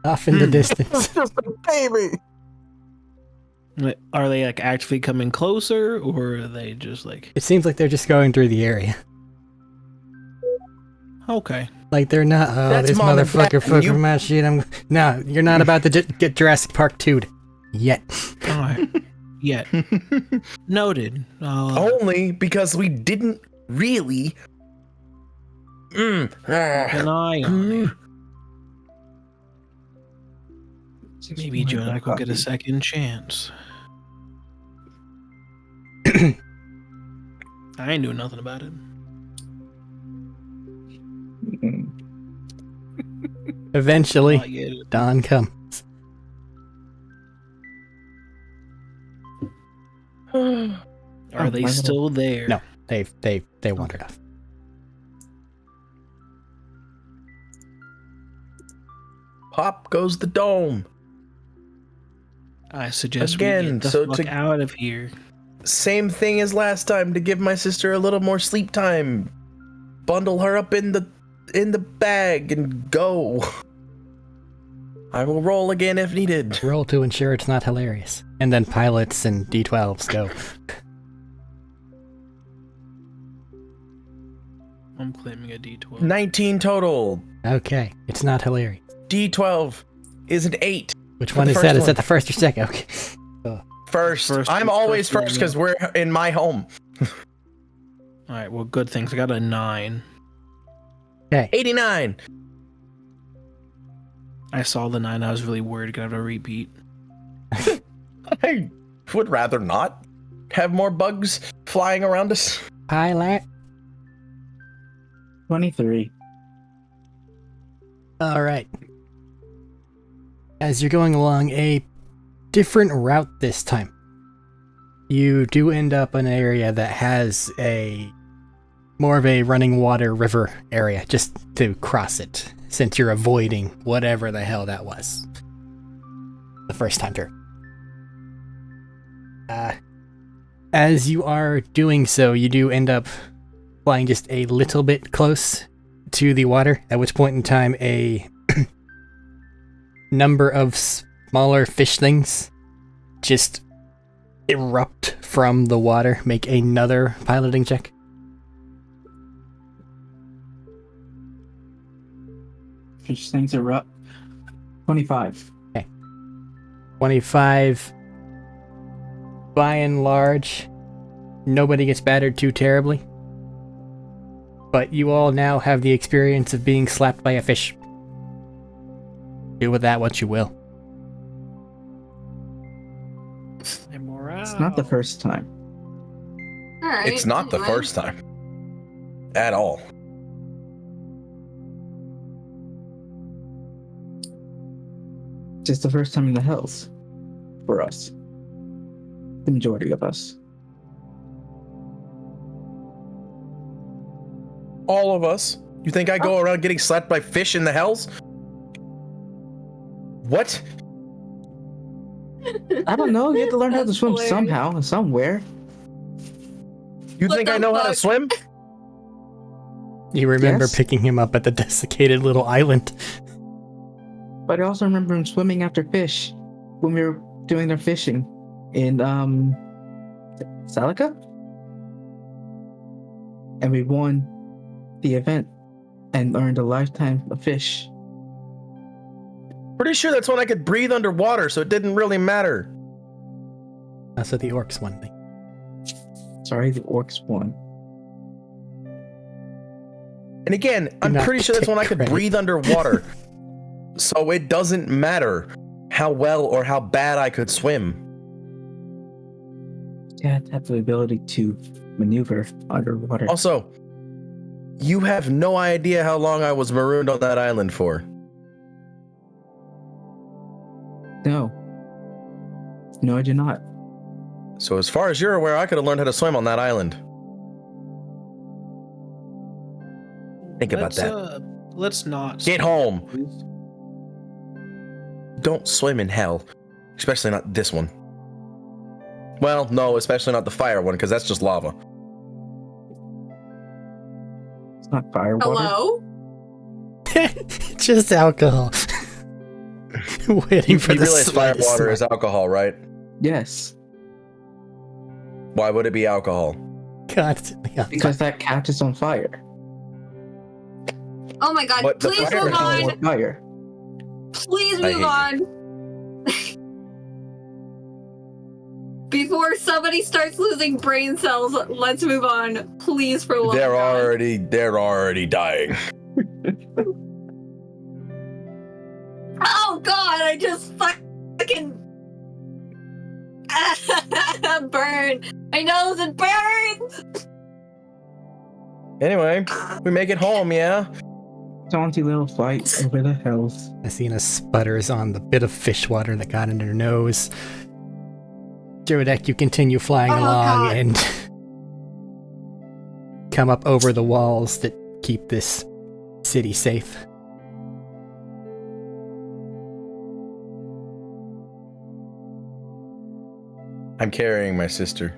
Speaker 1: off in the distance.
Speaker 4: Just a baby.
Speaker 2: Are they like actually coming closer, or are they just like
Speaker 1: It seems like they're just going through the area.
Speaker 2: okay?
Speaker 1: Like they're not,
Speaker 4: That's
Speaker 1: this
Speaker 4: Mom and
Speaker 1: motherfucker
Speaker 4: Dad,
Speaker 1: fucking
Speaker 4: you-
Speaker 1: my shit. No, you're not about to get Jurassic Park 2'd yet.
Speaker 2: All right. Yet noted.
Speaker 4: Only because we didn't really.
Speaker 2: Keep an eye on it. Maybe Joe and I will get a second chance. I ain't doing nothing about it.
Speaker 1: Eventually,
Speaker 2: Not yet.
Speaker 1: dawn comes.
Speaker 2: Are they still there?
Speaker 1: No. They wandered off.
Speaker 4: Pop goes the dome.
Speaker 2: I suggest
Speaker 4: Again,
Speaker 2: we get the
Speaker 4: so
Speaker 2: fuck
Speaker 4: to-
Speaker 2: out of here.
Speaker 4: Same thing as last time, to give my sister a little more sleep time. Bundle her up in the bag and go. I will roll again if needed.
Speaker 1: Roll to ensure it's not hilarious. And then pilots and D12s go.
Speaker 2: I'm claiming a D12.
Speaker 4: 19 total.
Speaker 1: Okay, it's not hilarious.
Speaker 4: D12 is an 8.
Speaker 1: Which
Speaker 4: For
Speaker 1: one
Speaker 4: the
Speaker 1: is
Speaker 4: first
Speaker 1: that? Is
Speaker 4: one.
Speaker 1: that the first or second? Okay.
Speaker 4: First.
Speaker 2: First-
Speaker 4: I'm always
Speaker 2: first
Speaker 4: first
Speaker 2: one,
Speaker 4: because we're in my home.
Speaker 2: All right. Well, good things. I got a 9.
Speaker 1: Okay.
Speaker 4: 89.
Speaker 2: I saw the 9. I was really worried. Gonna have to repeat.
Speaker 4: I would rather not have more bugs flying around us.
Speaker 1: Pilot.
Speaker 6: 23.
Speaker 1: Alright. As you're going along a different route this time, you do end up in an area that has a more of a running water river area just to cross it, since you're avoiding whatever the hell that was the first time through. As you are doing so, you do end up flying just a little bit close to the water, at which point in time a number of smaller fish things just erupt from the water. Make another piloting check.
Speaker 6: Fish things are up. 25.
Speaker 1: 25. By and large, nobody gets battered too terribly. But you all now have the experience of being slapped by a fish. Do with that what you will.
Speaker 6: It's not the first time.
Speaker 3: All right.
Speaker 4: It's not the
Speaker 3: anyway.
Speaker 4: first time. At all.
Speaker 6: Just the first time in the hills. For us. The majority of us.
Speaker 4: All of us. You think I go around getting slapped by fish in the hells? What?
Speaker 6: I don't know. You have to learn how to
Speaker 3: That's
Speaker 6: swim
Speaker 3: hilarious.
Speaker 6: somehow, somewhere.
Speaker 4: You
Speaker 3: What
Speaker 4: think
Speaker 3: the
Speaker 4: I know how to
Speaker 3: fuck?
Speaker 4: swim?
Speaker 1: You remember
Speaker 6: Yes.
Speaker 1: picking him up at the desiccated little island.
Speaker 6: But I also remember him swimming after fish when we were doing our fishing in Salika. And we won the event and earned a lifetime of fish.
Speaker 4: Pretty sure that's when I could breathe underwater, so it didn't really matter.
Speaker 1: That's what the orcs one thing.
Speaker 6: Sorry, the orcs won.
Speaker 4: And again, I'm
Speaker 1: not
Speaker 4: pretty sure that's
Speaker 1: take
Speaker 4: when I could
Speaker 1: credit.
Speaker 4: breathe underwater. So it doesn't matter how well or how bad I could swim.
Speaker 6: You have to have the ability to maneuver underwater.
Speaker 4: Also, you have no idea how long I was marooned on that island for.
Speaker 6: No. No, I do not.
Speaker 4: So as far as you're aware, I could have learned how to swim on that island. Think about that.
Speaker 2: Let's not.
Speaker 4: Get home. Don't swim in hell. Especially not this one. Well, no, especially not the fire one, because that's just lava.
Speaker 6: It's not fire water.
Speaker 3: Hello?
Speaker 1: Just alcohol. Waiting
Speaker 4: You
Speaker 1: for the
Speaker 4: realize fire
Speaker 1: sweat to
Speaker 4: water is
Speaker 1: smell.
Speaker 4: alcohol, right?
Speaker 6: Yes,
Speaker 4: Why would it be alcohol?
Speaker 1: Constantly on
Speaker 6: because that catches on fire.
Speaker 3: Oh my god,
Speaker 4: But the
Speaker 3: please
Speaker 4: fire
Speaker 3: move
Speaker 4: hole-
Speaker 3: on.
Speaker 6: On fire.
Speaker 3: Please
Speaker 4: I
Speaker 3: move
Speaker 4: hate
Speaker 3: on. Before somebody starts losing brain cells, let's move on. Please, for the love of God.
Speaker 4: They're already dying.
Speaker 3: Oh god, I just fucking burn. My nose, it burns.
Speaker 4: Anyway, we make it home, yeah?
Speaker 6: Jaunty little flight over the hills.
Speaker 1: Athena sputters on the bit of fish water that got in her nose. Jorodek, you continue flying
Speaker 3: Oh,
Speaker 1: along
Speaker 3: God.
Speaker 1: and come up over the walls that keep this city safe.
Speaker 4: I'm carrying my sister.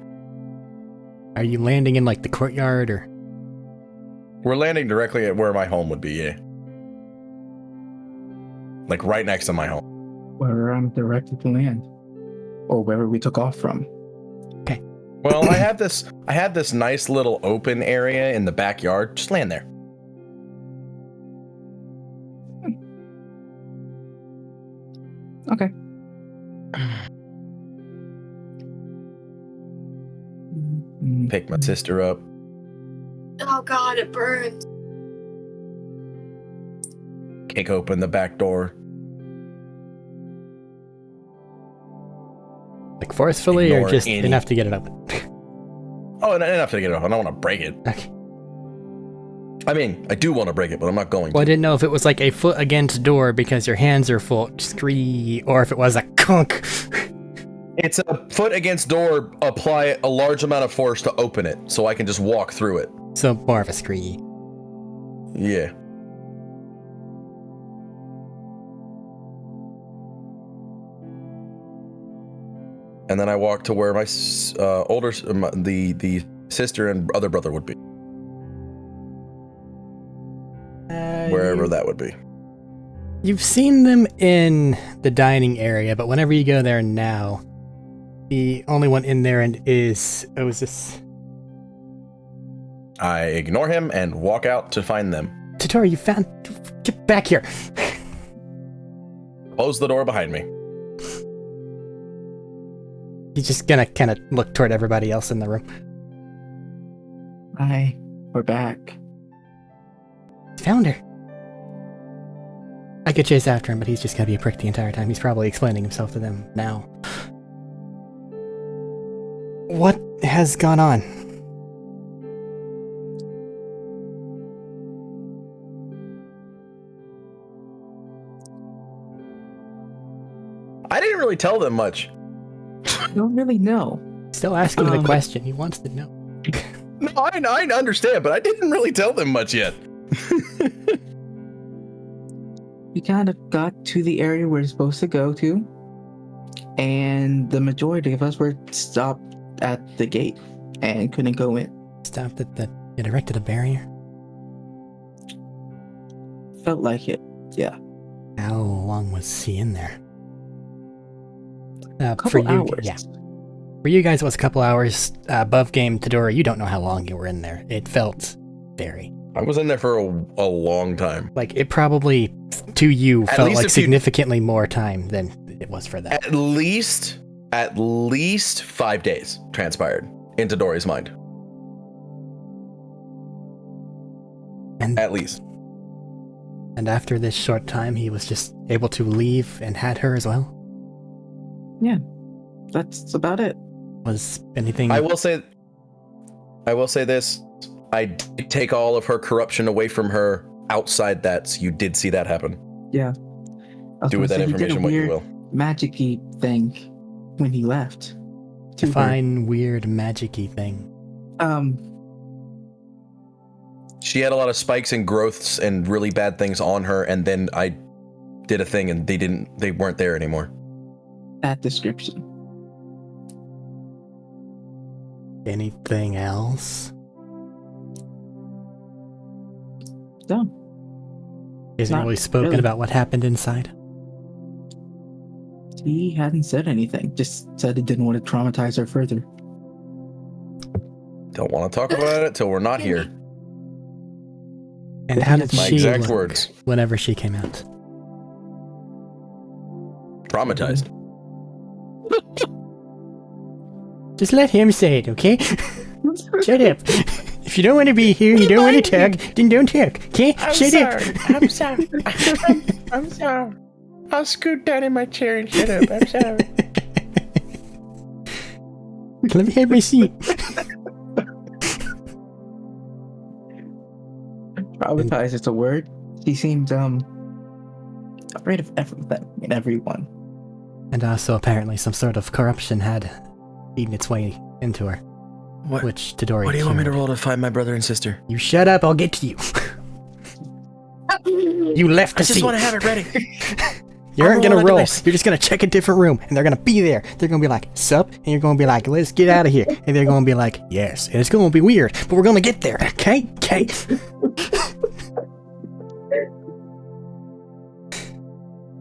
Speaker 1: Are you landing in like the courtyard or?
Speaker 4: We're landing directly at where my home would be, yeah. Like right next to my home.
Speaker 6: Where I'm directed to land. Or wherever we took off from.
Speaker 4: Well, I had this nice little open area in the backyard. Just land there.
Speaker 6: Okay.
Speaker 4: Pick my sister up.
Speaker 3: Oh god, it burns.
Speaker 4: Kick open the back door.
Speaker 1: Like forcefully or
Speaker 4: Ignore
Speaker 1: just
Speaker 4: any-
Speaker 1: enough to get it open?
Speaker 4: Oh, enough to get it off. I don't want to break it.
Speaker 1: Okay.
Speaker 4: I mean, I do want to break it, but I'm not going
Speaker 1: Well, I
Speaker 4: to.
Speaker 1: didn't know if it was like a foot against door because your hands are full, scree, or if it was a kunk.
Speaker 4: It's a foot against door, apply a large amount of force to open it, so I can just walk through it.
Speaker 1: So more of a scree.
Speaker 4: Yeah. And then I walk to where my the sister and other brother would be, wherever that would be.
Speaker 1: You've seen them in the dining area, but whenever you go there now, the only one in there is this
Speaker 4: I ignore him and walk out to find them.
Speaker 1: Totoro. You found. Get back here.
Speaker 4: Close the door behind me.
Speaker 1: He's just gonna kind of look toward everybody else in the room.
Speaker 6: Hi, we're back.
Speaker 1: Found her. I could chase after him, but he's just gonna be a prick the entire time. He's probably explaining himself to them now. What has gone on?
Speaker 4: I didn't really tell them much.
Speaker 6: I don't really know.
Speaker 1: Still asking the question. He wants to know.
Speaker 4: No, I understand, but I didn't really tell them much yet.
Speaker 6: We kind of got to the area we're supposed to go to, and the majority of us were stopped at the gate and couldn't go in.
Speaker 1: Stopped at the. It erected a barrier.
Speaker 6: Felt like it. Yeah.
Speaker 1: How long was he in there?
Speaker 6: Couple
Speaker 1: for you,
Speaker 6: hours.
Speaker 1: yeah. For you guys, it was a couple hours. Above game, Todora, you don't know how long you were in there. It felt very.
Speaker 4: I was in there for a long time.
Speaker 1: Like, it probably, to you,
Speaker 4: At
Speaker 1: felt
Speaker 4: least
Speaker 1: like
Speaker 4: if you-
Speaker 1: significantly more time than it was for that.
Speaker 4: At least 5 days transpired into Dory's mind.
Speaker 1: And,
Speaker 4: At least.
Speaker 1: and after this short time, he was just able to leave and had her as well?
Speaker 6: That's about it.
Speaker 1: Was anything?
Speaker 4: I will say this. I did take all of her corruption away from her outside that, so you did see that happen.
Speaker 6: Yeah.
Speaker 4: Do with that information what you will.
Speaker 6: Magic-y thing when he left. to her.
Speaker 1: Define weird magic-y thing.
Speaker 4: She had a lot of spikes and growths and really bad things on her, and then I did a thing and they weren't there anymore.
Speaker 6: That description.
Speaker 1: Anything else?
Speaker 6: No.
Speaker 1: Isn't
Speaker 6: Not
Speaker 1: really spoken
Speaker 6: really.
Speaker 1: about what happened inside.
Speaker 6: He hadn't said anything, just said he didn't want to traumatize her further.
Speaker 4: Don't want to talk about it till we're not here.
Speaker 1: And how did
Speaker 4: My
Speaker 1: she
Speaker 4: exact
Speaker 1: look
Speaker 4: words.
Speaker 1: whenever she came out?
Speaker 4: Traumatized.
Speaker 1: Just let him say it, okay? Shut up. If you don't want to be here, you don't want to talk, then don't talk, okay? Shut up.
Speaker 2: I'm sorry. I'm sorry. I'll scoot down in my chair and shut up. I'm sorry.
Speaker 1: Let me have my seat.
Speaker 6: Traumatized is a word. She seemed afraid of everything and everyone.
Speaker 1: And also, apparently, some sort of corruption had eaten its way into her.
Speaker 4: What?
Speaker 1: Which Tadori
Speaker 4: What do you want me to
Speaker 1: cured.
Speaker 4: roll to find my brother and sister?
Speaker 1: You shut up, I'll get to you. You left the
Speaker 4: I just
Speaker 1: seat.
Speaker 4: want to have it ready.
Speaker 1: You aren't
Speaker 4: I'll
Speaker 1: gonna
Speaker 4: roll like a
Speaker 1: roll.
Speaker 4: dice.
Speaker 1: You're just gonna check a different room, and they're gonna be there. They're gonna be like, "Sup?" and you're gonna be like, "Let's get out of here." And they're gonna be like, "Yes." And it's gonna be weird, but we're gonna get there. Okay? Okay.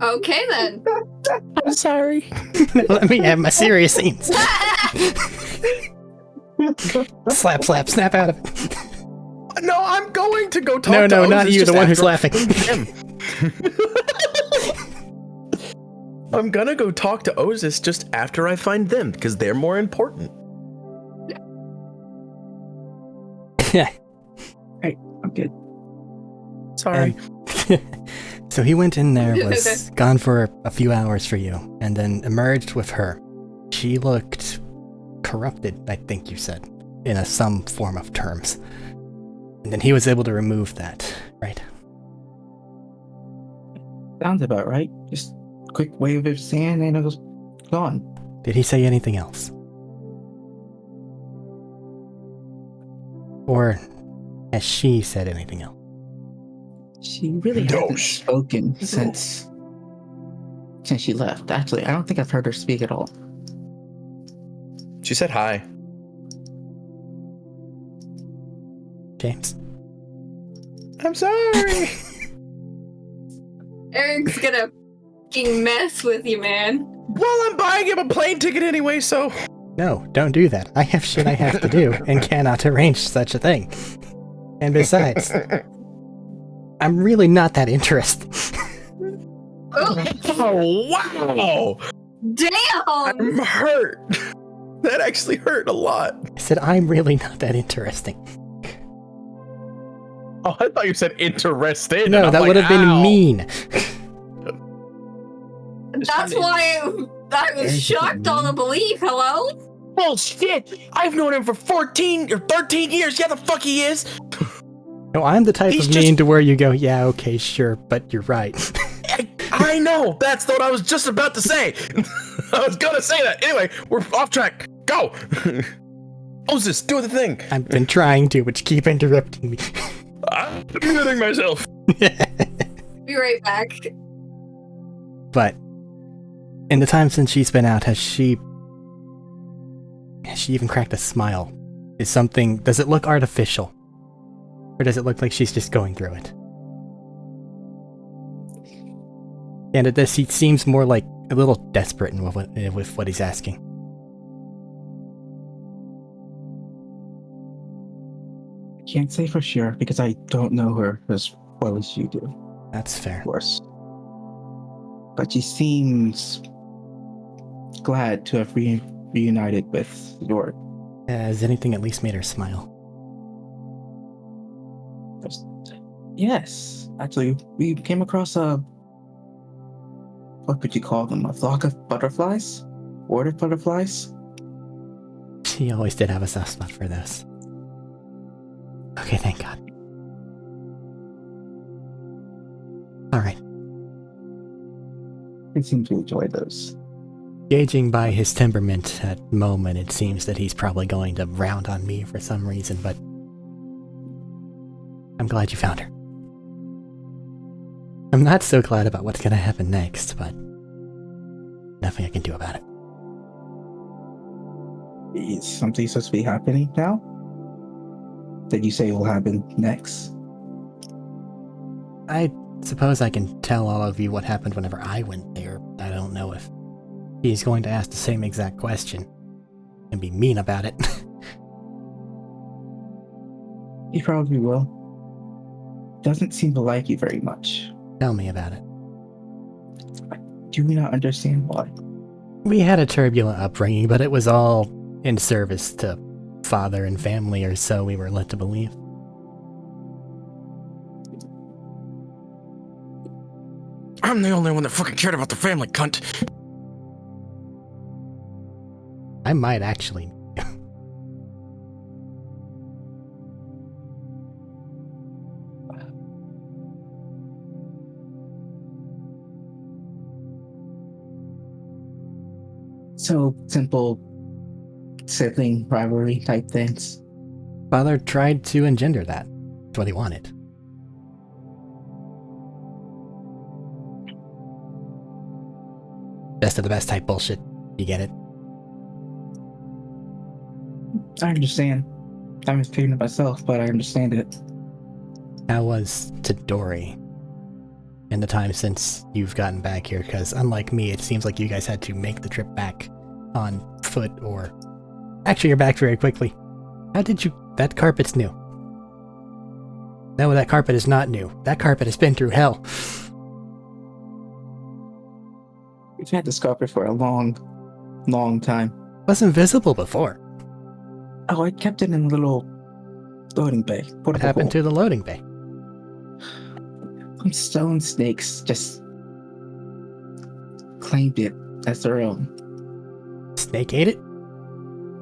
Speaker 3: Okay then.
Speaker 2: I'm sorry.
Speaker 1: Let me have my serious scenes. Slap, slap, snap out of it.
Speaker 4: No, I'm going to go talk
Speaker 1: No,
Speaker 4: to
Speaker 1: no,
Speaker 4: Oz.
Speaker 1: not
Speaker 4: It's
Speaker 1: you,
Speaker 4: just
Speaker 1: the one who's
Speaker 4: after
Speaker 1: laughing.
Speaker 4: him. I'm gonna go talk to Ozus just after I find them, because they're more important.
Speaker 6: I'm good.
Speaker 2: Sorry.
Speaker 1: So he went in there, was gone for a few hours for you, and then emerged with her. She looked corrupted, I think you said, in some form of terms. And then he was able to remove that, right?
Speaker 6: Sounds about right. Just quick wave of sand and it was gone.
Speaker 1: Did he say anything else? Or has she said anything else?
Speaker 6: She really
Speaker 4: No,
Speaker 6: hasn't spoken since she left. Actually, I don't think I've heard her speak at all.
Speaker 4: She said hi.
Speaker 1: James?
Speaker 4: I'm sorry.
Speaker 3: Eric's gonna fucking mess with you, man.
Speaker 4: Well, I'm buying him a plane ticket anyway, so...
Speaker 1: No, don't do that. I have shit I have to do and cannot arrange such a thing. And besides, I'm really not that interested.
Speaker 3: Oh,
Speaker 4: Oh, wow!
Speaker 3: damn!
Speaker 4: I'm hurt. That actually hurt a lot.
Speaker 1: I said I'm really not that interesting.
Speaker 7: Oh, I thought you said interested.
Speaker 1: No, that would have been mean.
Speaker 3: That's why I was shocked on the belief. Hello?
Speaker 4: Bullshit! I've known him for 14 or 13 years. Yeah, the fuck he is.
Speaker 1: No, I'm the type
Speaker 4: He's
Speaker 1: of mean to where you go, yeah, okay, sure, but you're right.
Speaker 4: I know. That's what I was just about to say. I was gonna say that. Anyway, we're off track. Go. Ozus, do the thing.
Speaker 1: I've been trying to, but you keep interrupting me.
Speaker 4: I'm muting myself.
Speaker 3: Be right back.
Speaker 1: But in the time since she's been out, has she even cracked a smile? Does it look artificial? Or does it look like she's just going through it? And he seems more like a little desperate with what he's asking.
Speaker 6: Can't say for sure because I don't know her as well as you do,
Speaker 1: That's fair.
Speaker 6: of course. But she seems glad to have reunited with York.
Speaker 1: Has anything at least made her smile?
Speaker 6: Yes, actually, we came across what would you call them? A flock of butterflies? Horde of butterflies?
Speaker 1: She always did have a soft spot for this. Okay, thank God. Alright.
Speaker 6: I seem to enjoy those.
Speaker 1: Gauging by his temperament at the moment, it seems that he's probably going to round on me for some reason, but I'm glad you found her. I'm not so glad about what's gonna happen next, but nothing I can do about it.
Speaker 6: Is something supposed to be happening now? That you say will happen next?
Speaker 1: I suppose I can tell all of you what happened whenever I went there. I don't know if he's going to ask the same exact question and be mean about it.
Speaker 6: He probably will. Doesn't seem to like you very much.
Speaker 1: Tell me about it.
Speaker 6: Do we not understand why?
Speaker 1: We had a turbulent upbringing, but it was all in service to father and family, or so we were led to believe.
Speaker 7: I'm the only one that fucking cared about the family, cunt.
Speaker 1: I might actually.
Speaker 6: So simple sibling rivalry type things.
Speaker 1: Father tried to engender that. That's what he wanted. Best of the best type bullshit. You get it?
Speaker 6: I understand. I haven't figured it myself, but I understand it.
Speaker 1: How was Tadori in the time since you've gotten back here? Because unlike me, it seems like you guys had to make the trip back on foot, or... Actually, you're back very quickly. How did you... That carpet's new. No, that carpet is not new. That carpet has been through hell.
Speaker 6: We've had this carpet for a long time.
Speaker 1: Wasn't visible before.
Speaker 6: Oh, I kept it in a little loading bay.
Speaker 1: What happened to the loading bay?
Speaker 6: Some stone snakes just claimed it as their own.
Speaker 1: Snake ate it?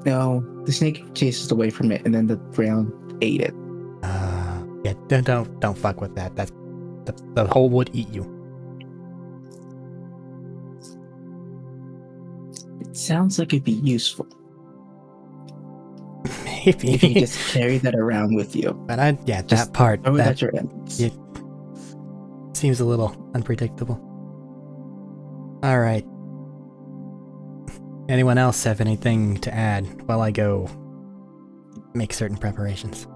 Speaker 6: No, the snake chases away from it, and then the ground ate it.
Speaker 1: Yeah, don't fuck with that. That's the hole would eat you.
Speaker 6: It sounds like it'd be useful
Speaker 1: Maybe.
Speaker 6: if you just carry that around with you.
Speaker 1: But that
Speaker 6: Just
Speaker 1: part
Speaker 6: throw it
Speaker 1: that
Speaker 6: at your ends.
Speaker 1: Yeah. Seems a little unpredictable. All right. Anyone else have anything to add while I go make certain preparations?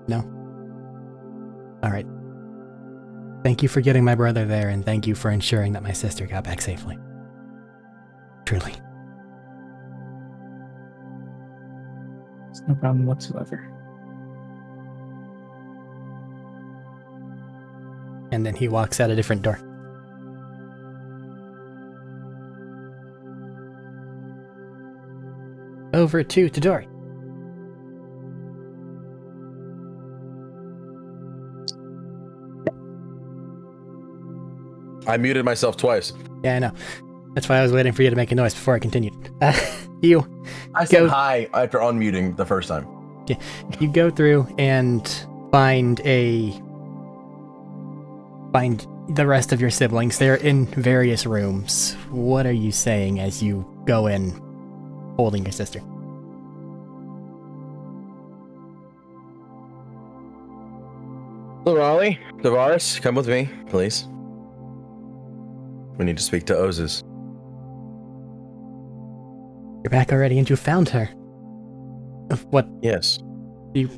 Speaker 1: No? All right. Thank you for getting my brother there, and thank you for ensuring that my sister got back safely. Truly.
Speaker 6: It's no problem whatsoever.
Speaker 1: And then he walks out a different door. Over to Tadori.
Speaker 4: I muted myself twice.
Speaker 1: Yeah, I know. That's why I was waiting for you to make a noise before I continued. You
Speaker 4: I said hi after unmuting the first time.
Speaker 1: you go through and find the rest of your siblings. They're in various rooms. What are you saying as you go in holding your sister?
Speaker 4: Raleigh, Tavares, come with me, please. We need to speak to Oz's.
Speaker 1: You're back already and you found her. What
Speaker 4: Yes.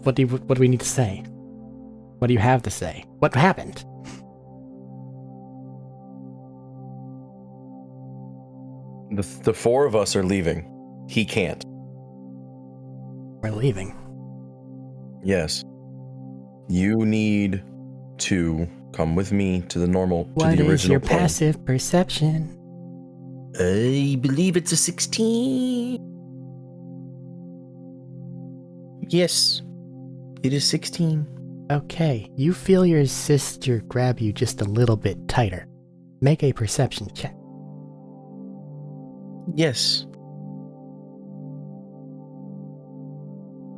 Speaker 1: what do we need to say? What do you have to say? What happened?
Speaker 4: The four of us are leaving. He can't.
Speaker 1: We're leaving.
Speaker 4: Yes. You need to come with me to the
Speaker 1: What
Speaker 4: original
Speaker 1: is your
Speaker 4: plan.
Speaker 1: passive perception?
Speaker 7: I believe it's a 16. Yes, it is 16.
Speaker 1: Okay, you feel your sister grab you just a little bit tighter. Make a perception check.
Speaker 4: Yes.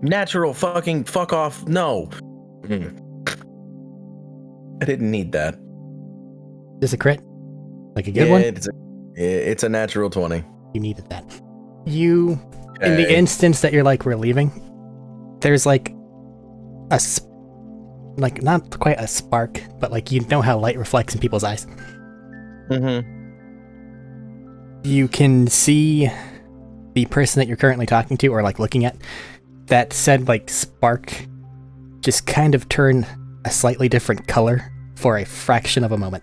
Speaker 4: Natural fucking fuck off. No. I didn't need that.
Speaker 1: Is this a crit? Like a good one?
Speaker 4: It's a natural 20.
Speaker 1: You needed that. You, in the instance that you're like relieving, there's like like not quite a spark, but like you know how light reflects in people's eyes.
Speaker 4: Mm-hmm.
Speaker 1: You can see the person that you're currently talking to or like looking at, that said like spark just kind of turn a slightly different color for a fraction of a moment.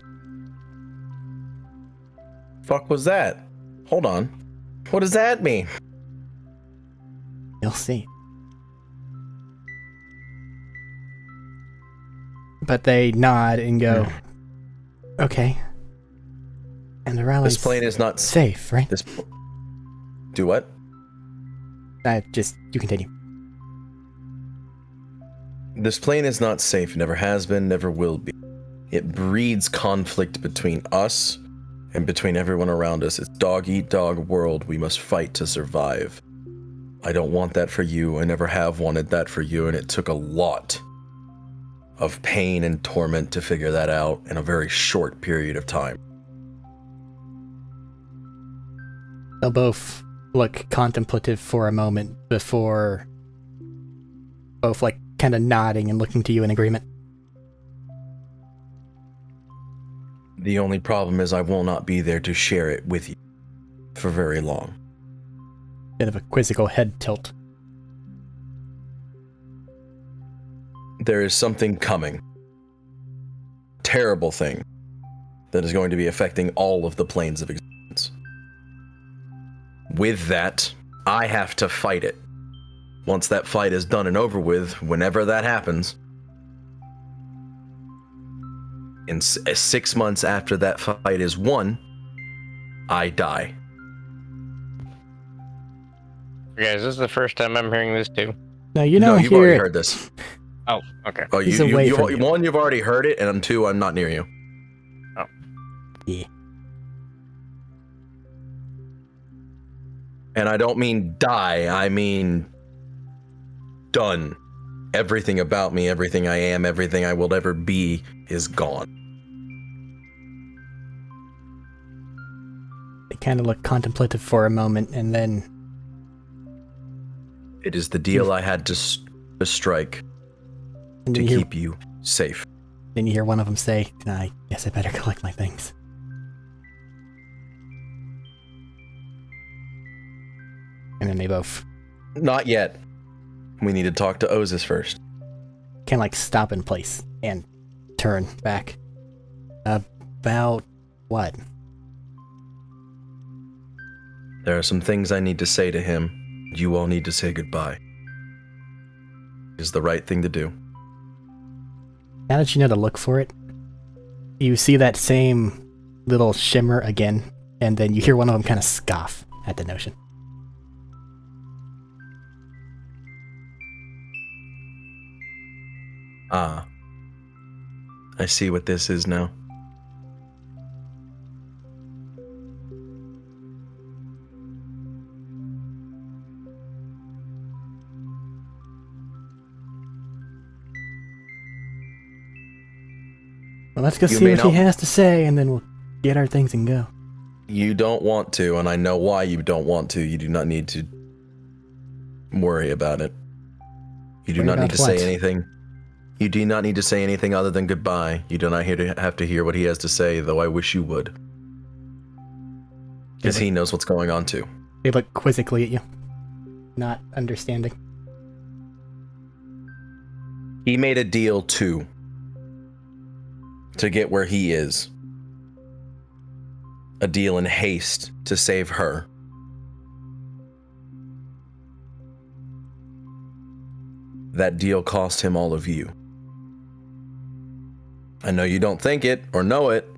Speaker 4: Fuck was that? Hold on. What does that mean?
Speaker 1: You'll see. But they nod and go, okay. And the rally's
Speaker 4: This plane is not
Speaker 1: safe, right?
Speaker 4: Do what?
Speaker 1: You continue.
Speaker 4: This plane is not safe, never has been, never will be. It breeds conflict between us and between everyone around us. It's dog-eat-dog world. We must fight to survive. I don't want that for you. I never have wanted that for you, and it took a lot of pain and torment to figure that out in a very short period of time.
Speaker 1: They'll both look contemplative for a moment before both like kind of nodding and looking to you in agreement.
Speaker 4: The only problem is I will not be there to share it with you for very long.
Speaker 1: Bit of a quizzical head tilt.
Speaker 4: There is something coming. Terrible thing that is going to be affecting all of the planes of existence. With that, I have to fight it. Once that fight is done and over with, whenever that happens, in 6 months after that fight is won, I die.
Speaker 5: Okay, is this the first time I'm hearing this too?
Speaker 1: No, you
Speaker 4: No,
Speaker 1: don't
Speaker 4: you've
Speaker 1: hear
Speaker 4: already
Speaker 1: it.
Speaker 4: heard this.
Speaker 5: Oh, okay.
Speaker 4: Oh,
Speaker 1: He's away from you.
Speaker 4: One, you've already heard it, and two, I'm not near you.
Speaker 5: Oh.
Speaker 1: Yeah.
Speaker 4: And I don't mean die, I mean done. Everything about me, everything I am, everything I will ever be is gone.
Speaker 1: They kind of look contemplative for a moment, and then
Speaker 4: It is the deal I had to strike to keep you safe.
Speaker 1: Then you hear one of them say, I guess I better collect my things. And then they both
Speaker 4: Not yet. We need to talk to Ozus first.
Speaker 1: can like stop in place and turn back. About what?
Speaker 4: There are some things I need to say to him. You all need to say goodbye. It's the right thing to do.
Speaker 1: Now that you know to look for it, you see that same little shimmer again, and then you hear one of them kind of scoff at the notion.
Speaker 4: Ah. I see what this is now.
Speaker 1: Well, let's go
Speaker 4: You
Speaker 1: see
Speaker 4: may
Speaker 1: what he
Speaker 4: not-
Speaker 1: has to say, and then we'll get our things and go.
Speaker 4: You don't want to, and I know why you don't want to. You do not need to worry about it. You do
Speaker 1: Worry
Speaker 4: not need
Speaker 1: about
Speaker 4: to say
Speaker 1: what?
Speaker 4: anything. You do not need to say anything other than goodbye. You do not have to hear what he has to say, though I wish you would. Because he knows what's going on too.
Speaker 1: They look quizzically at you, not understanding.
Speaker 4: He made a deal too. To get where he is. A deal in haste to save her. That deal cost him all of you. I know you don't think it or know it,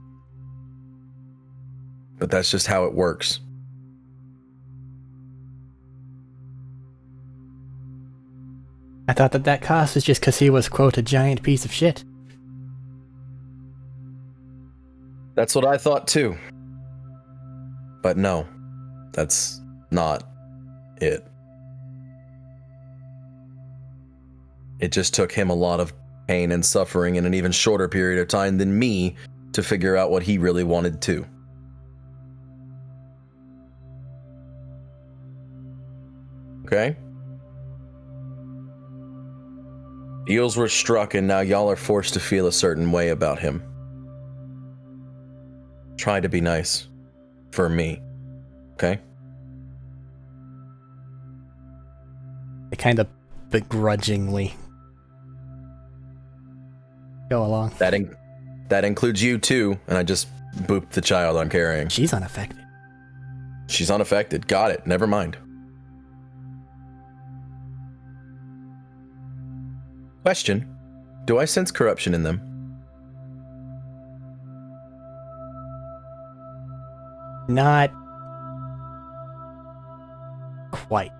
Speaker 4: but that's just how it works.
Speaker 1: I thought that cost was just because he was, quote, a giant piece of shit.
Speaker 4: That's what I thought too. But no, that's not it. It just took him a lot of pain and suffering in an even shorter period of time than me to figure out what he really wanted too. Okay? Deals were struck and now y'all are forced to feel a certain way about him. Try to be nice. For me. Okay?
Speaker 1: I kind of begrudgingly go along.
Speaker 4: That includes you too, and I just booped the child I'm carrying.
Speaker 1: She's unaffected.
Speaker 4: She's unaffected. Got it. Never mind. Question. Do I sense corruption in them?
Speaker 1: Not quite.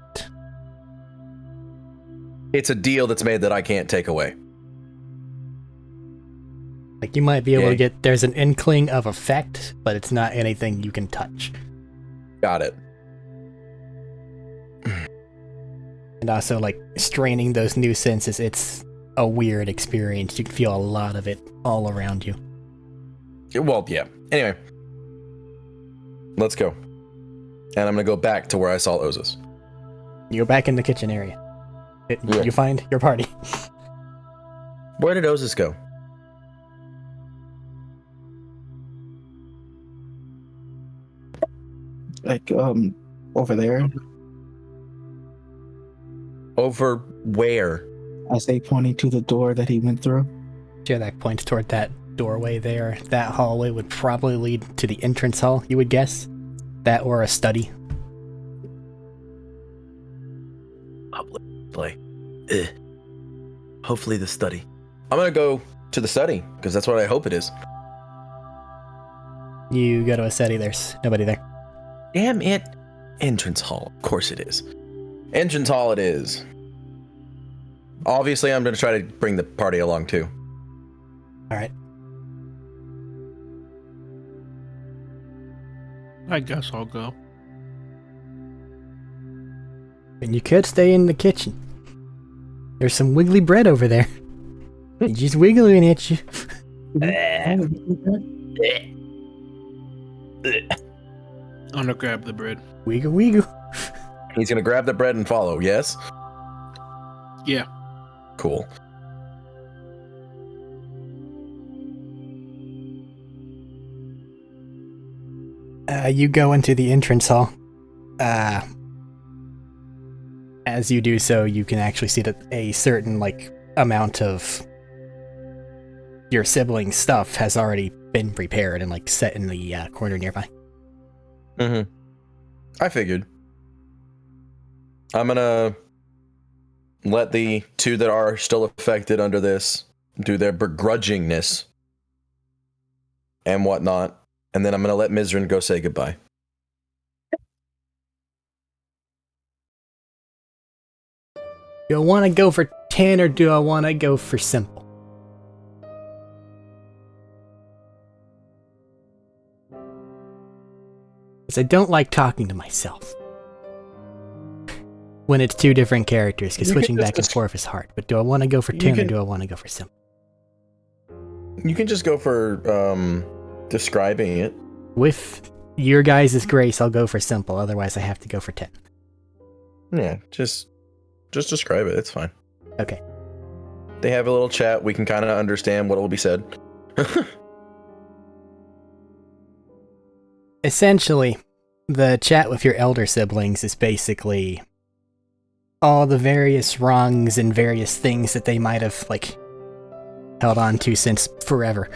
Speaker 4: It's a deal that's made that I can't take away.
Speaker 1: Like, you might be able
Speaker 4: Okay.
Speaker 1: to get, there's an inkling of effect, but it's not anything you can touch.
Speaker 4: Got it.
Speaker 1: And also, like, straining those new senses, it's a weird experience. You can feel a lot of it all around you.
Speaker 4: Well, yeah. Anyway. Let's go. And I'm gonna go back to where I saw Ozus.
Speaker 1: You're back in the kitchen area.
Speaker 4: Yeah.
Speaker 1: You find your party.
Speaker 4: Where did Ozus go?
Speaker 6: Like, over there.
Speaker 4: Over where?
Speaker 6: I say pointing to the door that he went through.
Speaker 1: Yeah, that points toward that doorway there. That hallway would probably lead to the entrance hall, you would guess. That or a study.
Speaker 4: Play. Hopefully the study. I'm gonna go to the study, because that's what I hope it is.
Speaker 1: You go to a study, there's nobody there.
Speaker 4: Damn it. Entrance hall. Of course it is. Entrance hall it is. Obviously, I'm gonna try to bring the party along too.
Speaker 1: Alright.
Speaker 2: I guess I'll go.
Speaker 1: And you could stay in the kitchen. There's some wiggly bread over there. It's just wiggling at you.
Speaker 2: I'm gonna grab the bread.
Speaker 1: Wiggle, wiggle.
Speaker 4: He's gonna grab the bread and follow, yes?
Speaker 2: Yeah.
Speaker 4: Cool.
Speaker 1: You go into the entrance hall. As you do so, you can actually see that a certain, like, amount of your siblings' stuff has already been prepared and, like, set in the corner nearby.
Speaker 4: Mm-hmm. I figured. I'm gonna let the two that are still affected under this do their begrudgingness and whatnot, and then I'm gonna let Mizrin go say goodbye.
Speaker 1: Do I want to go for 10 or do I want to go for simple? Because I don't like talking to myself. When it's two different characters, because
Speaker 4: You can
Speaker 1: switching
Speaker 4: just
Speaker 1: back and forth is hard. But do I want to go for
Speaker 4: You
Speaker 1: 10 or
Speaker 4: can-
Speaker 1: do I want to go for simple?
Speaker 4: You can just go for describing it.
Speaker 1: With your guys' grace, I'll go for simple. Otherwise, I have to go for 10.
Speaker 4: Yeah, just describe it. It's fine.
Speaker 1: Okay.
Speaker 4: They have a little chat. We can kind of understand what will be said.
Speaker 1: Essentially, the chat with your elder siblings is basically all the various wrongs and various things that they might have, like, held on to since forever,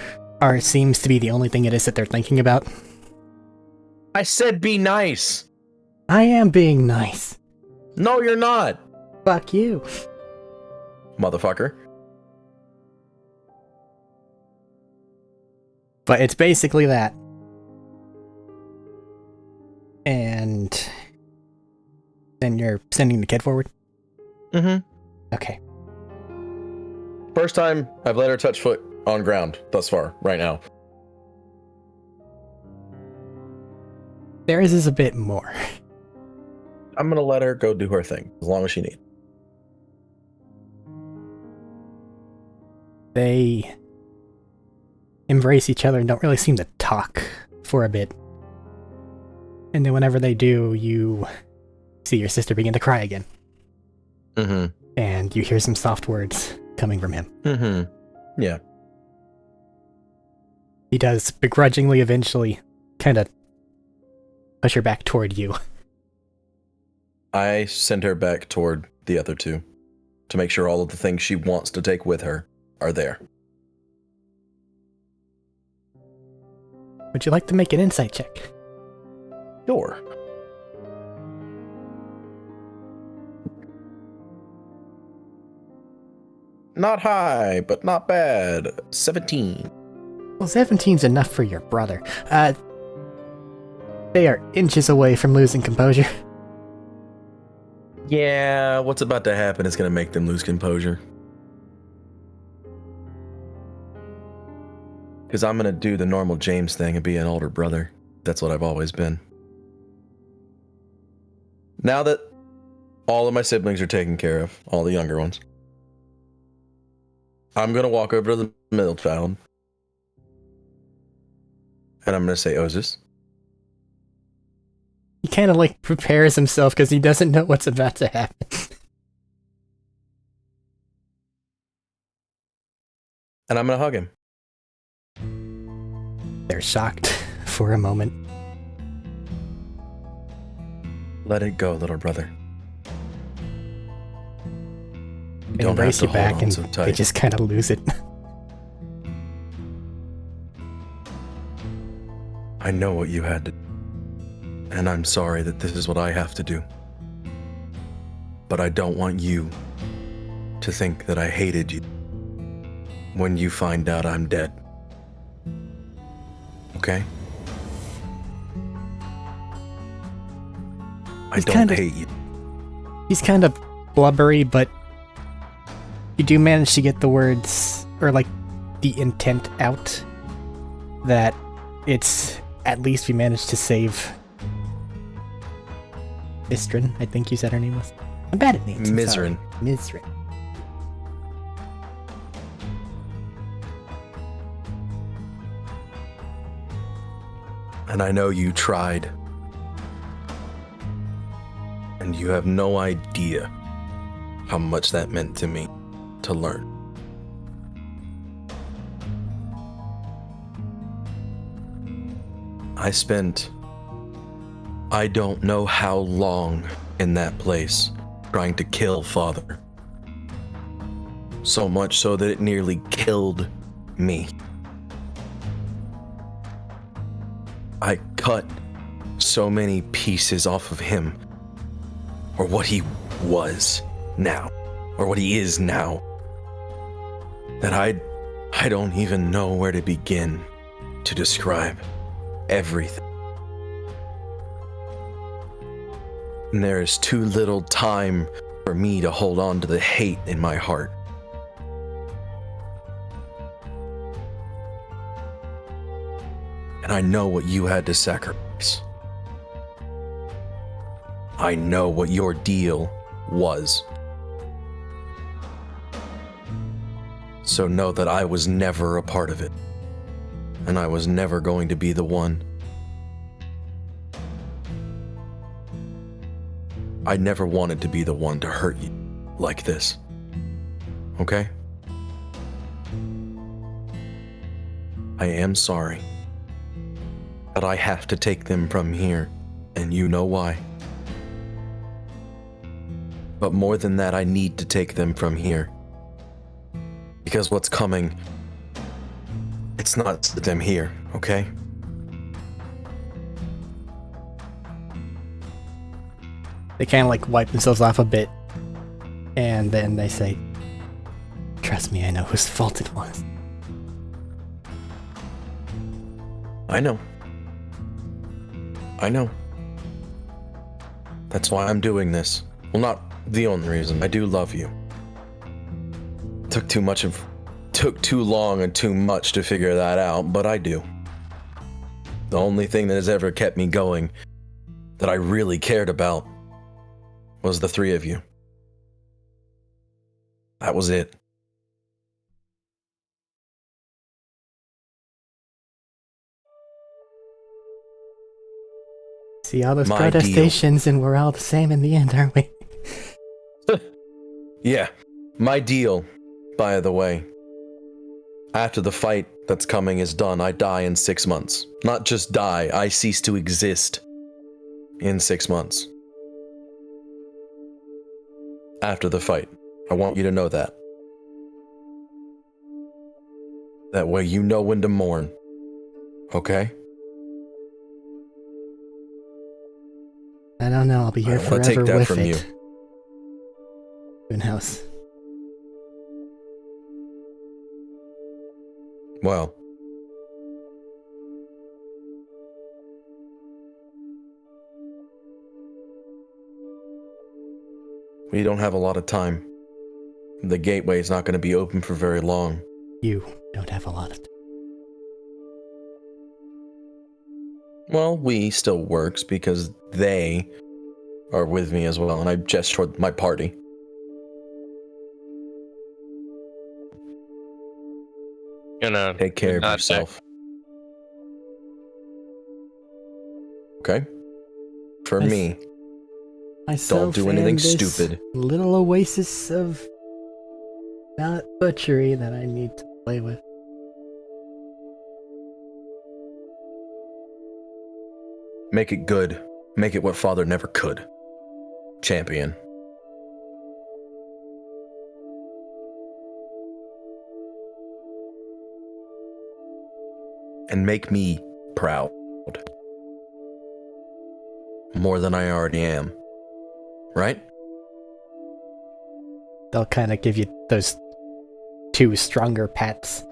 Speaker 1: seems to be the only thing it is that they're thinking about.
Speaker 4: I said be nice.
Speaker 1: I am being nice.
Speaker 4: No, you're not,
Speaker 1: Fuck you.
Speaker 4: motherfucker.
Speaker 1: But it's basically that. And then you're sending the kid forward?
Speaker 4: Mm-hmm.
Speaker 1: Okay.
Speaker 4: First time I've let her touch foot on ground thus far, right now.
Speaker 1: Theirs is a bit more.
Speaker 4: I'm gonna let her go do her thing, as long as she needs.
Speaker 1: They embrace each other and don't really seem to talk for a bit. And then whenever they do, you see your sister begin to cry again.
Speaker 4: Mm-hmm.
Speaker 1: And you hear some soft words coming from him.
Speaker 4: Mm-hmm. Yeah.
Speaker 1: He does begrudgingly eventually kind of push her back toward you.
Speaker 4: I send her back toward the other two to make sure all of the things she wants to take with her are there.
Speaker 1: Would you like to make an insight check?
Speaker 4: Sure. Not high, but not bad. 17.
Speaker 1: Well, 17's enough for your brother. They are inches away from losing composure.
Speaker 4: Yeah, what's about to happen is going to make them lose composure. Because I'm going to do the normal James thing and be an older brother. That's what I've always been. Now that all of my siblings are taken care of, all the younger ones, I'm going to walk over to the middle child. And I'm going to say, Ozus.
Speaker 1: He kind of like prepares himself because he doesn't know what's about to happen.
Speaker 4: And I'm going to hug him.
Speaker 1: They're shocked for a moment.
Speaker 4: Let it go, little brother. You
Speaker 1: They embrace you back and
Speaker 4: so
Speaker 1: they
Speaker 4: tight.
Speaker 1: just kind of lose it.
Speaker 4: I know what you had to do. And I'm sorry that this is what I have to do. But I don't want you to think that I hated you when you find out I'm dead. Okay? I don't hate you.
Speaker 1: He's kind of blubbery, but you do manage to get the words, or like the intent out, that it's at least we managed to save Mistrin, I think you said her name was. I'm bad at names.
Speaker 4: Mizrin.
Speaker 1: Mizrin.
Speaker 4: And I know you tried. And you have no idea how much that meant to me to learn. I spent I don't know how long in that place trying to kill Father. So much so that it nearly killed me. I cut so many pieces off of him, or what he was now, or what he is now, that I don't even know where to begin to describe everything. And there is too little time for me to hold on to the hate in my heart. And I know what you had to sacrifice. I know what your deal was. So know that I was never a part of it. And I was never going to be the one. I never wanted to be the one to hurt you like this. Okay? I am sorry. But I have to take them from here, and you know why. But more than that, I need to take them from here. Because what's coming, it's not them here, okay?
Speaker 1: They kind of like wipe themselves off a bit, and then they say, "Trust me, I know whose fault it was."
Speaker 4: I know. I know. That's why I'm doing this. Well, not the only reason. I do love you. took too long and too much to figure that out, but I do. The only thing that has ever kept me going, that I really cared about, was the three of you. That was it.
Speaker 1: See all those
Speaker 4: My
Speaker 1: protestations, and we're all the same in the end, aren't we?
Speaker 4: Yeah, my deal, by the way. After the fight that's coming is done, I die in 6 months. Not just die, I cease to exist in 6 months. After the fight. I want you to know that. That way you know when to mourn. Okay?
Speaker 1: I don't know. I'll be here
Speaker 4: I don't wanna
Speaker 1: forever
Speaker 4: take that
Speaker 1: with
Speaker 4: from
Speaker 1: it.
Speaker 4: you.
Speaker 1: Who knows?
Speaker 4: Well. We don't have a lot of time. The gateway is not going to be open for very long.
Speaker 1: You don't have a lot of.
Speaker 4: Well, we still works because they are with me as well, and I gesture toward my party.
Speaker 5: Gonna
Speaker 4: Take care of
Speaker 5: nod
Speaker 4: yourself. Okay? For
Speaker 1: Nice.
Speaker 4: me,
Speaker 1: Myself
Speaker 4: do anything
Speaker 1: and this
Speaker 4: stupid.
Speaker 1: little oasis of not butchery that I need to play with.
Speaker 4: Make it good. Make it what Father never could. Champion. And make me proud. More than I already am. Right?
Speaker 1: They'll kind of give you those two stronger pats.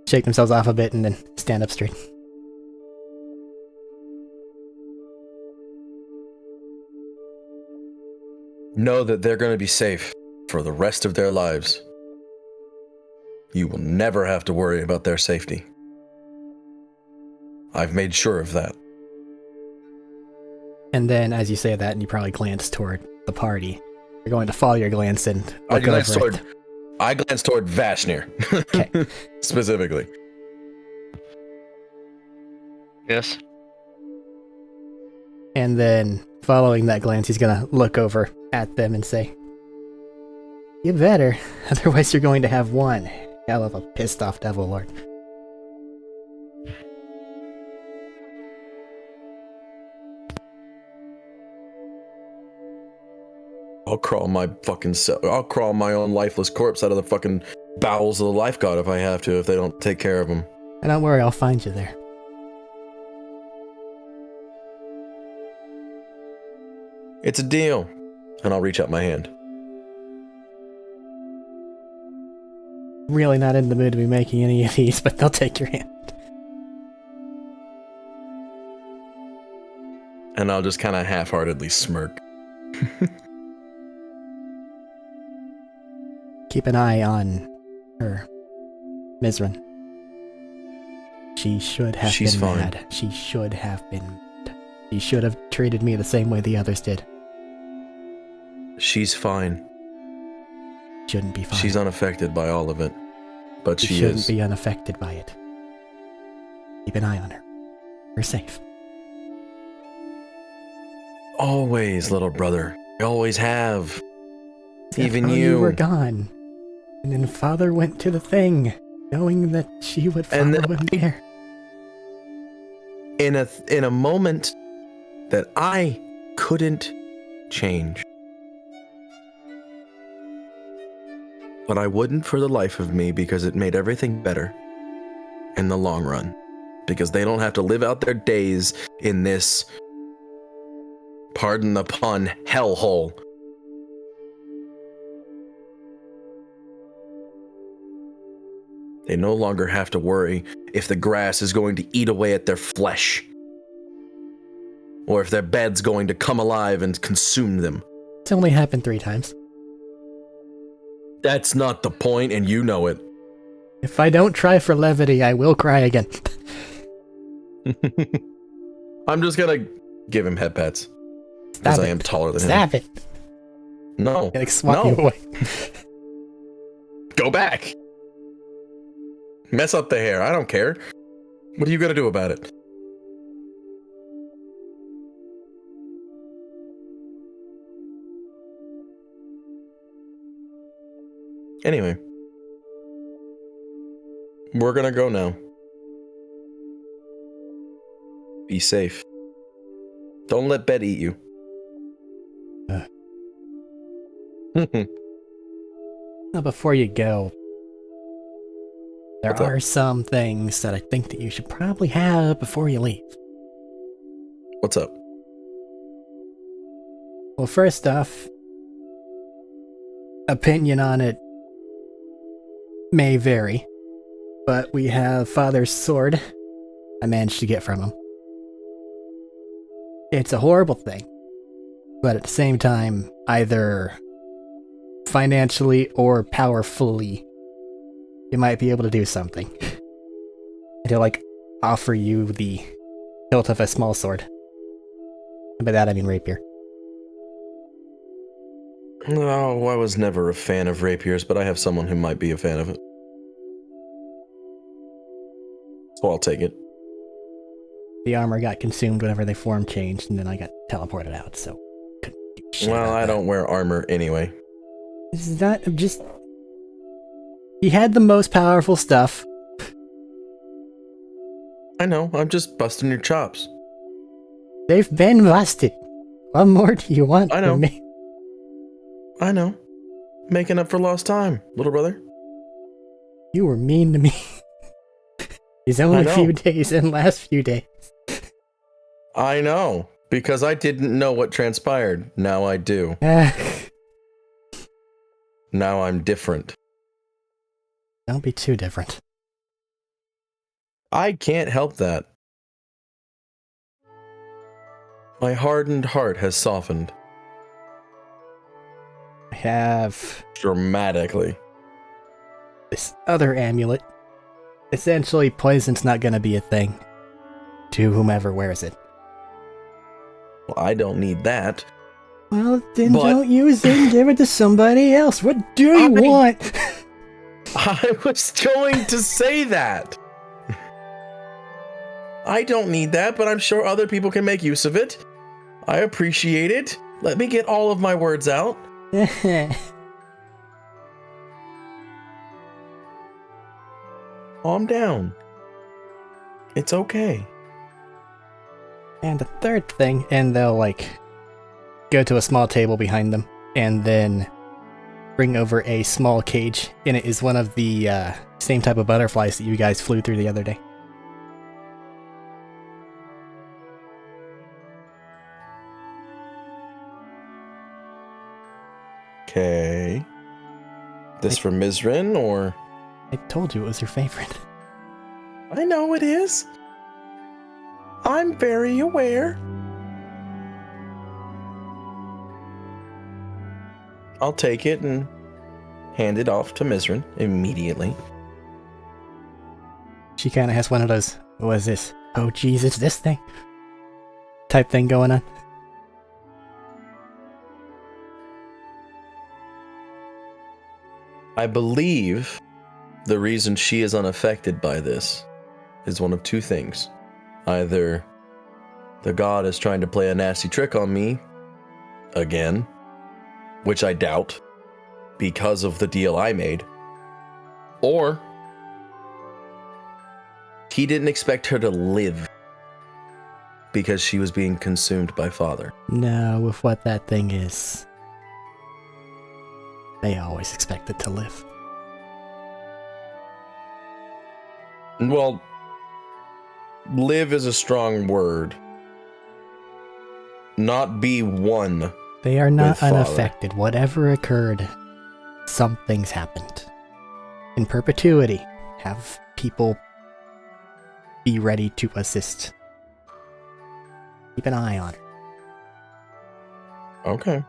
Speaker 1: Shake themselves off a bit and then stand up straight.
Speaker 4: Know that they're going to be safe for the rest of their lives. You will never have to worry about their safety. I've made sure of that.
Speaker 1: And then, as you say that, and you probably glance toward the party, you're going to follow your glance and
Speaker 4: I
Speaker 1: look
Speaker 4: glance
Speaker 1: over
Speaker 4: toward Vashnir.
Speaker 1: Okay.
Speaker 4: Specifically.
Speaker 5: Yes.
Speaker 1: And then, following that glance, he's gonna look over at them and say, "You better, otherwise you're going to have one hell of a pissed off Devil Lord."
Speaker 4: I'll crawl my own lifeless corpse out of the fucking bowels of the life god if I have to, if they don't take care of him.
Speaker 1: And don't worry, I'll find you there.
Speaker 4: It's a deal. And I'll reach out my hand.
Speaker 1: Really not in the mood to be making any of these, but they'll take your hand.
Speaker 4: And I'll just kind of half-heartedly smirk.
Speaker 1: Keep an eye on her, Mizran. She should have
Speaker 4: She's
Speaker 1: been
Speaker 4: fine.
Speaker 1: mad. She should have been mad. She should have treated me the same way the others did.
Speaker 4: She's fine.
Speaker 1: Shouldn't be fine.
Speaker 4: She's unaffected by all of it. But
Speaker 1: She
Speaker 4: she
Speaker 1: shouldn't
Speaker 4: is.
Speaker 1: be unaffected by it. Keep an eye on her. We're safe.
Speaker 4: Always, little brother. You always have.
Speaker 1: Except
Speaker 4: Even
Speaker 1: while
Speaker 4: you.
Speaker 1: were gone. And then Father went to the thing, knowing that she would follow
Speaker 4: And
Speaker 1: him there.
Speaker 4: In a moment that I couldn't change. But I wouldn't for the life of me because it made everything better in the long run. Because they don't have to live out their days in this, pardon the pun, hellhole. They no longer have to worry if the grass is going to eat away at their flesh. Or if their bed's going to come alive and consume them.
Speaker 1: It's only happened 3 times.
Speaker 4: That's not the point, and you know it.
Speaker 1: If I don't try for levity, I will cry again.
Speaker 4: I'm just gonna give him head pats. Because I am taller than him.
Speaker 1: Stop it.
Speaker 4: No.
Speaker 1: Like, swap
Speaker 4: No.
Speaker 1: you away.
Speaker 4: Go back. Mess up the hair. I don't care. What are you gonna do about it? Anyway. We're gonna go now. Be safe. Don't let Bed eat you.
Speaker 1: Now, before you go, there
Speaker 4: What's up?
Speaker 1: are some things that I think that you should probably have before you leave.
Speaker 4: What's up?
Speaker 1: Well, first off, opinion on it may vary, but we have Father's sword I managed to get from him. It's a horrible thing, but at the same time, either financially or powerfully, you might be able to do something. He'll, like, offer you the hilt of a small sword. And by that I mean rapier.
Speaker 4: No, I was never a fan of rapiers, but I have someone who might be a fan of it. So I'll take it.
Speaker 1: The armor got consumed whenever they form changed, and then I got teleported out, so couldn't do shit
Speaker 4: Well,
Speaker 1: about
Speaker 4: I
Speaker 1: that.
Speaker 4: don't wear armor anyway.
Speaker 1: This is not just... He had the most powerful stuff.
Speaker 4: I know, I'm just busting your chops.
Speaker 1: They've been busted. What more do you want
Speaker 4: I know.
Speaker 1: from me?
Speaker 4: I know. Making up for lost time, little brother.
Speaker 1: You were mean to me. It's only
Speaker 4: I
Speaker 1: a
Speaker 4: know.
Speaker 1: few days and last few days.
Speaker 4: I know, because I didn't know what transpired. Now I do. Now I'm different.
Speaker 1: Don't be too different.
Speaker 4: I can't help that. My hardened heart has softened
Speaker 1: I have
Speaker 4: dramatically.
Speaker 1: this other amulet. Essentially, poison's not gonna be a thing to whomever wears it.
Speaker 4: Well, I don't need that.
Speaker 1: Well, then
Speaker 4: But-
Speaker 1: don't use it and give it to somebody else. What do you want?
Speaker 4: I was going to say that. I don't need that, but I'm sure other people can make use of it. I appreciate it. Let me get all of my words out. Calm down. It's okay.
Speaker 1: And the third thing, and they'll, like, go to a small table behind them, and then bring over a small cage. And it is one of the same type of butterflies that you guys flew through the other day.
Speaker 4: Okay. This for Mizrin, or?
Speaker 1: I told you it was your favorite.
Speaker 4: I know it is. I'm very aware. I'll take it and hand it off to Mizrin immediately.
Speaker 1: She kind of has one of those, what is this? Oh, geez, it's this thing? Type thing going on.
Speaker 4: I believe the reason she is unaffected by this is one of two things. Either the god is trying to play a nasty trick on me again, which I doubt because of the deal I made, or he didn't expect her to live because she was being consumed by Father.
Speaker 1: No, with what that thing is, they always expect it to live.
Speaker 4: Well, live is a strong word. Not be one.
Speaker 1: They are not
Speaker 4: With Father.
Speaker 1: unaffected. Whatever occurred, something's happened. In perpetuity, have people be ready to assist. Keep an eye on it.
Speaker 4: Okay.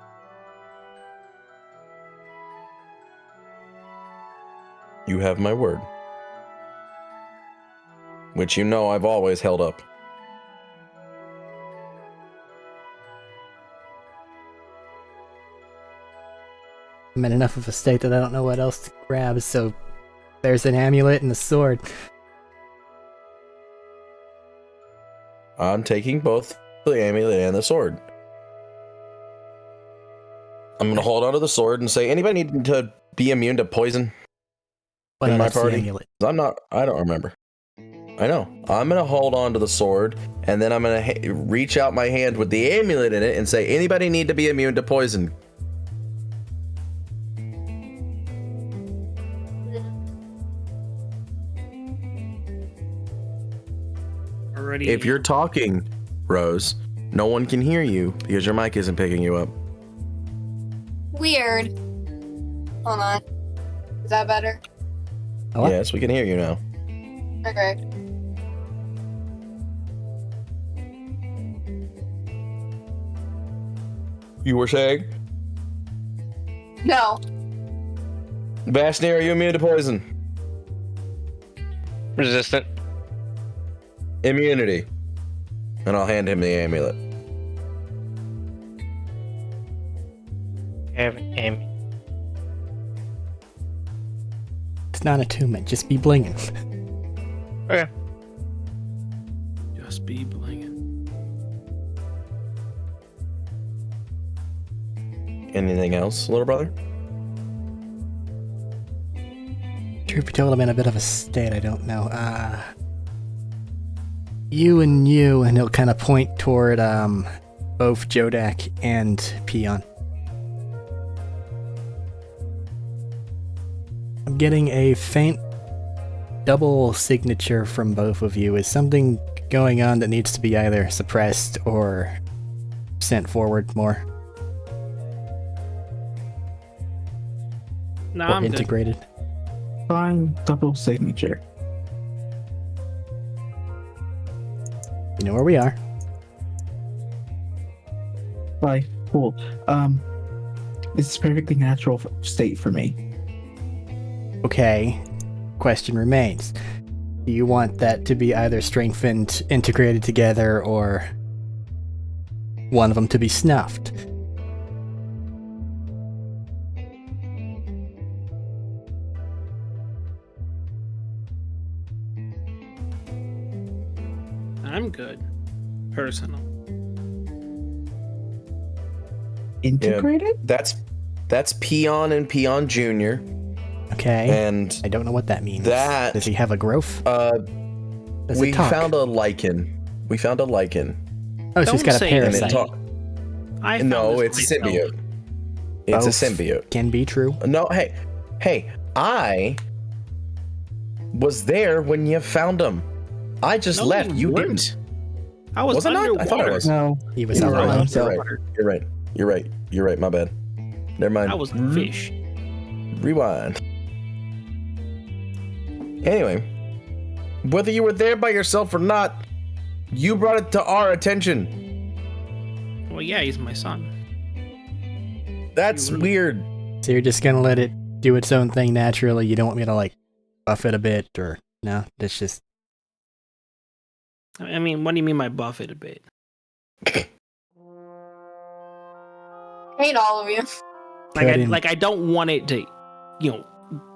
Speaker 4: You have my word. Which you know I've always held up.
Speaker 1: I'm in enough of a state that I don't know what else to grab, so there's an amulet and a sword.
Speaker 4: I'm taking both the amulet and the sword. I'm gonna hold onto the sword and say, anybody need to be immune to poison
Speaker 1: Well,
Speaker 4: in my
Speaker 1: that's the
Speaker 4: party?
Speaker 1: amulet.
Speaker 4: I don't remember. I know. I'm gonna hold on to the sword, and then I'm gonna reach out my hand with the amulet in it and say, anybody need to be immune to poison?
Speaker 2: Already.
Speaker 4: If you're talking, Rose, no one can hear you because your mic isn't picking you up.
Speaker 3: Weird. Hold on. Is that better?
Speaker 1: Hello?
Speaker 4: Yes, we can hear you now.
Speaker 3: Okay.
Speaker 4: You were saying?
Speaker 3: No.
Speaker 4: Vashni, are you immune to poison?
Speaker 5: Resistant.
Speaker 4: Immunity. And I'll hand him the amulet.
Speaker 5: Have an aim.
Speaker 1: It's not attunement, just be blinging.
Speaker 5: Okay.
Speaker 2: Just be blinging.
Speaker 4: Anything else, little brother?
Speaker 1: Truth be told, I'm in a bit of a state, I don't know. You, and he'll kind of point toward both Jodak and Peon. I'm getting a faint double signature from both of you. Is something going on that needs to be either suppressed or sent forward more?
Speaker 2: No,
Speaker 1: Or
Speaker 2: I'm good.
Speaker 1: integrated?
Speaker 6: Fine, double signature.
Speaker 1: You know where we are.
Speaker 6: Bye. Cool. It's a perfectly natural state for me.
Speaker 1: Okay. Question remains. Do you want that to be either strengthened, integrated together, or one of them to be snuffed?
Speaker 2: I'm good. Personal.
Speaker 6: Integrated?
Speaker 4: That's Peon and Peon Jr.
Speaker 1: Okay.
Speaker 4: And
Speaker 1: I don't know what that means.
Speaker 4: that
Speaker 1: Does he have a growth? Does
Speaker 4: we
Speaker 1: it talk?
Speaker 4: found a lichen. We found a lichen.
Speaker 1: Oh, so he's
Speaker 2: Don't
Speaker 1: got a
Speaker 2: say
Speaker 4: And it
Speaker 1: parasite.
Speaker 4: talk-
Speaker 2: I found
Speaker 4: No,
Speaker 2: this
Speaker 4: it's a
Speaker 2: myself.
Speaker 4: symbiote. It's
Speaker 1: Both
Speaker 4: a symbiote.
Speaker 1: Can be true.
Speaker 4: No, hey, I was there when you found him. I just
Speaker 2: No,
Speaker 4: left. You
Speaker 2: weren't.
Speaker 4: didn't.
Speaker 2: I was
Speaker 4: Was I not?
Speaker 2: underwater.
Speaker 4: I thought I was.
Speaker 6: No.
Speaker 1: He was
Speaker 6: He was
Speaker 1: alone.
Speaker 6: alone.
Speaker 4: You're right. You're right. My bad. Never mind.
Speaker 2: I was a fish.
Speaker 4: Rewind. Anyway, whether you were there by yourself or not, you brought it to our attention.
Speaker 2: Well, yeah, he's my son.
Speaker 4: That's weird.
Speaker 1: So you're just gonna let it do its own thing naturally? You don't want me to, like, buff it a bit, or... No? That's just...
Speaker 2: I mean, what do you mean by buff it a bit?
Speaker 3: Hate all of you.
Speaker 2: Like I don't want it to,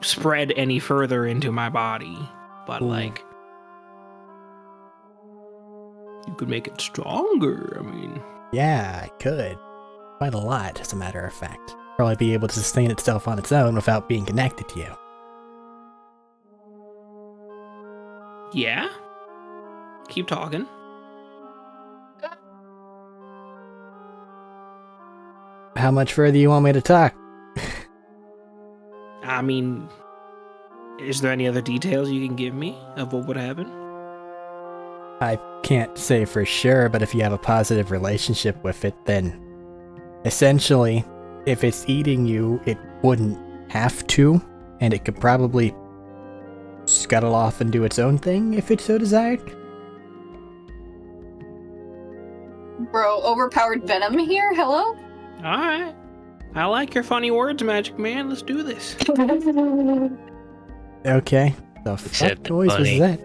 Speaker 2: spread any further into my body, but
Speaker 1: Ooh.
Speaker 2: like you could make it stronger. I mean,
Speaker 1: Yeah, I could. Quite a lot, as a matter of fact. Probably be able to sustain itself on its own without being connected to you.
Speaker 2: yeah. Keep talking.
Speaker 1: How much further do you want me to talk?
Speaker 2: I mean, is there any other details you can give me of what would happen?
Speaker 1: I can't say for sure, but if you have a positive relationship with it, then essentially, if it's eating you, it wouldn't have to, and it could probably scuttle off and do its own thing if it so desired.
Speaker 3: Bro, overpowered venom here? Hello?
Speaker 2: Alright. I like your funny words, Magic Man. Let's do this.
Speaker 1: Okay. The
Speaker 5: Said
Speaker 1: fuck noise was
Speaker 5: funny.
Speaker 1: that?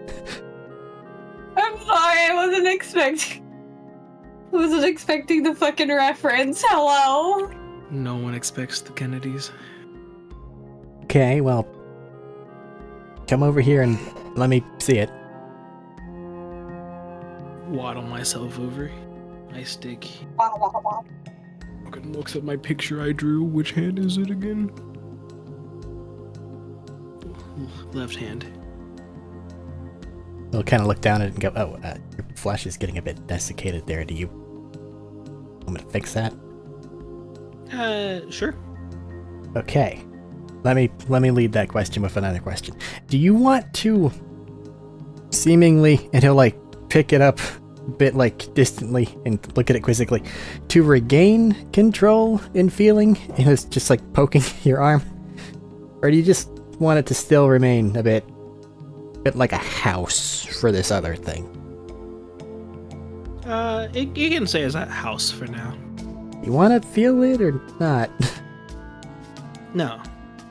Speaker 3: I'm sorry, I wasn't expecting the fucking reference. Hello?
Speaker 2: No one expects the Kennedys.
Speaker 1: Okay, well, come over here and let me see it.
Speaker 2: Waddle myself over. I stick. Fucking looks at my picture I drew. Which hand is it again? Left hand.
Speaker 1: We'll kind of look down at it and go, oh, your flesh is getting a bit desiccated there. Do you want me to fix that?
Speaker 2: Sure.
Speaker 1: Okay. Let me lead that question with another question. Do you want to seemingly, and he'll like pick it up a bit like distantly and look at it quizzically, to regain control in feeling, and it's just like poking your arm? Or do you just want it to still remain a bit like a house for this other thing?
Speaker 2: You can say it's a house for now.
Speaker 1: You want to feel it or not?
Speaker 2: No.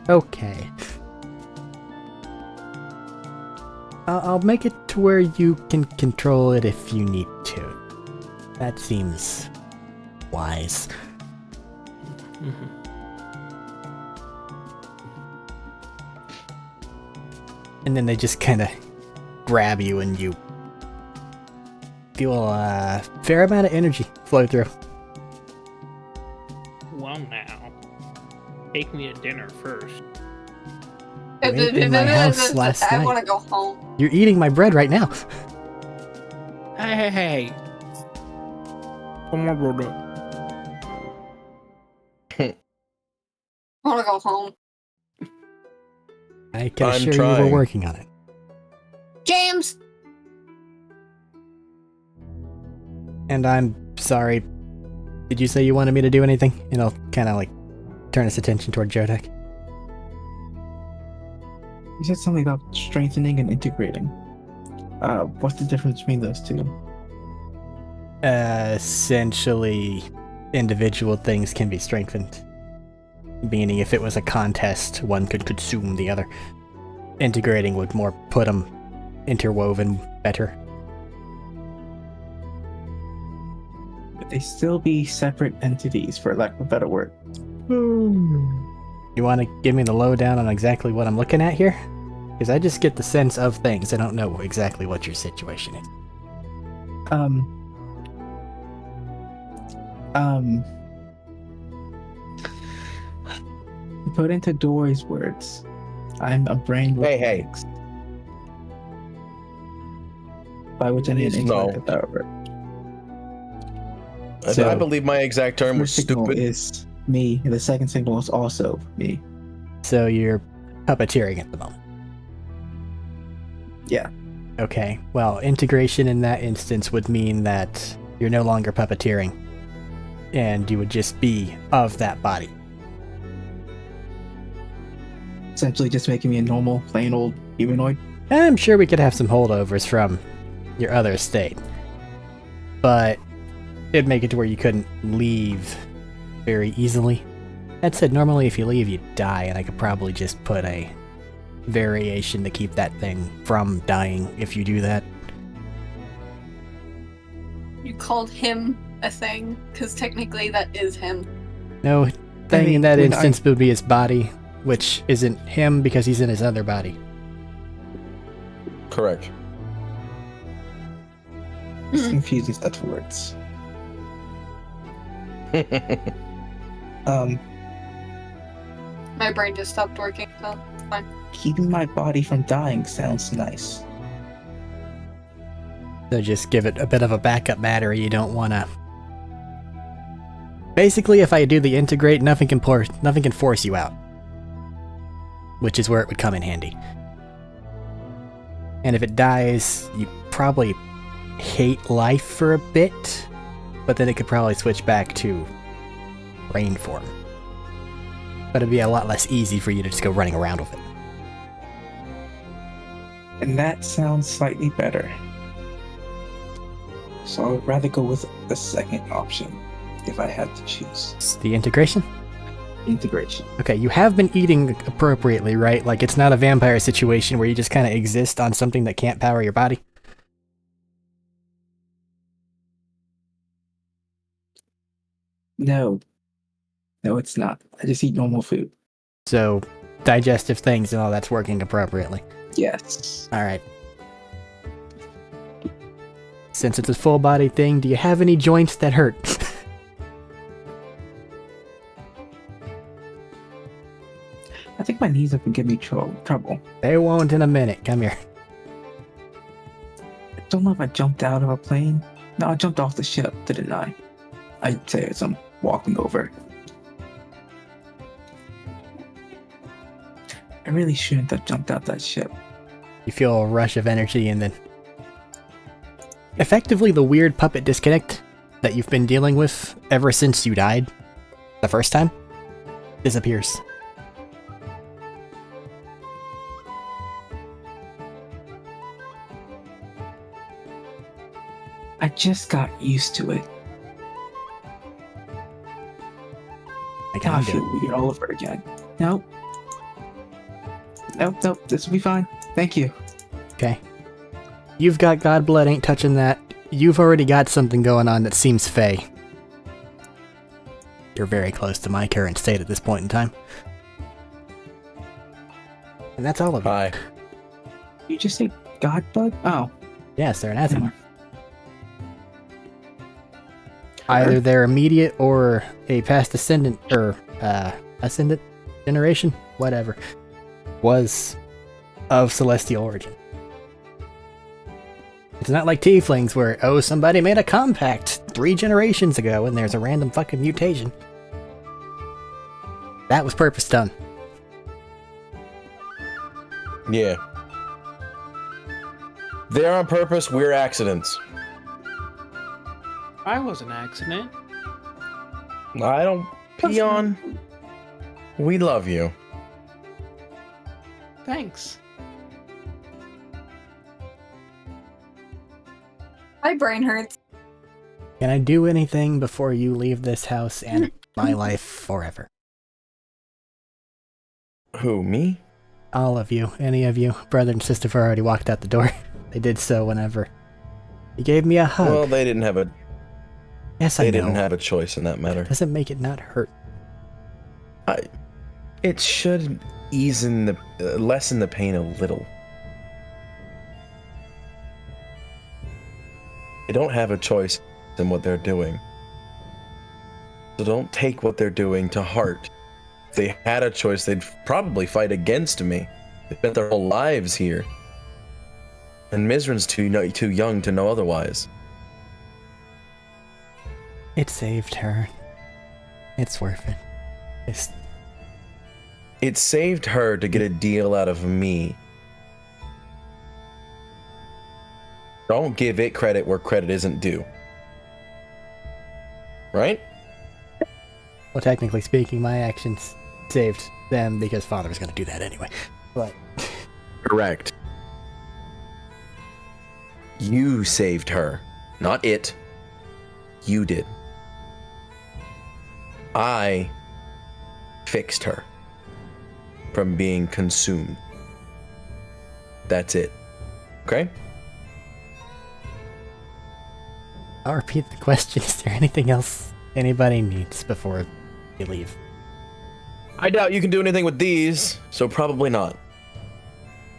Speaker 1: Okay. I'll make it to where you can control it if you need to. That seems wise.
Speaker 2: Mm-hmm.
Speaker 1: And then they just kind of grab you and you feel a fair amount of energy flow through.
Speaker 2: Well, now, take me to dinner first.
Speaker 1: You ate in my house last
Speaker 3: I
Speaker 1: night.
Speaker 3: want to go home.
Speaker 1: You're eating my bread right now.
Speaker 2: Hey. Come on, brother.
Speaker 3: I want to go home.
Speaker 1: I can
Speaker 4: I'm
Speaker 1: assure you
Speaker 4: trying.
Speaker 1: we're working on it.
Speaker 3: James!
Speaker 1: And I'm sorry. Did you say you wanted me to do anything? And I'll kind of like turn his attention toward Jodek.
Speaker 6: You said something about strengthening and integrating. What's the difference between those two?
Speaker 1: Essentially, individual things can be strengthened. Meaning if it was a contest, one could consume the other. Integrating would more put them interwoven better.
Speaker 6: But they still be separate entities, for lack of a better word.
Speaker 1: You want to give me the lowdown on exactly what I'm looking at here? Because I just get the sense of things. I don't know exactly what your situation is.
Speaker 6: Put into Dory's words, I'm a brain with
Speaker 4: Hey.
Speaker 6: legs. By which I mean
Speaker 4: No.
Speaker 6: intellect, however.
Speaker 1: So-
Speaker 4: I believe my exact term was
Speaker 6: First signal
Speaker 4: stupid.
Speaker 6: is me, and the second signal is also me.
Speaker 1: So you're puppeteering at the moment.
Speaker 6: Yeah.
Speaker 1: Okay, well, integration in that instance would mean that you're no longer puppeteering, and you would just be of that body.
Speaker 6: Essentially just making me a normal, plain old humanoid.
Speaker 1: I'm sure we could have some holdovers from your other estate, but it'd make it to where you couldn't leave very easily. That said, normally if you leave, you die, and I could probably just put a variation to keep that thing from dying if you do that.
Speaker 3: You called him a thing, because technically that is him.
Speaker 1: No thing
Speaker 6: mean,
Speaker 1: in that
Speaker 6: when
Speaker 1: instance would be his body, which isn't him because he's in his other body.
Speaker 4: Correct.
Speaker 6: It's confusing such words.
Speaker 3: My brain just stopped working, so it's fine.
Speaker 6: Keeping my body from dying sounds nice.
Speaker 1: So just give it a bit of a backup battery. You don't want to. Basically, if I do the integrate, nothing can force you out, which is where it would come in handy. And if it dies, you probably hate life for a bit, but then it could probably switch back to rain form. But it'd be a lot less easy for you to just go running around with it.
Speaker 6: And that sounds slightly better. So I would rather go with the second option if I had to choose.
Speaker 1: It's the integration?
Speaker 6: integration.
Speaker 1: Okay, you have been eating appropriately, right? Like, it's not a vampire situation where you just kind of exist on something that can't power your body.
Speaker 6: No. No, it's not. I just eat normal food.
Speaker 1: So, digestive things and all that's working appropriately.
Speaker 6: Yes.
Speaker 1: Alright. Since it's a full body thing, do you have any joints that hurt?
Speaker 6: I think my knees have been giving me trouble.
Speaker 1: They won't in a minute. Come here.
Speaker 6: I don't know if I jumped out of a plane. No, I jumped off the ship, didn't I? I'd say as I'm walking over. I really shouldn't have jumped out that ship.
Speaker 1: You feel a rush of energy and then... Effectively, the weird puppet disconnect that you've been dealing with ever since you died the first time disappears.
Speaker 6: I just got used to it.
Speaker 1: I
Speaker 6: Now I
Speaker 1: can do
Speaker 6: feel weird all over again. Nope. Nope. This will be fine. Thank you.
Speaker 1: Okay. You've got God Blood, ain't touching that. You've already got something going on that seems fey. You're very close to my current state at this point in time. And that's all of it.
Speaker 4: Hi.
Speaker 6: You just say God Blood? Oh.
Speaker 1: Yes, they're an Asimar. Either they're immediate or a past descendant, or ascendant generation, whatever, was of celestial origin. It's not like tieflings where, oh, somebody made a compact 3 generations ago and there's a random fucking mutation. That was purpose done.
Speaker 4: Yeah. They're on purpose, we're accidents.
Speaker 2: I was an accident.
Speaker 4: I don't peon. We love you.
Speaker 2: Thanks.
Speaker 3: My brain hurts.
Speaker 1: Can I do anything before you leave this house and my life forever?
Speaker 4: Who, me?
Speaker 1: All of you, any of you, brother and sister have already walked out the door. They did so whenever you gave me a hug.
Speaker 4: Well, they didn't have a
Speaker 1: Yes, I know.
Speaker 4: They didn't have a choice in that matter.
Speaker 1: Doesn't make it not hurt.
Speaker 4: It should lessen the pain a little. They don't have a choice in what they're doing. So don't take what they're doing to heart. If they had a choice, they'd probably fight against me. They spent their whole lives here. And Mizran's too young to know otherwise.
Speaker 1: It saved her. It's worth it.
Speaker 4: It saved her to get a deal out of me. Don't give it credit where credit isn't due. Right?
Speaker 1: Well, technically speaking, my actions saved them because Father was going to do that anyway. But
Speaker 4: Correct. You saved her, not it. You did. I fixed her from being consumed. That's it. Okay?
Speaker 1: I'll repeat the question. Is there anything else anybody needs before you leave?
Speaker 4: I doubt you can do anything with these, so probably not.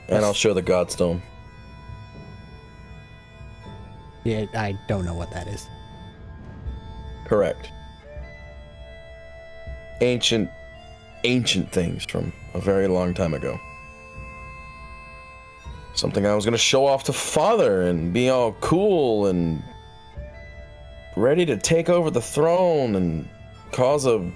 Speaker 4: And I'll show the Godstone.
Speaker 1: Yeah, I don't know what that is.
Speaker 4: Correct. Ancient things from a very long time ago. Something I was gonna show off to Father and be all cool and ready to take over the throne and cause a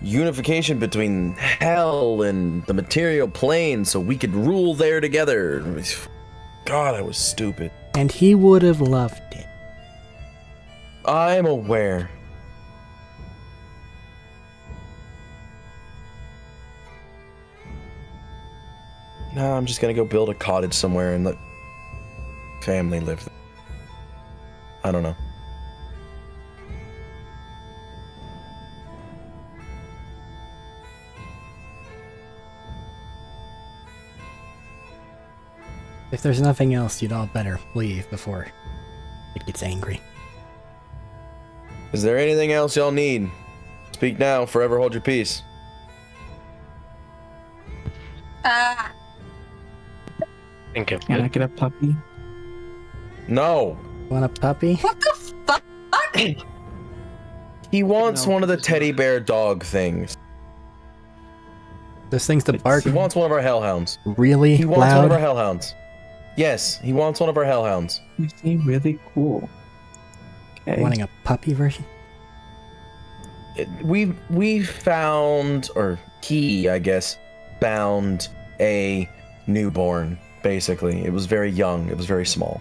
Speaker 4: unification between hell and the material plane so we could rule there together. God, I was stupid.
Speaker 1: And he would have loved it.
Speaker 4: I'm aware. No, I'm just gonna go build a cottage somewhere and let family live there. I don't know.
Speaker 1: If there's nothing else, you'd all better leave before it gets angry.
Speaker 4: Is there anything else y'all need? Speak now, forever hold your peace.
Speaker 5: Think of
Speaker 6: Can I get a puppy?
Speaker 4: No.
Speaker 1: Want a puppy?
Speaker 3: What the fuck?
Speaker 4: He wants
Speaker 2: No.
Speaker 4: one of the teddy bear dog things.
Speaker 1: Those things that bark
Speaker 4: He wants one of our hellhounds.
Speaker 1: really
Speaker 4: He wants one of our
Speaker 1: loud.
Speaker 4: hellhounds. Yes, he wants one of our hellhounds.
Speaker 6: You seem really cool. Okay.
Speaker 1: Wanting a puppy version?
Speaker 4: We found, or he, I guess, found a newborn, basically. It was very young. It was very small.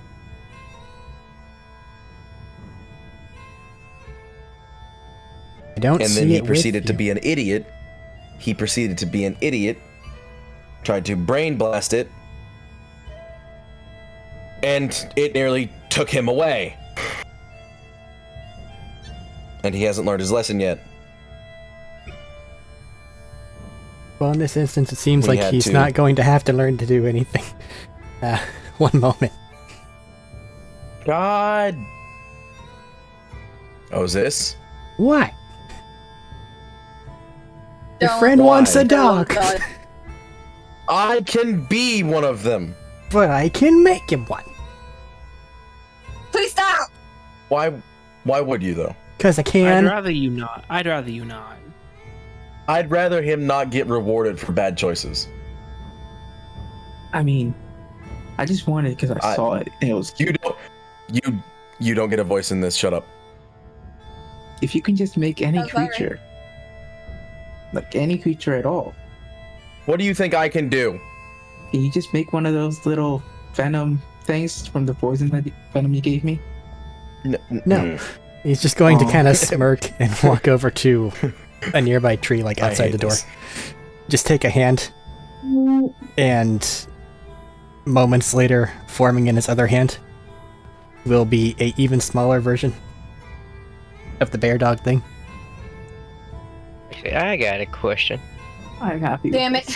Speaker 1: I don't
Speaker 4: And
Speaker 1: see
Speaker 4: then he
Speaker 1: it with
Speaker 4: proceeded to
Speaker 1: you.
Speaker 4: be an idiot. He proceeded to be an idiot. Tried to brain blast it. And it nearly took him away. And he hasn't learned his lesson yet.
Speaker 1: Well, in this instance, it seems
Speaker 4: We
Speaker 1: like
Speaker 4: had
Speaker 1: he's
Speaker 4: to.
Speaker 1: not going to have to learn to do anything. One moment.
Speaker 4: God. Oh, is this?
Speaker 1: What? Your
Speaker 3: Don't
Speaker 1: friend wants a
Speaker 4: Why?
Speaker 1: dog,
Speaker 3: God.
Speaker 4: I can be one of them.
Speaker 1: but I can make him one.
Speaker 3: Please stop!
Speaker 4: Why would you, though?
Speaker 1: Because I
Speaker 2: I'd
Speaker 1: can.
Speaker 2: rather you not. I'd rather you not.
Speaker 4: I'd rather him not get rewarded for bad choices.
Speaker 6: I mean, I just wanted because I saw it and it was cute.
Speaker 4: You don't get a voice in this. Shut up.
Speaker 6: If you can just make any
Speaker 3: That's alright.
Speaker 6: creature, like any creature at all,
Speaker 4: What do you think I can do?
Speaker 6: can you just make one of those little venom things from the venom you gave me?
Speaker 1: No. He's just going to
Speaker 6: Aw.
Speaker 1: kind of smirk and walk over to a nearby tree, like
Speaker 4: I
Speaker 1: outside
Speaker 4: hate
Speaker 1: the door.
Speaker 4: this.
Speaker 1: Just take a hand, and moments later, forming in his other hand, will be a even smaller version of the bear dog thing.
Speaker 5: Actually, I got a question.
Speaker 6: I'm happy.
Speaker 3: Damn
Speaker 6: with
Speaker 3: it.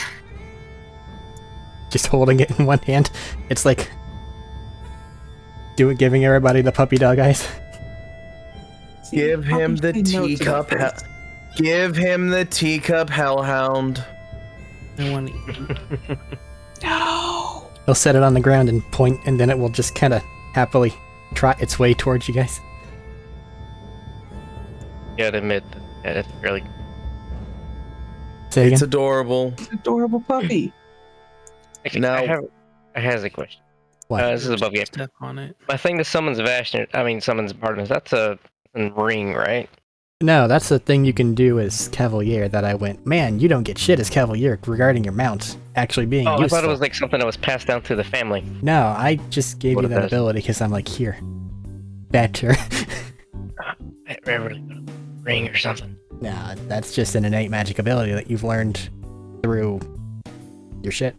Speaker 1: Just holding it in one hand. It's like giving everybody the puppy dog eyes.
Speaker 6: this.
Speaker 4: Give him the
Speaker 6: Puppies say no to that
Speaker 4: teacup.
Speaker 6: first.
Speaker 4: Give him the teacup hellhound.
Speaker 2: I want to.
Speaker 6: No.
Speaker 1: He'll set it on the ground and point, and then it will just kind of happily trot its way towards you guys.
Speaker 5: You gotta admit, that it's really.
Speaker 1: Say
Speaker 4: It's
Speaker 1: again.
Speaker 4: adorable.
Speaker 6: It's an adorable puppy.
Speaker 5: Actually,
Speaker 4: Now-
Speaker 5: I have a question.
Speaker 1: What?
Speaker 5: This is above game.
Speaker 2: Step on it.
Speaker 5: My thing that summons summons partners. That's a ring, right?
Speaker 1: No, that's the thing you can do as Cavalier that I went, man, you don't get shit as Cavalier regarding your mount actually being
Speaker 5: Oh, I
Speaker 1: useful.
Speaker 5: thought it was like something that was passed down through the family.
Speaker 1: No, I just gave
Speaker 5: What
Speaker 1: you
Speaker 5: if
Speaker 1: that
Speaker 5: that's-
Speaker 1: ability because I'm like, here. Better.
Speaker 5: I really got a ring or something.
Speaker 1: No, that's just an innate magic ability that you've learned through your shit.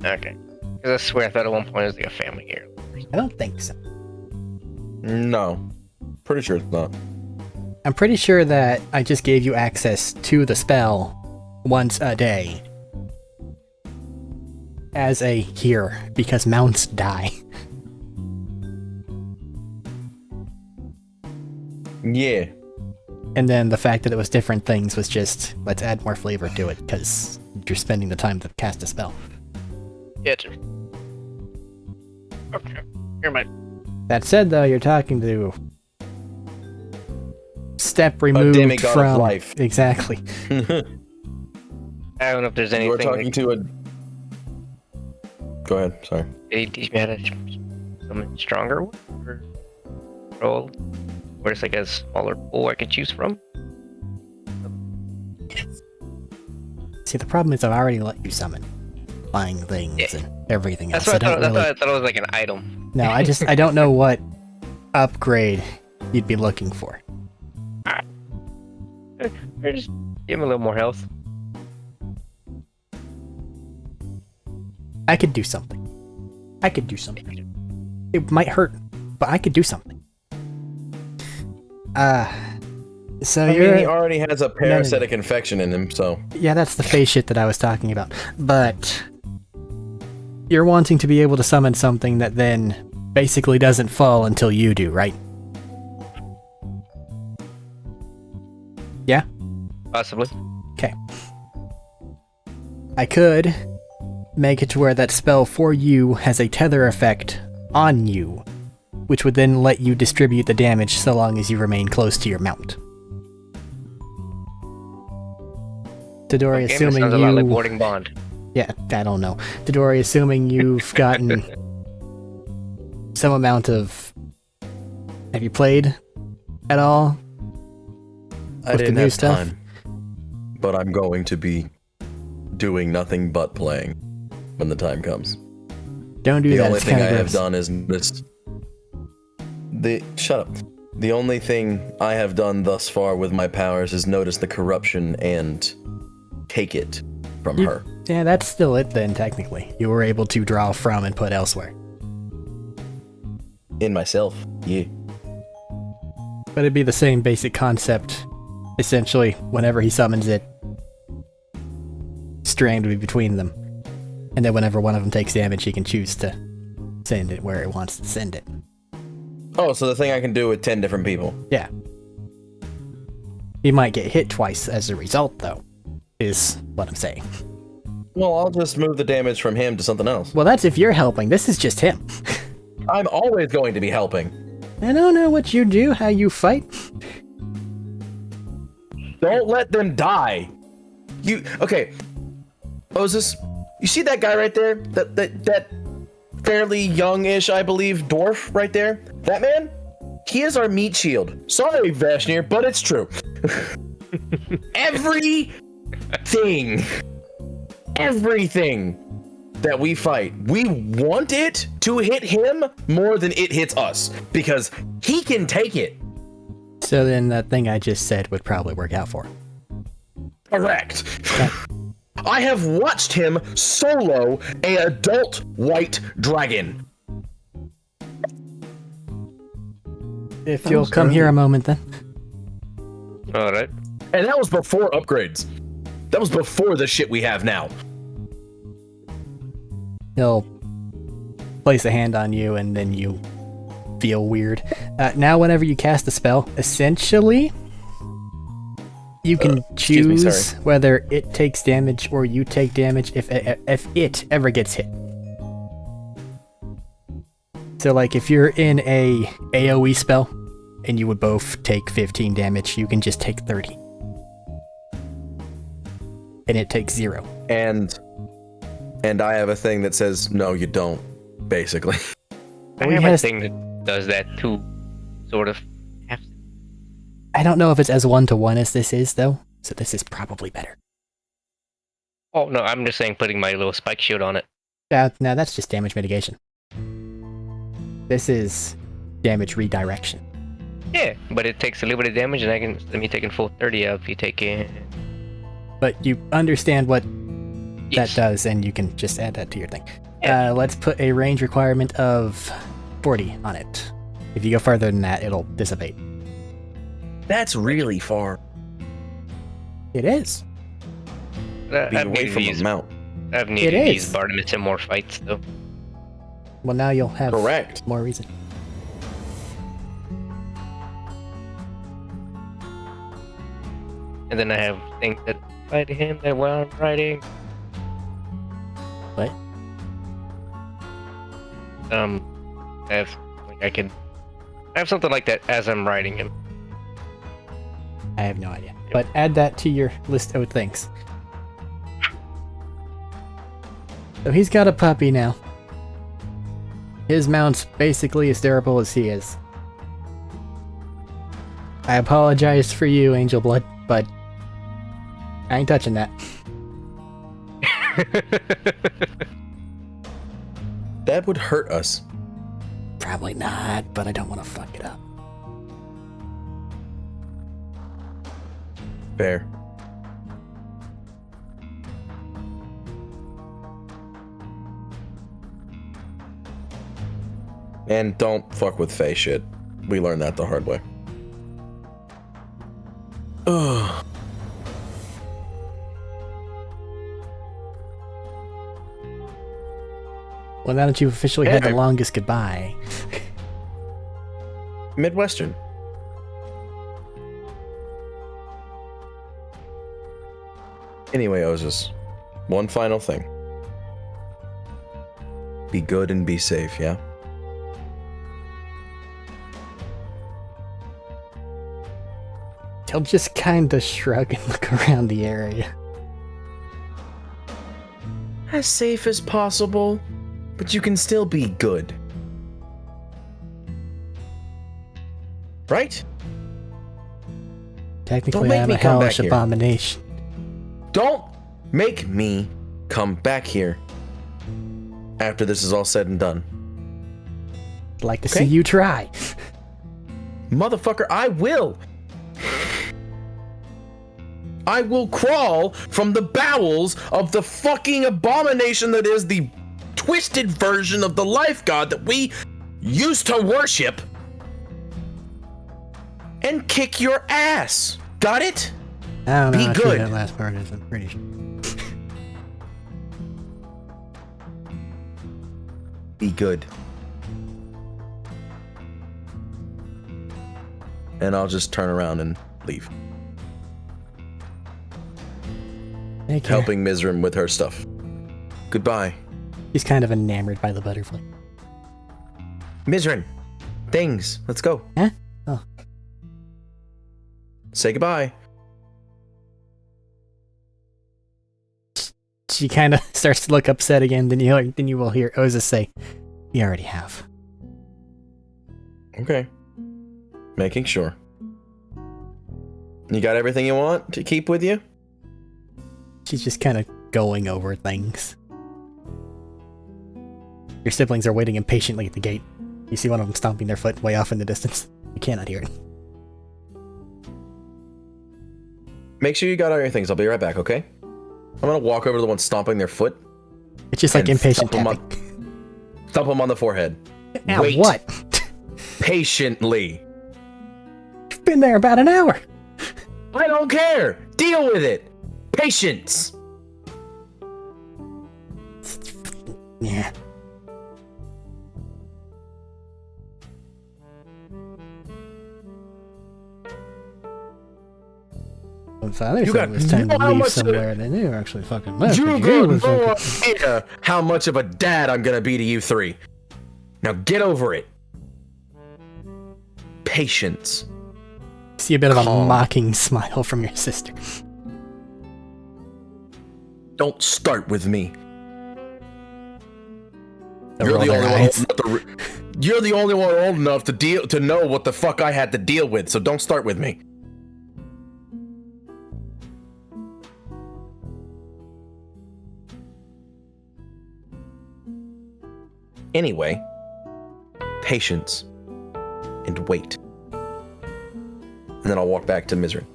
Speaker 5: Okay. Because I swear I thought at one point it was like a family hero.
Speaker 1: I don't think so.
Speaker 4: No. Pretty sure it's not.
Speaker 1: I'm pretty sure that I just gave you access to the spell once a day. As a here, because mounts die.
Speaker 4: Yeah.
Speaker 1: And then the fact that it was different things was just, let's add more flavor to it, because you're spending the time to cast a spell.
Speaker 5: Yeah, true. Okay. Here, mate.
Speaker 1: That said, though, you're talking to step removed
Speaker 4: demigod of
Speaker 1: from
Speaker 4: life.
Speaker 1: Exactly.
Speaker 5: I don't know if there's anything.
Speaker 4: We're talking to a. Go ahead. Sorry.
Speaker 5: Did he teach me how to summon stronger one? Or roll? Or just like a smaller pool I could choose from?
Speaker 1: See, the problem is I've already let you summon flying things
Speaker 5: Yeah.
Speaker 1: and everything else.
Speaker 5: That's what I thought.
Speaker 1: don't really...
Speaker 5: I thought it was like an item.
Speaker 1: No, I don't know what upgrade you'd be looking for.
Speaker 5: Or just give him a little more health.
Speaker 1: I could do something. It might hurt, but I could do something. So
Speaker 4: I
Speaker 1: you're...
Speaker 4: mean, he already has a parasitic infection in him, so.
Speaker 1: Yeah, that's the phase shit that I was talking about. But you're wanting to be able to summon something that then basically doesn't fall until you do, right? Yeah?
Speaker 5: Possibly.
Speaker 1: Okay. I could make it to where that spell for you has a tether effect on you, which would then let you distribute the damage so long as you remain close to your mount. Tadori,
Speaker 5: Okay,
Speaker 1: assuming
Speaker 5: sounds
Speaker 1: you...
Speaker 5: a lot like Warding Bond.
Speaker 1: Yeah, I don't know. Tadori, assuming you've gotten some amount of... Have you played at all?
Speaker 4: I
Speaker 1: With the
Speaker 4: didn't
Speaker 1: new
Speaker 4: have
Speaker 1: stuff?
Speaker 4: time, but I'm going to be doing nothing but playing when the time comes.
Speaker 1: Don't do
Speaker 4: The
Speaker 1: that.
Speaker 4: only
Speaker 1: It's
Speaker 4: thing I
Speaker 1: kind of
Speaker 4: have done is this. Shut up. The only thing I have done thus far with my powers is notice the corruption and take it from her.
Speaker 1: Yeah, that's still it then, technically. You were able to draw from and put elsewhere.
Speaker 4: In myself, yeah.
Speaker 1: But it'd be the same basic concept. Essentially, whenever he summons it, strand would be between them. And then whenever one of them takes damage, he can choose to send it where it wants to send it.
Speaker 4: Oh, so the thing I can do with 10 different people.
Speaker 1: Yeah. He might get hit twice as a result, though, is what I'm saying.
Speaker 4: Well, I'll just move the damage from him to something else.
Speaker 1: Well, that's if you're helping. This is just him.
Speaker 4: I'm always going to be helping.
Speaker 1: I don't know what you do, how you fight.
Speaker 4: Don't let them die. Okay. Moses, you see that guy right there? That fairly young-ish, I believe, dwarf right there? That man? He is our meat shield. Sorry, Vashnir, but it's true. Everything that we fight, we want it to hit him more than it hits us, because he can take it.
Speaker 1: So then that thing I just said would probably work out for him.
Speaker 4: Correct. I have watched him solo a adult white dragon.
Speaker 1: If you'll come here a moment then.
Speaker 5: Alright.
Speaker 4: And that was before upgrades. That was before the shit we have now.
Speaker 1: He'll place a hand on you and then you feel weird. Now whenever you cast a spell, essentially, you can choose whether it takes damage or you take damage if it ever gets hit. So like if you're in a AoE spell and you would both take 15 damage, you can just take 30. And it takes 0.
Speaker 4: And I have a thing that says, no, you don't, basically.
Speaker 5: I have a thing that does that too, sort of.
Speaker 1: I don't know if it's as 1-to-1 as this is, though, so this is probably better.
Speaker 5: Oh, no, I'm just saying putting my little spike shield on it.
Speaker 1: No, that's just damage mitigation. This is damage redirection.
Speaker 5: Yeah, but it takes a little bit of damage, and I can let me taking full 30 out if you take it.
Speaker 1: But you understand what
Speaker 5: Yes.
Speaker 1: that does, and you can just add that to your thing.
Speaker 5: Yeah.
Speaker 1: Let's put a range requirement of 40 on it. If you go farther than that, it'll dissipate.
Speaker 4: That's really far.
Speaker 1: It is.
Speaker 4: Be
Speaker 5: I've
Speaker 4: away
Speaker 5: needed
Speaker 4: from
Speaker 5: to
Speaker 4: the
Speaker 5: use,
Speaker 4: mount.
Speaker 5: I've needed to
Speaker 1: is.
Speaker 5: use Bartimaeus in more fights, though.
Speaker 1: Well, now you'll have
Speaker 4: Correct.
Speaker 1: more reason.
Speaker 5: And then I have things that apply to him that while I'm writing.
Speaker 1: What?
Speaker 5: I have something like that as I'm writing him.
Speaker 1: I have no idea. But add that to your list of things. So he's got a puppy now. His mount's basically as durable as he is. I apologize for you, Angel Blood, but I ain't touching that.
Speaker 4: That would hurt us.
Speaker 1: Probably not, but I don't want to fuck it up.
Speaker 4: Fair. And don't fuck with Fae shit. We learned that the hard way. Ugh.
Speaker 1: Well, now that you've officially had the
Speaker 4: Hey.
Speaker 1: longest goodbye.
Speaker 4: Midwestern. Anyway, Ozus, one final thing. Be good and be safe, yeah?
Speaker 1: He'll just kinda shrug and look around the area.
Speaker 4: As safe as possible, but you can still be good. Right?
Speaker 1: Technically,
Speaker 4: make
Speaker 1: I'm
Speaker 4: me
Speaker 1: a
Speaker 4: come back
Speaker 1: hellish
Speaker 4: here.
Speaker 1: abomination.
Speaker 4: Don't make me come back here after this is all said and done.
Speaker 1: I'd like to
Speaker 4: Okay.
Speaker 1: see you try.
Speaker 4: Motherfucker, I will! I will crawl from the bowels of the fucking abomination that is the twisted version of the life god that we used to worship and kick your ass. Got it?
Speaker 1: I don't know
Speaker 4: Be
Speaker 1: how true
Speaker 4: good.
Speaker 1: that last part is, I'm pretty sure.
Speaker 4: Be good. And I'll just turn around and leave.
Speaker 1: Take care.
Speaker 4: Helping Mizrim with her stuff. Goodbye.
Speaker 1: He's kind of enamored by the butterfly.
Speaker 4: Mizrin. Things. Let's go.
Speaker 1: Huh? Oh.
Speaker 4: Say goodbye.
Speaker 1: She kind of starts to look upset again. Then you will hear Oza say, "We already have."
Speaker 4: Okay. Making sure. You got everything you want to keep with you?
Speaker 1: She's just kind of going over things. Your siblings are waiting impatiently at the gate. You see one of them stomping their foot way off in the distance. You cannot hear it.
Speaker 4: Make sure you got all your things. I'll be right back, okay? I'm gonna walk over to the one stomping their foot.
Speaker 1: It's just like
Speaker 4: And
Speaker 1: impatient
Speaker 4: thump 'em
Speaker 1: tapping.
Speaker 4: Thump them on the forehead.
Speaker 1: Now
Speaker 4: Wait.
Speaker 1: what?
Speaker 4: Patiently.
Speaker 1: You've been there about an hour.
Speaker 4: I don't care. Deal with it. Patience.
Speaker 1: Yeah. When father
Speaker 4: You
Speaker 1: said
Speaker 4: got
Speaker 1: it was time
Speaker 4: no
Speaker 1: to leave
Speaker 4: much of
Speaker 1: somewhere, then they were actually fucking left.
Speaker 4: You
Speaker 1: but
Speaker 4: got
Speaker 1: was
Speaker 4: no
Speaker 1: fucking-
Speaker 4: idea how much of a dad I'm gonna be to you three. Now get over it. Patience.
Speaker 1: See a bit of a
Speaker 4: Calm.
Speaker 1: mocking smile from your sister.
Speaker 4: Don't start with me.
Speaker 1: They
Speaker 4: You're
Speaker 1: roll
Speaker 4: the
Speaker 1: their
Speaker 4: only one
Speaker 1: eyes.
Speaker 4: old enough you're the only one old enough to know what the fuck I had to deal with, so don't start with me. Anyway, patience and wait. And then I'll walk back to Mizrin.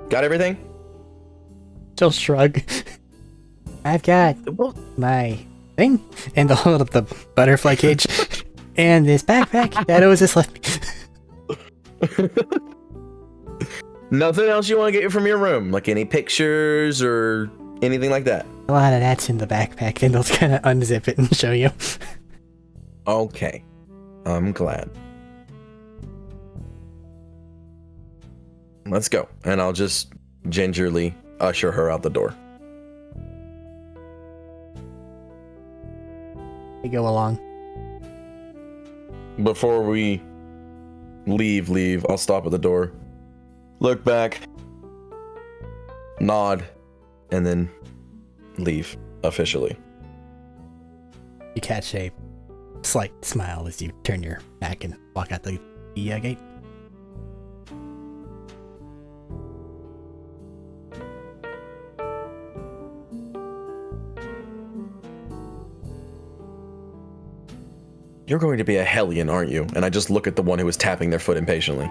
Speaker 4: Got everything?
Speaker 1: She'll shrug. I've got
Speaker 4: Well,
Speaker 1: my thing, and they'll hold up the butterfly cage, and this backpack that Ozus left me.
Speaker 4: nothing else you want to get from your room? Like any pictures or anything like that?
Speaker 1: A lot of that's in the backpack, and they'll kind of unzip it and show you.
Speaker 4: Okay. I'm glad. Let's go. And I'll just gingerly usher her out the door.
Speaker 1: They go along.
Speaker 4: Before we leave, I'll stop at the door. Look back. Nod. And then leave officially.
Speaker 1: You catch a slight smile as you turn your back and walk out the gate.
Speaker 4: You're going to be a hellion, aren't you? And I just look at the one who was tapping their foot impatiently.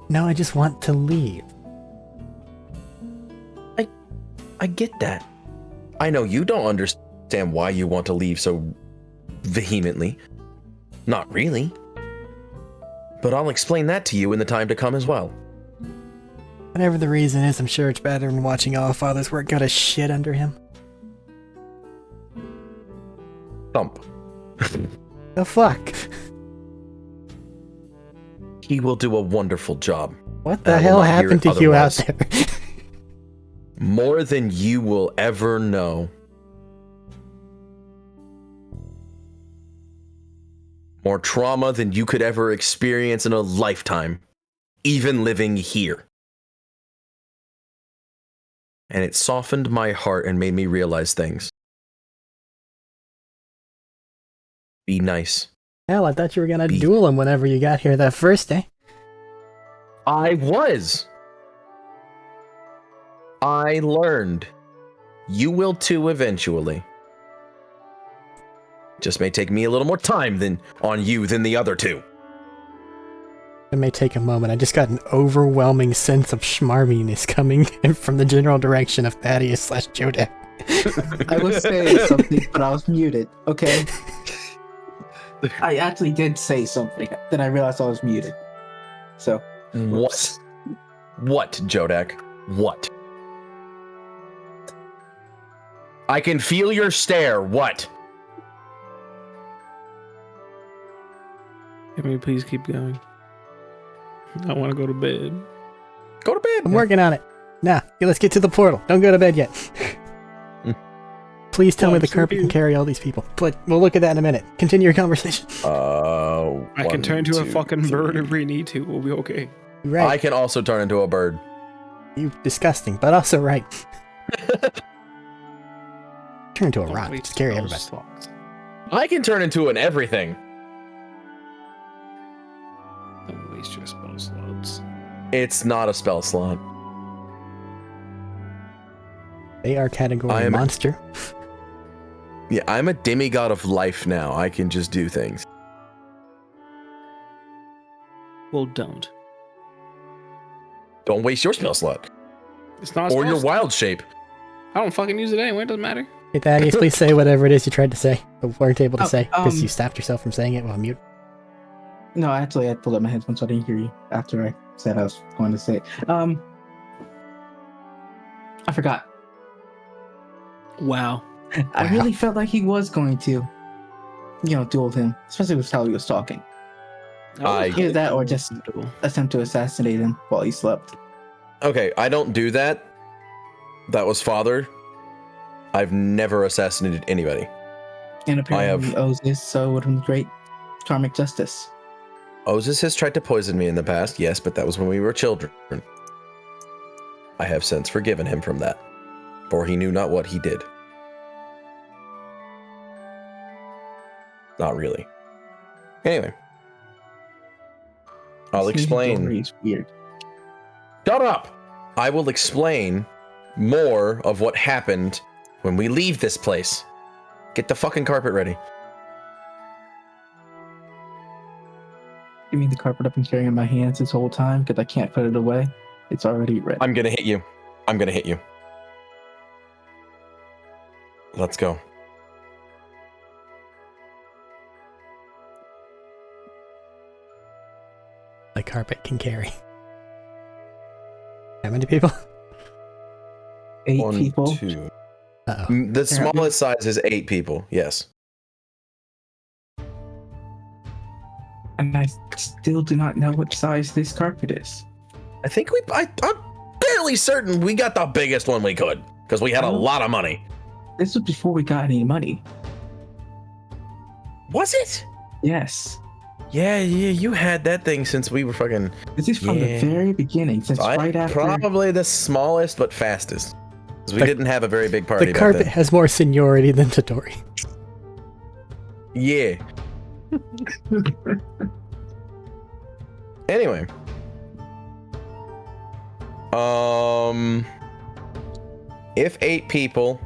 Speaker 1: No, I just want to leave.
Speaker 4: I get that. I know you don't understand why you want to leave so vehemently. Not really. But I'll explain that to you in the time to come as well.
Speaker 1: Whatever the reason is, I'm sure it's better than watching all Father's work go to shit under him.
Speaker 4: Thump.
Speaker 1: The fuck?
Speaker 4: He will do a wonderful job.
Speaker 1: What the
Speaker 4: I will
Speaker 1: hell
Speaker 4: not hear
Speaker 1: happened to
Speaker 4: it
Speaker 1: you out
Speaker 4: otherwise.
Speaker 1: there?
Speaker 4: More than you will ever know. More trauma than you could ever experience in a lifetime, even living here. And it softened my heart and made me realize things. Be nice.
Speaker 1: Hell, I thought you were gonna duel him whenever you got here that first day.
Speaker 4: I was. I learned. You will too eventually. Just may take me a little more time than the other two.
Speaker 1: It may take a moment. I just got an overwhelming sense of schmarminess coming from the general direction of Thaddeus / Jodak.
Speaker 6: I was saying something, but I was muted. Okay. I actually did say something. Then I realized I was muted. So.
Speaker 4: What? What, Jodak? What? I can feel your stare. What?
Speaker 2: Can we please keep going? I want to go to bed.
Speaker 4: Go to bed.
Speaker 1: I'm working on it. Nah, let's get to the portal. Don't go to bed yet. Please tell me the carpet can carry all these people. But we'll look at that in a minute. Continue your conversation.
Speaker 2: I can turn into a fucking bird if we need to. We'll be okay.
Speaker 1: Right.
Speaker 4: I can also turn into a bird.
Speaker 1: You disgusting, but also right. Turn into a rock.
Speaker 2: Don't
Speaker 1: Just carry
Speaker 2: waste
Speaker 1: everybody.
Speaker 2: slots.
Speaker 4: I can turn into an everything.
Speaker 2: Don't waste your spell slots.
Speaker 4: It's not a spell slot.
Speaker 1: They are category monster.
Speaker 4: Yeah, I'm a demigod of life now. I can just do things.
Speaker 2: Well, don't.
Speaker 4: Don't waste your spell slot.
Speaker 2: It's not a
Speaker 4: Or
Speaker 2: spell
Speaker 4: your
Speaker 2: slot.
Speaker 4: wild shape.
Speaker 2: I don't fucking use it anyway. It doesn't matter.
Speaker 1: Hey, Thaddeus, please say whatever it is you tried to say, but weren't able to say, because
Speaker 6: um,
Speaker 1: you stopped yourself from saying it while mute.
Speaker 6: No, actually, I pulled up my headphones, so I didn't hear you after I said I was going to say it. I forgot.
Speaker 2: Wow.
Speaker 6: I really felt like he was going to, duel him, especially with how he was talking. Either that or just attempt to assassinate him while he slept.
Speaker 4: Okay, I don't do that. That was father. I've never assassinated anybody.
Speaker 6: And apparently Ozus, so it would have been great karmic justice.
Speaker 4: Ozus has tried to poison me in the past, yes, but that was when we were children. I have since forgiven him from that, for he knew not what he did. Not really. Anyway. I'll explain.
Speaker 6: He's weird.
Speaker 4: Shut up! I will explain more of what happened when we leave this place. Get the fucking carpet ready.
Speaker 6: You mean the carpet I've been carrying in my hands this whole time because I can't put it away? It's already ready.
Speaker 4: I'm gonna hit you. I'm gonna hit you. Let's go.
Speaker 1: The carpet can carry. How many people?
Speaker 6: 8
Speaker 4: 1,
Speaker 6: people.
Speaker 4: 2.
Speaker 1: Uh-oh.
Speaker 4: The smallest size is 8 people, yes.
Speaker 6: And I still do not know what size this carpet is.
Speaker 4: I think I'm fairly certain we got the biggest one we could, because we had a lot of money.
Speaker 6: This was before we got any money.
Speaker 4: Was it?
Speaker 6: Yes.
Speaker 4: Yeah, you had that thing since we were fucking...
Speaker 6: This is from the very beginning, since right after...
Speaker 4: Probably the smallest but fastest. Because we didn't have a very big party
Speaker 1: The
Speaker 4: back
Speaker 1: carpet
Speaker 4: then.
Speaker 1: has more seniority than Todori.
Speaker 4: Yeah. Anyway. If 8 people...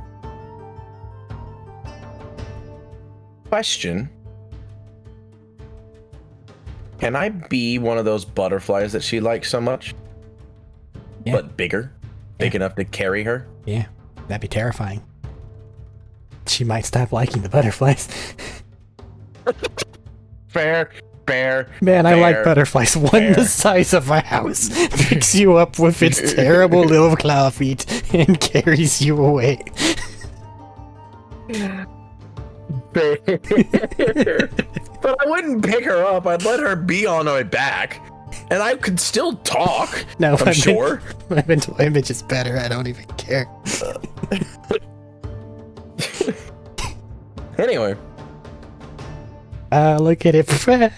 Speaker 4: Question. Can I be one of those butterflies that she likes so much?
Speaker 1: Yeah.
Speaker 4: But bigger? Big enough to carry her?
Speaker 1: Yeah, that'd be terrifying. She might stop liking the butterflies.
Speaker 4: Fair.
Speaker 1: Man, I like butterflies. One the size of a house picks you up with its terrible little claw feet and carries you away.
Speaker 4: bear. But I wouldn't pick her up. I'd let her be on my back. And I could still talk.
Speaker 1: No,
Speaker 4: I'm sure.
Speaker 1: My mental image is better. I don't even care.
Speaker 4: Anyway.
Speaker 1: Look at it.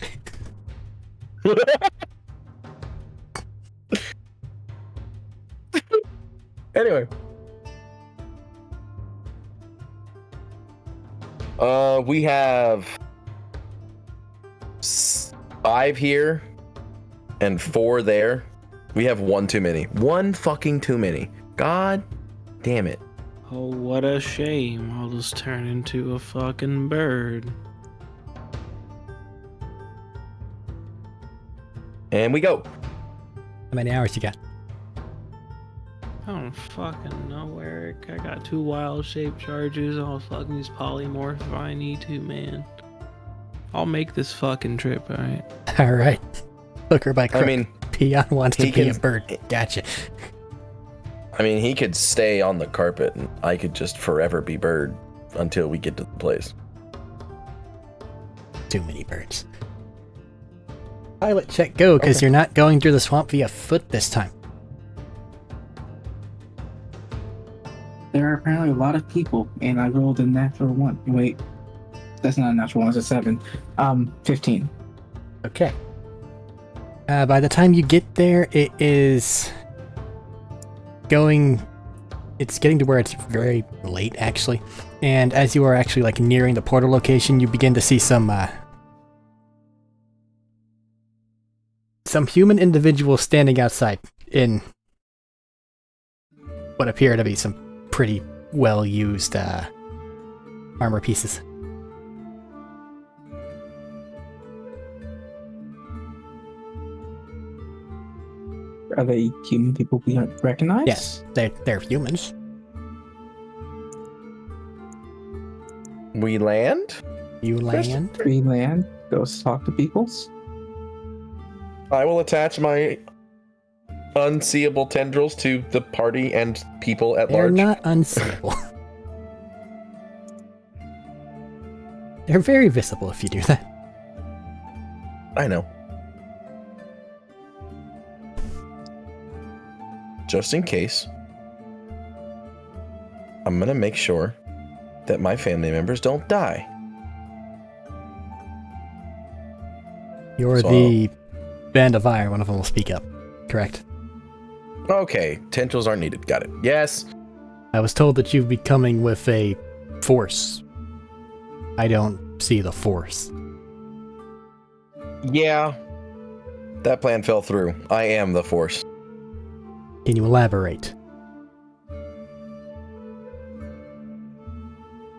Speaker 4: Anyway. We have 5 here and 4 there. We have 1 too many. 1 fucking too many. God damn it.
Speaker 2: Oh, what a shame. I'll just turn into a fucking bird.
Speaker 4: And we go.
Speaker 1: How many hours you got?
Speaker 2: I don't fucking know, Eric. I got 2 wild shape charges. I'll fucking use polymorph if I need to, man. I'll make this fucking trip, alright?
Speaker 1: All right. Hooker by crook.
Speaker 4: I mean,
Speaker 1: Peon wants to
Speaker 4: he
Speaker 1: be a
Speaker 4: can-
Speaker 1: bird. Gotcha.
Speaker 4: I mean, he could stay on the carpet and I could just forever be bird until we get to the place.
Speaker 1: Too many birds. Pilot check go, because
Speaker 4: Okay.
Speaker 1: you're not going through the swamp via foot this time.
Speaker 6: There are apparently a lot of people, and I rolled a natural 1. Wait, that's not a natural 1, it's a 7. 15.
Speaker 1: Okay. By the time you get there, it's getting to where it's very late, actually. And as you are actually like nearing the portal location, you begin to see some human individuals standing outside in what appear to be some pretty well-used armor pieces.
Speaker 6: Are they human people we don't recognize?
Speaker 1: Yes, they're humans.
Speaker 4: We land?
Speaker 1: You land.
Speaker 6: Free land, goes talk to peoples.
Speaker 4: I will attach my unseeable tendrils to the party and people at
Speaker 1: They're
Speaker 4: large.
Speaker 1: not unseeable. They're very visible if you do that.
Speaker 4: I know. Just in case, I'm gonna make sure that my family members don't die.
Speaker 1: You're
Speaker 4: So-
Speaker 1: the band of iron. One of them will speak up. Correct.
Speaker 4: Okay, tendrils aren't needed. Got it. Yes.
Speaker 1: I was told that you'd be coming with a force. I don't see the force.
Speaker 4: Yeah. That plan fell through. I am the force.
Speaker 1: Can you elaborate?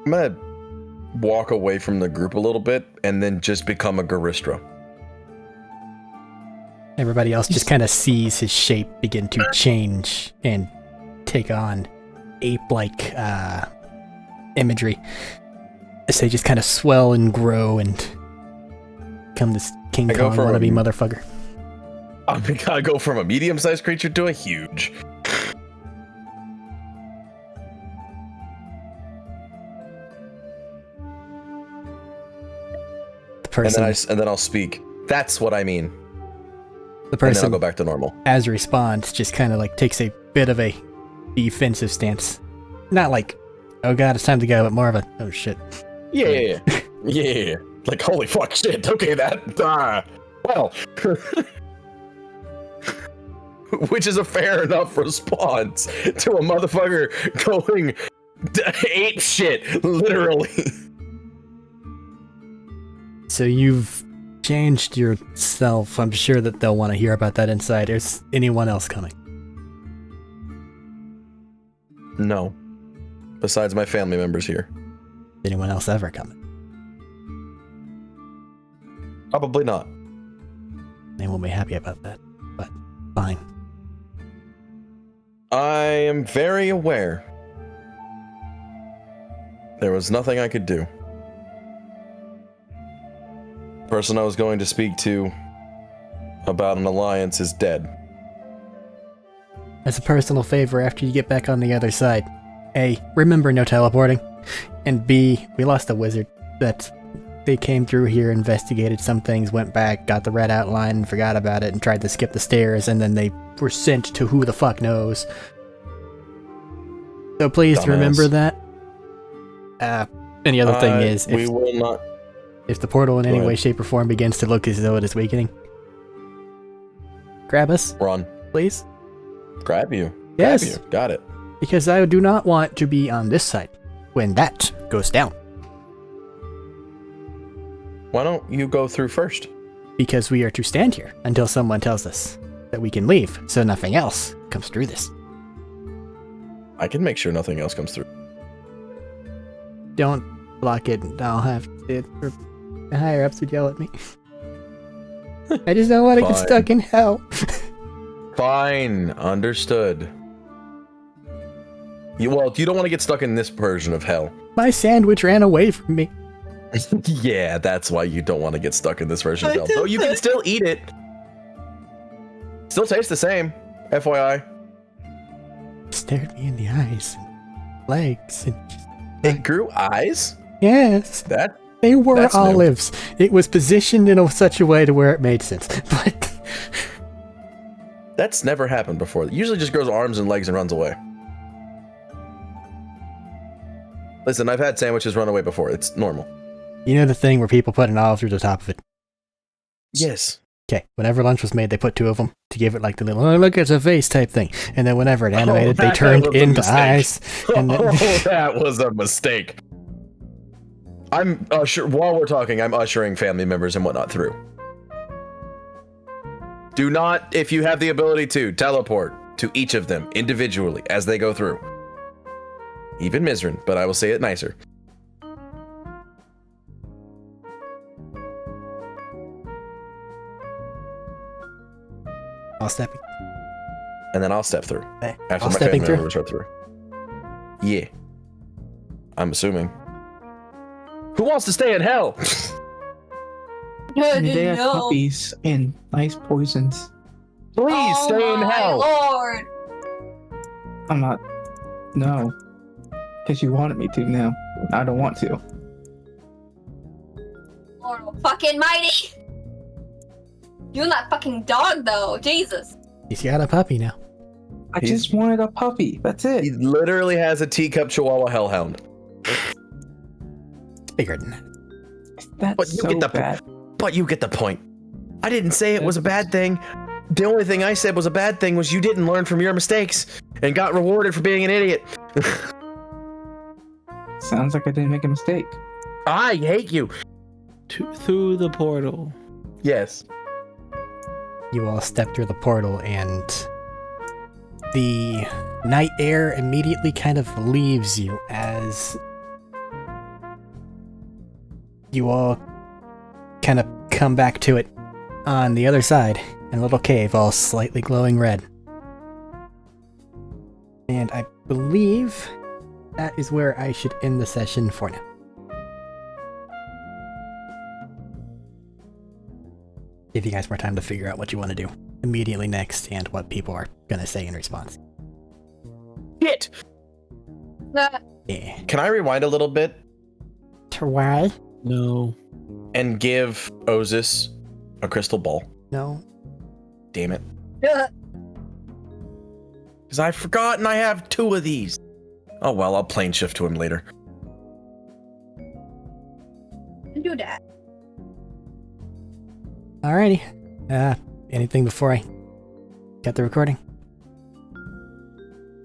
Speaker 4: I'm gonna walk away from the group a little bit and then just become a Garistra.
Speaker 1: Everybody else just kind of sees his shape begin to change and take on ape-like imagery as they just kind of swell and grow and become this King
Speaker 4: I go
Speaker 1: Kong
Speaker 4: for
Speaker 1: wannabe
Speaker 4: a-
Speaker 1: motherfucker.
Speaker 4: I gotta go from a medium-sized creature to a huge.
Speaker 1: The person,
Speaker 4: And then I'll speak. That's what I mean.
Speaker 1: the
Speaker 4: And then I'll
Speaker 1: person
Speaker 4: go back to normal.
Speaker 1: as a response just kind of like takes a bit of a defensive stance. Not like, oh god, it's time to go, but more of a, oh shit.
Speaker 4: Yeah. Yeah. Like, holy fuck, shit. Okay, that. Well. Which is a fair enough response to a motherfucker going ape shit, literally.
Speaker 1: So you've changed yourself. I'm sure that they'll want to hear about that inside. Is anyone else coming?
Speaker 4: No. Besides my family members here.
Speaker 1: Anyone else ever coming?
Speaker 4: Probably not.
Speaker 1: They won't be happy about that, but fine.
Speaker 4: I am very aware. There was nothing I could do. The person I was going to speak to about an alliance is dead.
Speaker 1: As a personal favor, after you get back on the other side, A, remember no teleporting, and B, we lost a wizard, that they came through here, investigated some things, went back, got the red outline, and forgot about it, and tried to skip the stairs, and then they were sent to who the fuck knows. So please
Speaker 4: Dumbass.
Speaker 1: remember that. And the other thing is,
Speaker 4: we will not.
Speaker 1: if the portal in
Speaker 4: Go
Speaker 1: any
Speaker 4: ahead.
Speaker 1: way, shape, or form begins to look as though it is weakening, grab us,
Speaker 4: Run.
Speaker 1: please.
Speaker 4: Grab you.
Speaker 1: Yes.
Speaker 4: Grab you. Got it.
Speaker 1: Because I do not want to be on this side when that goes down.
Speaker 4: Why don't you go through first?
Speaker 1: Because we are to stand here until someone tells us that we can leave, so nothing else comes through this.
Speaker 4: I can make sure nothing else comes through.
Speaker 1: Don't block it. I'll have it. The higher ups would yell at me. I just don't want to get
Speaker 4: Fine.
Speaker 1: stuck in hell.
Speaker 4: Fine. Understood. You don't want to get stuck in this version of hell.
Speaker 1: My sandwich ran away from me.
Speaker 4: Yeah, that's why you don't want to get stuck in this version of hell. Though you can still eat it. Still tastes the same. FYI.
Speaker 1: Stared me in the eyes and legs and just,
Speaker 4: It grew eyes?
Speaker 1: yes,
Speaker 4: That
Speaker 1: they were
Speaker 4: That's new.
Speaker 1: olives. It was positioned in such a way to where it made sense. But
Speaker 4: that's never happened before. It usually just grows arms and legs and runs away. Listen, I've had sandwiches run away before. It's normal.
Speaker 1: you know the thing where people put an olive through the top of it?
Speaker 4: Yes.
Speaker 1: Okay, whenever lunch was made, they put two of them to give it like the little, oh, look, it's a face type thing. And then whenever it animated, they
Speaker 4: that
Speaker 1: turned
Speaker 4: was a
Speaker 1: into
Speaker 4: mistake.
Speaker 1: eyes. And then,
Speaker 4: Oh, that was a mistake. I'm while we're talking, I'm ushering family members and whatnot through. Do not, if you have the ability to, teleport to each of them individually as they go through. Even Mizrin, but I will say it nicer.
Speaker 1: I'll step.
Speaker 4: And then I'll step through.
Speaker 1: Okay,
Speaker 4: After
Speaker 1: I'll
Speaker 4: my
Speaker 1: stepping
Speaker 4: family
Speaker 1: through.
Speaker 4: members are through. Yeah. I'm assuming. Who wants to stay in hell?
Speaker 6: They have
Speaker 3: No.
Speaker 6: puppies and nice poisons.
Speaker 4: Please
Speaker 3: Oh
Speaker 4: stay in
Speaker 3: my
Speaker 4: hell.
Speaker 3: Lord.
Speaker 6: I'm not. No. Because you wanted me to now. I don't want to.
Speaker 3: Lord fucking mighty. You're not fucking dog though. Jesus.
Speaker 1: He's got a puppy now.
Speaker 6: I just wanted a puppy. That's
Speaker 4: He
Speaker 6: it.
Speaker 4: literally has a teacup Chihuahua hellhound.
Speaker 1: It's bigger than that.
Speaker 6: That's
Speaker 4: But you
Speaker 6: so
Speaker 4: get the
Speaker 6: bad.
Speaker 4: But you get the point. I didn't say it was a bad thing. The only thing I said was a bad thing was you didn't learn from your mistakes and got rewarded for being an idiot.
Speaker 6: Sounds like I didn't make a mistake.
Speaker 4: I hate you.
Speaker 2: Through the portal.
Speaker 4: Yes.
Speaker 1: You all step through the portal, and the night air immediately kind of leaves you as you all kind of come back to it on the other side in a little cave, all slightly glowing red. And I believe that is where I should end the session for now. Give you guys more time to figure out what you want to do immediately next and what people are going to say in response.
Speaker 4: Shit.
Speaker 1: Yeah.
Speaker 4: Can I rewind a little bit
Speaker 1: To why?
Speaker 2: No.
Speaker 4: and give Ozus a crystal ball?
Speaker 1: No.
Speaker 4: Damn it. Because I've forgotten I have 2 of these. Oh well, I'll plane shift to him later.
Speaker 3: Do that.
Speaker 1: Alrighty. Anything before I cut the recording?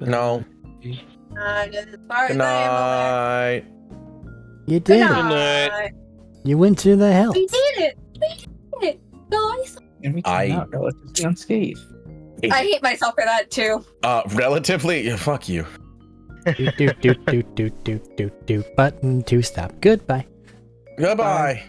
Speaker 4: No.
Speaker 3: As far
Speaker 4: Good
Speaker 3: as I am aware.
Speaker 4: night.
Speaker 1: You
Speaker 3: Good
Speaker 1: did it.
Speaker 3: night.
Speaker 1: You went to the hell.
Speaker 3: We did it. We did it. Guys.
Speaker 6: And we came out relatively unscathed.
Speaker 3: I hate myself for that too.
Speaker 4: Relatively. Fuck you.
Speaker 1: Do. Button to stop. Goodbye.
Speaker 4: Goodbye.